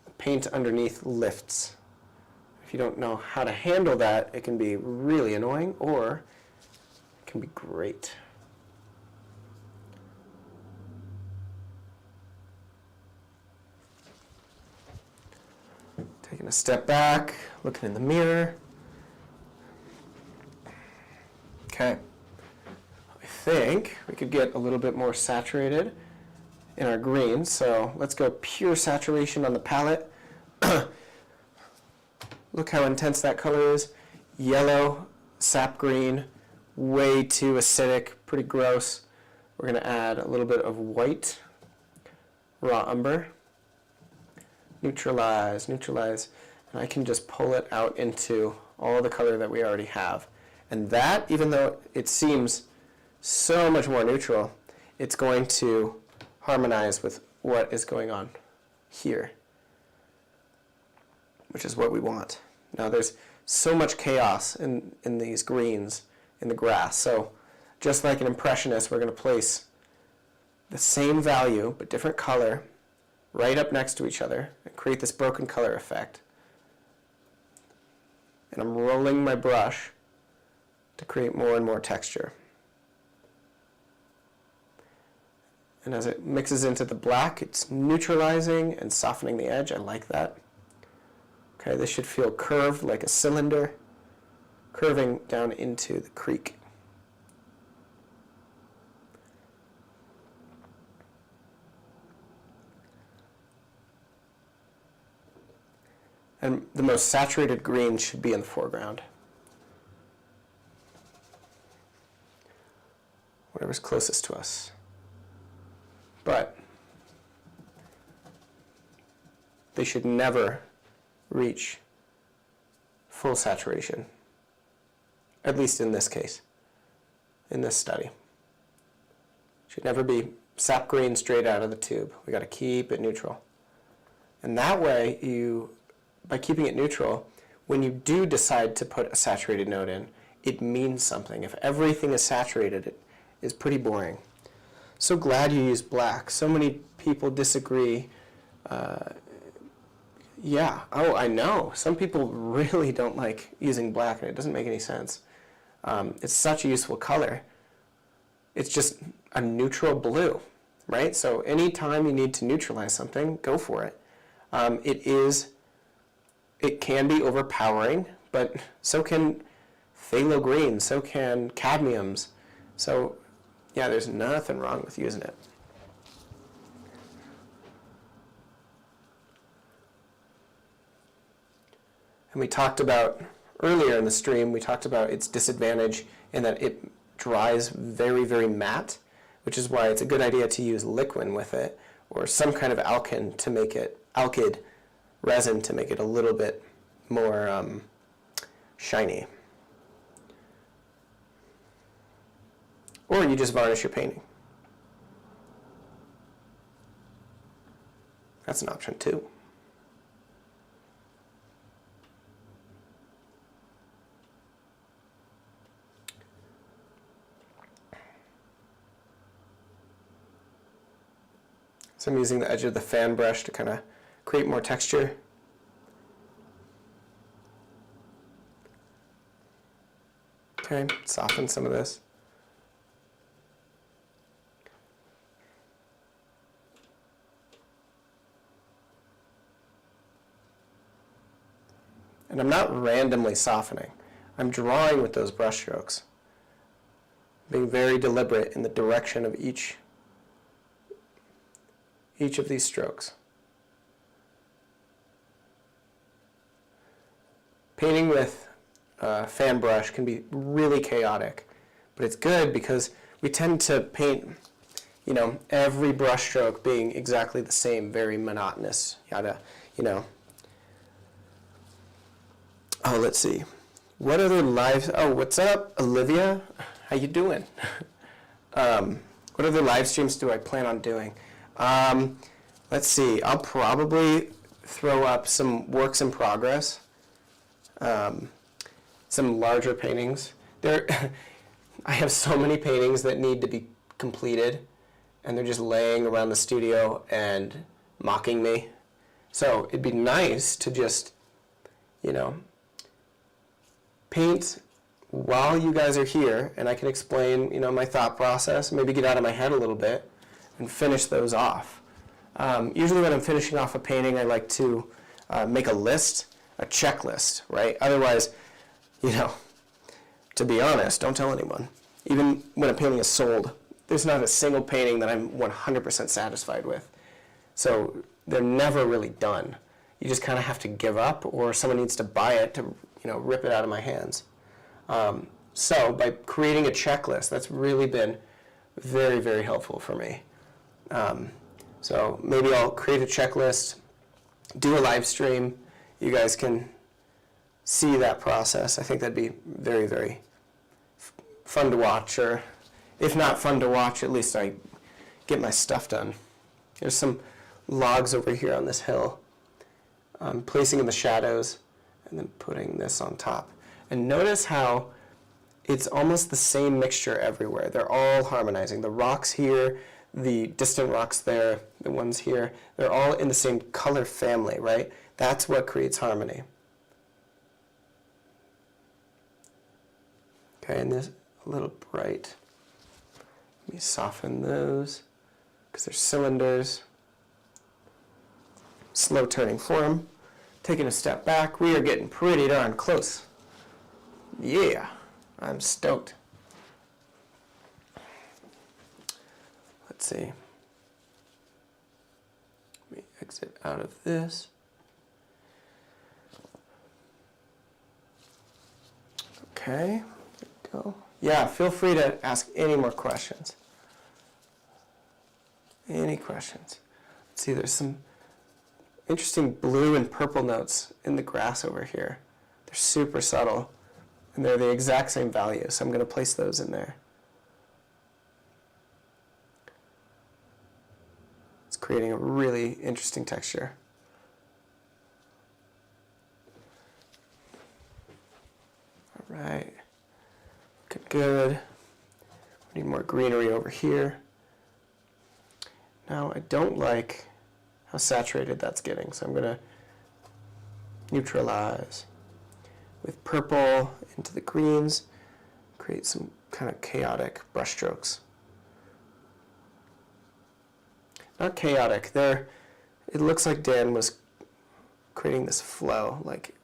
The paint underneath lifts. If you don't know how to handle that, it can be really annoying, or it can be great. Taking a step back, looking in the mirror. Okay, I think we could get a little bit more saturated in our greens, so let's go pure saturation on the palette. Look how intense that color is. Yellow, sap green, way too acidic, pretty gross. We're going to add a little bit of white, raw umber. Neutralize, neutralize, and I can just pull it out into all the color that we already have. And that, even though it seems so much more neutral, it's going to harmonize with what is going on here, which is what we want. Now there's so much chaos in these greens in the grass, so just like an impressionist, we're going to place the same value but different color right up next to each other and create this broken color effect. And I'm rolling my brush to create more and more texture. And as it mixes into the black, it's neutralizing and softening the edge. I like that. Okay, this should feel curved like a cylinder, curving down into the creek. And the most saturated green should be in the foreground. Whatever's closest to us. But they should never reach full saturation, at least in this case, in this study. Should never be sap green straight out of the tube. We got to keep it neutral. And that way, by keeping it neutral, when you do decide to put a saturated note in, it means something. If everything is saturated, it is pretty boring. So glad you used black. So many people disagree. Yeah, oh, I know. Some people really don't like using black, and it doesn't make any sense. It's such a useful color. It's just a neutral blue, right? So anytime you need to neutralize something, go for it. It can be overpowering, but so can phthalo greens, so can cadmiums. So yeah, there's nothing wrong with using it. And we talked about, earlier in the stream, we talked about its disadvantage in that it dries very, very matte, which is why it's a good idea to use liquid with it, or some kind of alkyd to make it, resin to make it a little bit more shiny. Or you just varnish your painting. That's an option too. So I'm using the edge of the fan brush to kind of create more texture. Okay, soften some of this. And I'm not randomly softening. I'm drawing with those brush strokes, being very deliberate in the direction of each of these strokes. Painting with a fan brush can be really chaotic, but it's good because we tend to paint, every brush stroke being exactly the same, very monotonous. Oh, let's see. What other lives? Oh, what's up, Olivia? How you doing? What other live streams do I plan on doing? Let's see. I'll probably throw up some works in progress, some larger paintings. I have so many paintings that need to be completed, and they're just laying around the studio and mocking me. So it'd be nice to just, paint while you guys are here, and I can explain, my thought process, maybe get out of my head a little bit, and finish those off. Usually when I'm finishing off a painting, I like to make a list, a checklist, right? Otherwise, to be honest, don't tell anyone. Even when a painting is sold, there's not a single painting that I'm 100% satisfied with. So they're never really done. You just kind of have to give up, or someone needs to buy it to, rip it out of my hands. So by creating a checklist, that's really been very, very helpful for me. So maybe I'll create a checklist, do a live stream. You guys can see that process. I think that'd be very, very fun to watch, or if not fun to watch, at least I get my stuff done. There's some logs over here on this hill. I'm placing in the shadows and then putting this on top. And notice how it's almost the same mixture everywhere. They're all harmonizing. The rocks here, the distant rocks there, the ones here, they're all in the same color family, right? That's what creates harmony. Okay, and this a little bright. Let me soften those because they're cylinders. Slow turning form. Taking a step back, we are getting pretty darn close. Yeah, I'm stoked. Let's see. Let me exit out of this. Okay, there we go. Yeah, feel free to ask any more questions. Any questions? Let's see, there's some interesting blue and purple notes in the grass over here. They're super subtle, and they're the exact same value, so I'm going to place those in there. creating a really interesting texture. All right, good. We need more greenery over here. Now I don't like how saturated that's getting, so I'm going to neutralize with purple into the greens, create some kind of chaotic brush strokes. Not chaotic, it looks like Dan was creating this flow, like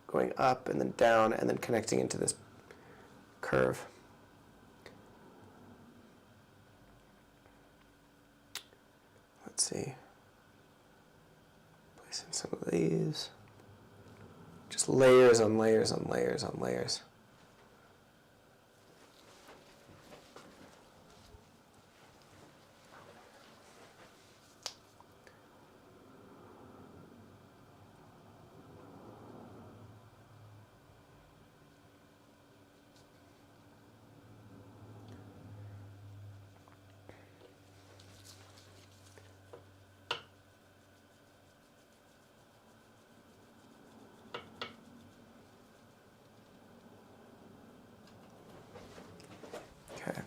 going up and then down and then connecting into this curve. Let's see. Placing some of these. Just layers on layers on layers on layers. Okay.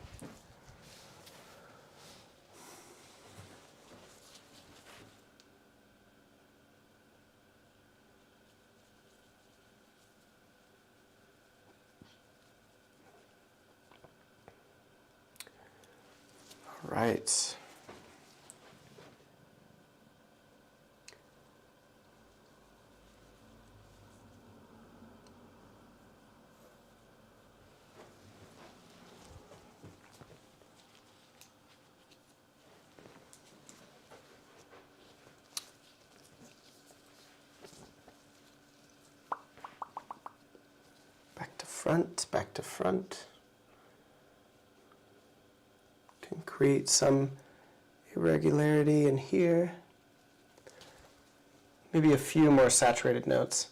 All right. Back to front. Can create some irregularity in here. Maybe a few more saturated notes,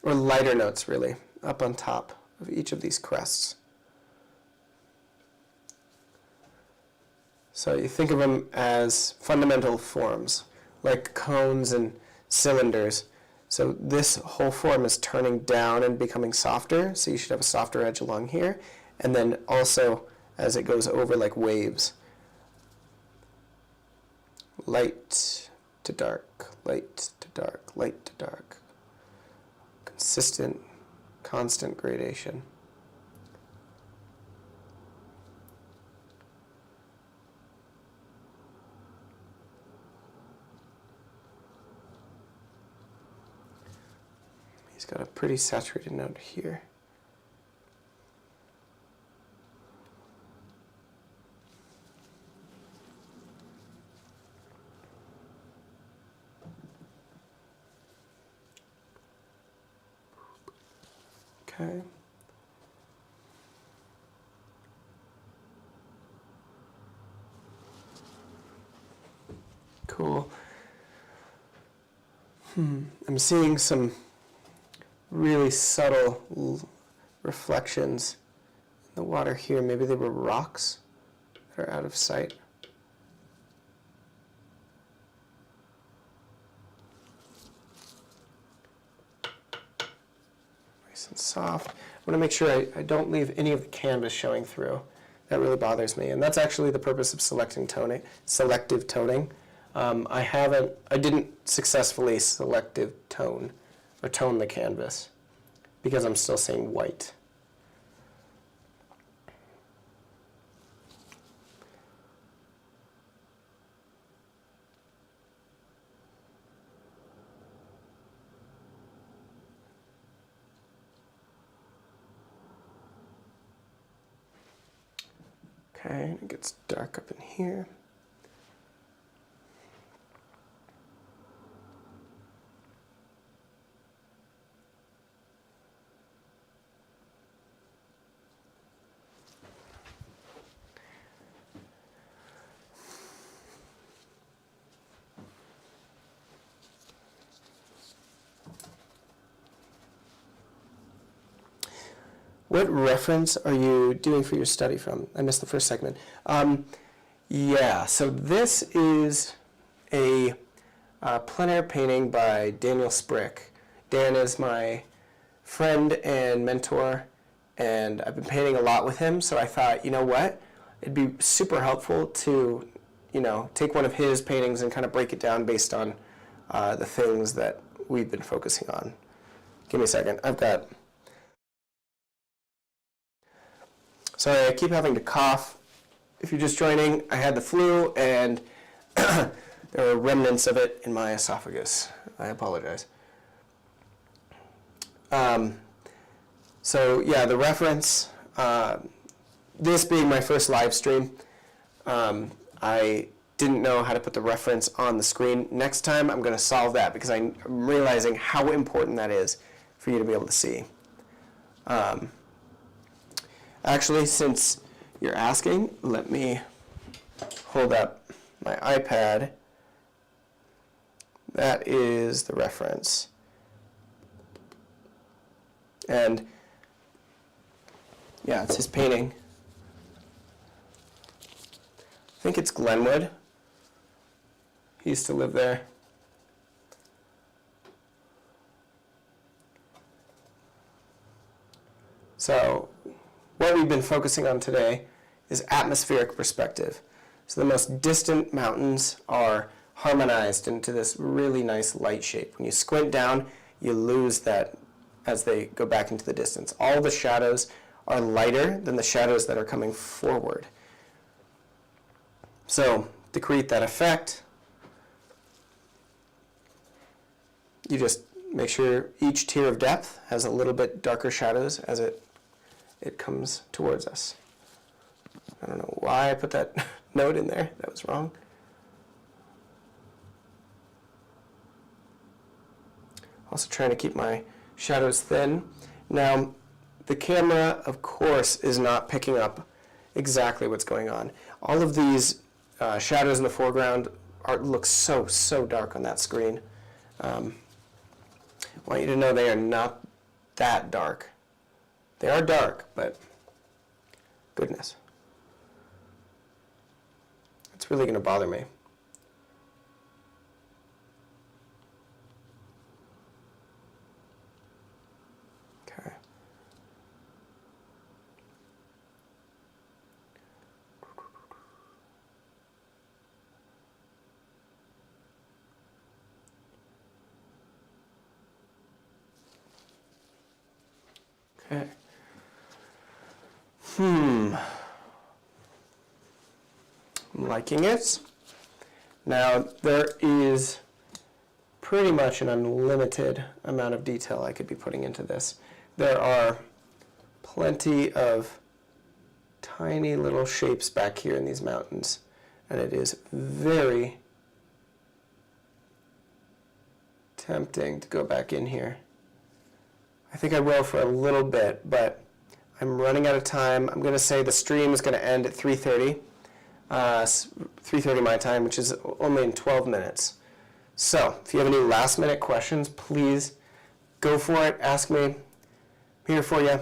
or lighter notes really, up on top of each of these crests. So you think of them as fundamental forms, like cones and cylinders. So this whole form is turning down and becoming softer, so you should have a softer edge along here. And then also, as it goes over like waves, light to dark, light to dark, light to dark. Consistent, constant gradation. He's got a pretty saturated note here. Okay. Cool. I'm seeing some really subtle reflections in the water here. Maybe they were rocks that are out of sight. Nice and soft. I want to make sure I don't leave any of the canvas showing through. That really bothers me. And that's actually the purpose of selective toning. I didn't successfully selective tone or tone the canvas because I'm still seeing white. Okay, it gets dark up in here. What reference are you doing for your study from? I missed the first segment. Yeah, so this is a plein air painting by Daniel Sprick. Dan is my friend and mentor, and I've been painting a lot with him, so I thought, you know what, it'd be super helpful to, take one of his paintings and kind of break it down based on the things that we've been focusing on. Give me a second. Sorry, I keep having to cough. If you're just joining, I had the flu, and there are remnants of it in my esophagus. I apologize. So yeah, the reference, this being my first live stream, I didn't know how to put the reference on the screen. Next time I'm going to solve that because I'm realizing how important that is for you to be able to see. Actually, since you're asking, let me hold up my iPad. That is the reference. And yeah, it's his painting. I think it's Glenwood. He used to live there. So what we've been focusing on today is atmospheric perspective. So the most distant mountains are harmonized into this really nice light shape. When you squint down, you lose that as they go back into the distance. All the shadows are lighter than the shadows that are coming forward. So to create that effect, you just make sure each tier of depth has a little bit darker shadows as it comes towards us. I don't know why I put that note in there. That was wrong. Also trying to keep my shadows thin. Now, the camera, of course, is not picking up exactly what's going on. All of these shadows in the foreground look so dark on that screen. I want you to know they are not that dark. They are dark, but goodness. It's really going to bother me. Okay. Okay. I'm liking it. Now, there is pretty much an unlimited amount of detail I could be putting into this. There are plenty of tiny little shapes back here in these mountains, and it is very tempting to go back in here. I think I will for a little bit, but I'm running out of time. I'm going to say the stream is going to end at 3:30. 3:30 my time, which is only in 12 minutes. So, if you have any last-minute questions, please go for it. Ask me. I'm here for you.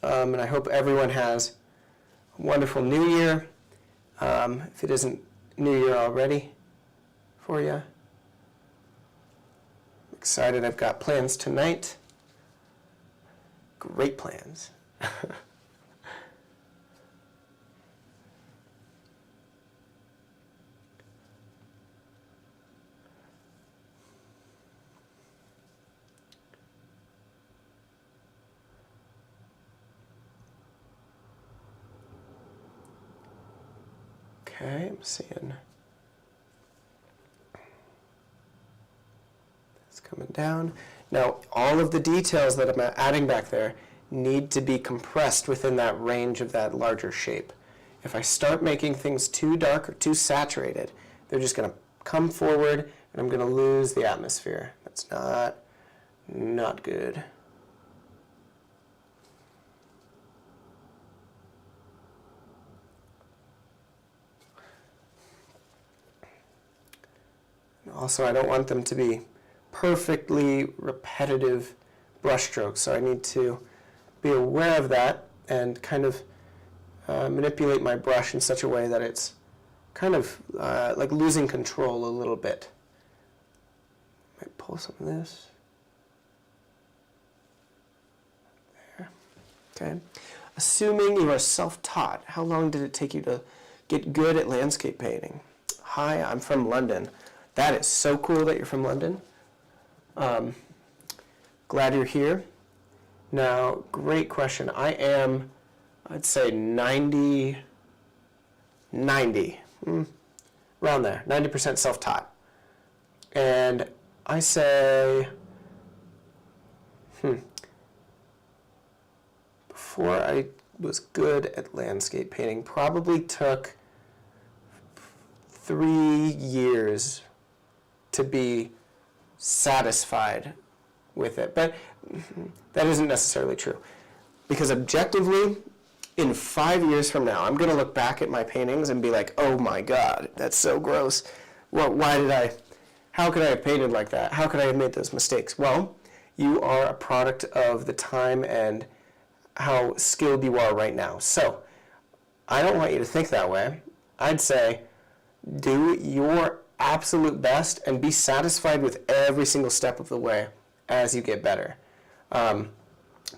And I hope everyone has a wonderful New Year. If it isn't New Year already for you. I'm excited. I've got plans tonight. Great plans. Okay, I'm seeing it's coming down. Now, all of the details that I'm adding back there need to be compressed within that range of that larger shape. If I start making things too dark or too saturated, they're just going to come forward and I'm going to lose the atmosphere. That's not good. Also, I don't want them to be perfectly repetitive brushstrokes, so I need to be aware of that and kind of manipulate my brush in such a way that it's kind of like losing control a little bit. Might pull some of this. There. Okay. Assuming you are self-taught, how long did it take you to get good at landscape painting? Hi, I'm from London. That is so cool that you're from London. Glad you're here. Now, great question. I am, I'd say 90, around there, 90% self-taught. And I say, before I was good at landscape painting, probably took 3 years to be satisfied with it. But that isn't necessarily true. Because objectively, in 5 years from now, I'm going to look back at my paintings and be like, oh my God, that's so gross. Well, how could I have painted like that? How could I have made those mistakes? Well, you are a product of the time and how skilled you are right now. So, I don't want you to think that way. I'd say, do your absolute best and be satisfied with every single step of the way as you get better.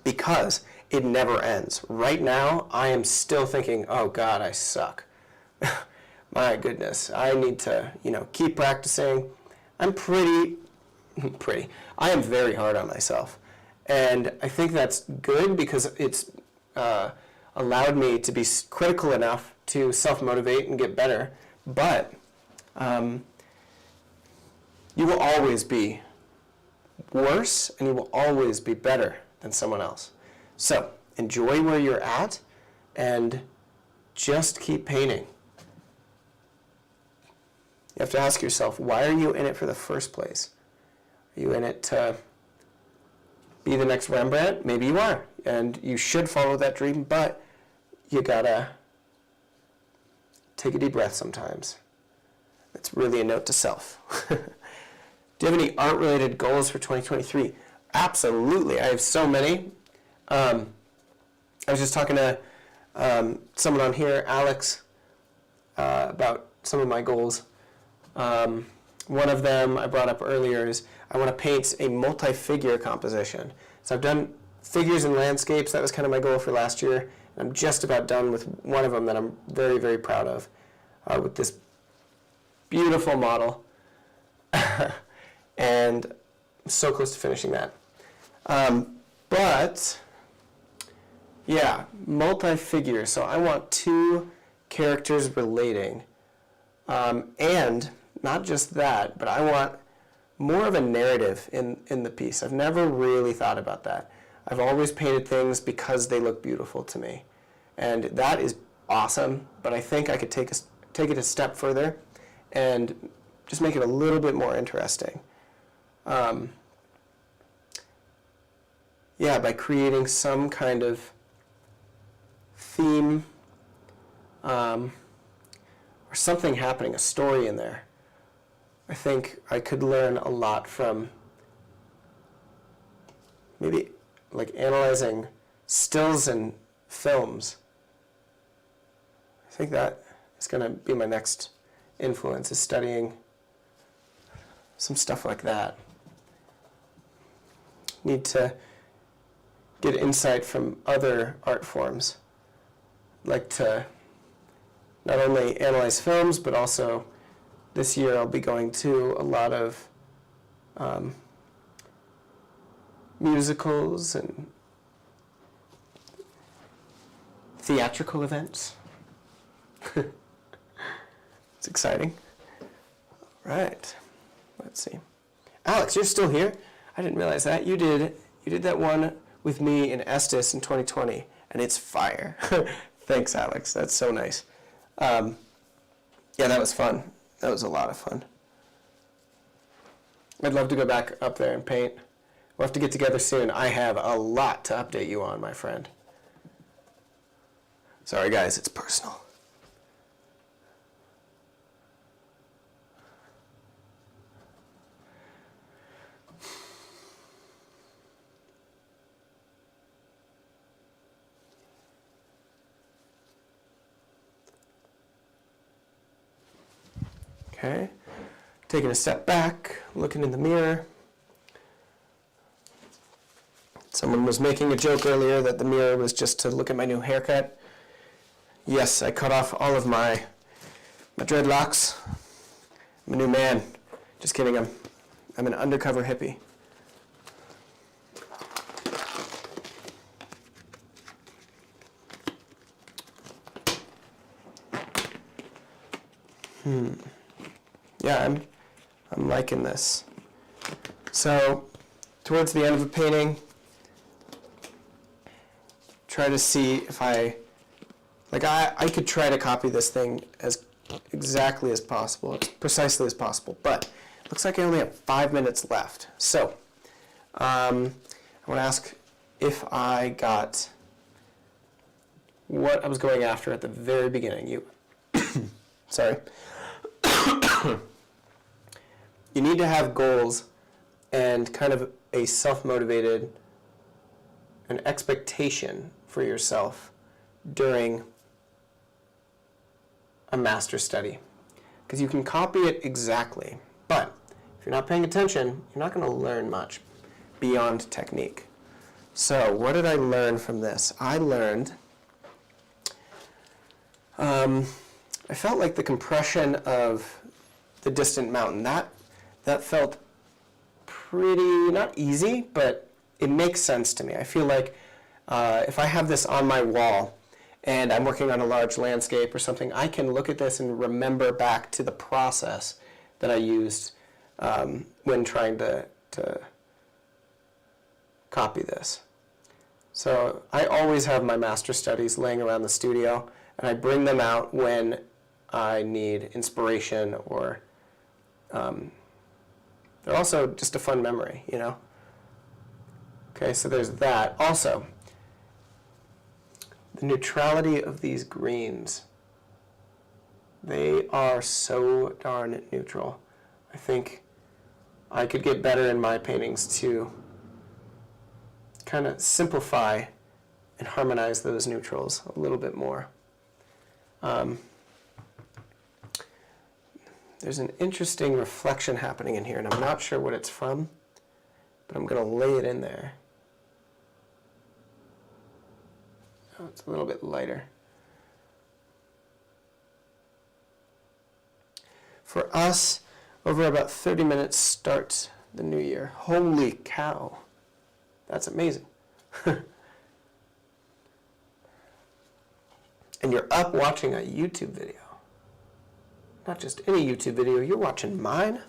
Because it never ends. Right now, I am still thinking, oh God, I suck. My goodness, I need to, keep practicing. I'm I am very hard on myself. And I think that's good because it's allowed me to be critical enough to self-motivate and get better. But you will always be worse and you will always be better than someone else. So enjoy where you're at and just keep painting. You have to ask yourself, why are you in it for the first place? Are you in it to be the next Rembrandt? Maybe you are, and you should follow that dream, but you gotta take a deep breath sometimes. It's really a note to self. Do you have any art-related goals for 2023? Absolutely. I have so many. I was just talking to someone on here, Alex, about some of my goals. One of them I brought up earlier is I want to paint a multi-figure composition. So I've done figures and landscapes. That was kind of my goal for last year. I'm just about done with one of them that I'm very, very proud of, with this beautiful model. And I'm so close to finishing that. But, yeah, multi-figure. So I want 2 characters relating. And not just that, but I want more of a narrative in the piece. I've never really thought about that. I've always painted things because they look beautiful to me. And that is awesome, but I think I could take it a step further and just make it a little bit more interesting. By creating some kind of theme or something happening, a story in there. I think I could learn a lot from maybe like analyzing stills and films. I think that is going to be my next influence, is studying some stuff like that. Need to get insight from other art forms. Like to not only analyze films, but also this year I'll be going to a lot of musicals and theatrical events. It's exciting. All right, let's see. Alex, you're still here? I didn't realize that. You did that one with me in Estes in 2020, and it's fire. Thanks, Alex. That's so nice. Yeah, that was fun. That was a lot of fun. I'd love to go back up there and paint. We'll have to get together soon. I have a lot to update you on, my friend. Sorry, guys, it's personal. Okay. Taking a step back, looking in the mirror. Someone was making a joke earlier that the mirror was just to look at my new haircut. Yes, I cut off all of my dreadlocks. I'm a new man. Just kidding, I'm an undercover hippie. Yeah, I'm liking this. So, towards the end of the painting, try to see if I could try to copy this thing as exactly as possible, as precisely as possible, but it looks like I only have 5 minutes left. So, I want to ask if I got what I was going after at the very beginning. Sorry. You need to have goals and kind of a self-motivated, an expectation for yourself during a master study. Because you can copy it exactly, but if you're not paying attention, you're not going to learn much beyond technique. So what did I learn from this? I learned, I felt like the compression of the distant mountain, that felt pretty, not easy, but it makes sense to me. I feel like if I have this on my wall and I'm working on a large landscape or something, I can look at this and remember back to the process that I used when trying to copy this. So I always have my master studies laying around the studio, and I bring them out when I need inspiration, or they're also just a fun memory, you know? Okay, so there's that. Also, the neutrality of these greens. They are so darn neutral. I think I could get better in my paintings to kind of simplify and harmonize those neutrals a little bit more. There's an interesting reflection happening in here, and I'm not sure what it's from, but I'm going to lay it in there. Oh, it's a little bit lighter. For us, over about 30 minutes starts the new year. Holy cow. That's amazing. And you're up watching a YouTube video. Not just any YouTube video, you're watching mine.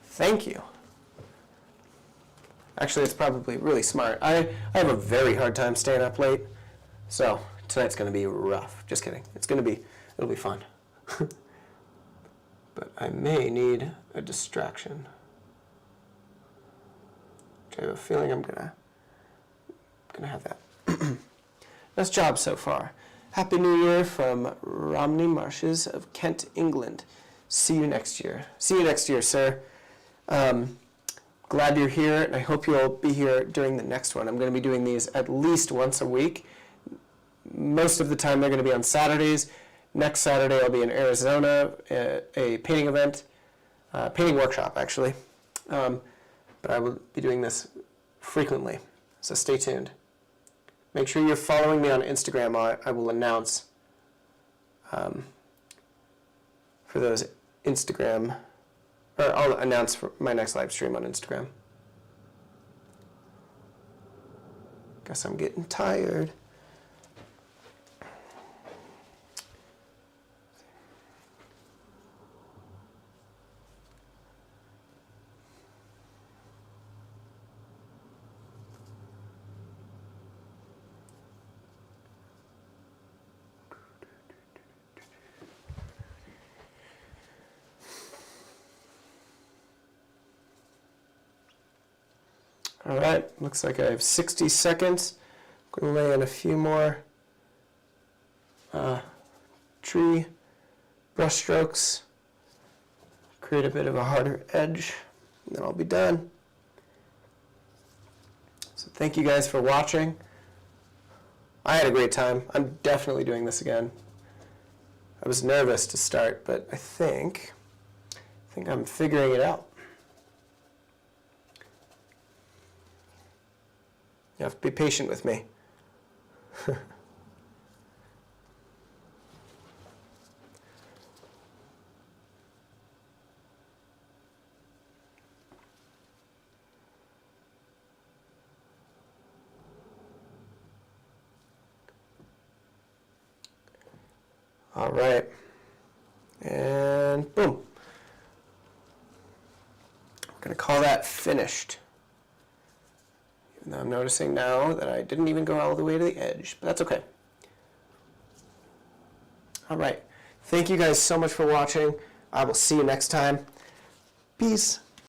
Thank you. Actually, it's probably really smart. I have a very hard time staying up late, so tonight's going to be rough. Just kidding. It'll be fun. But I may need a distraction. I have a feeling I'm gonna have that. Nice job so far. Happy New Year from Romney Marshes of Kent, England. See you next year. See you next year, sir. Glad you're here, and I hope you'll be here during the next one. I'm going to be doing these at least once a week. Most of the time they're going to be on Saturdays. Next Saturday I'll be in Arizona, a painting event, painting workshop actually. But I will be doing this frequently, so stay tuned. Make sure you're following me on Instagram. I will announce for those Instagram, or I'll announce for my next live stream on Instagram. Guess I'm getting tired. All right, looks like I have 60 seconds. I'm going to lay in a few more tree brush strokes, create a bit of a harder edge, and then I'll be done. So thank you guys for watching. I had a great time. I'm definitely doing this again. I was nervous to start, but I think think I'm figuring it out. You have to be patient with me. All right. And boom. We're going to call that finished. Even though I'm noticing now that I didn't even go all the way to the edge, but that's okay. All right. Thank you guys so much for watching. I will see you next time. Peace.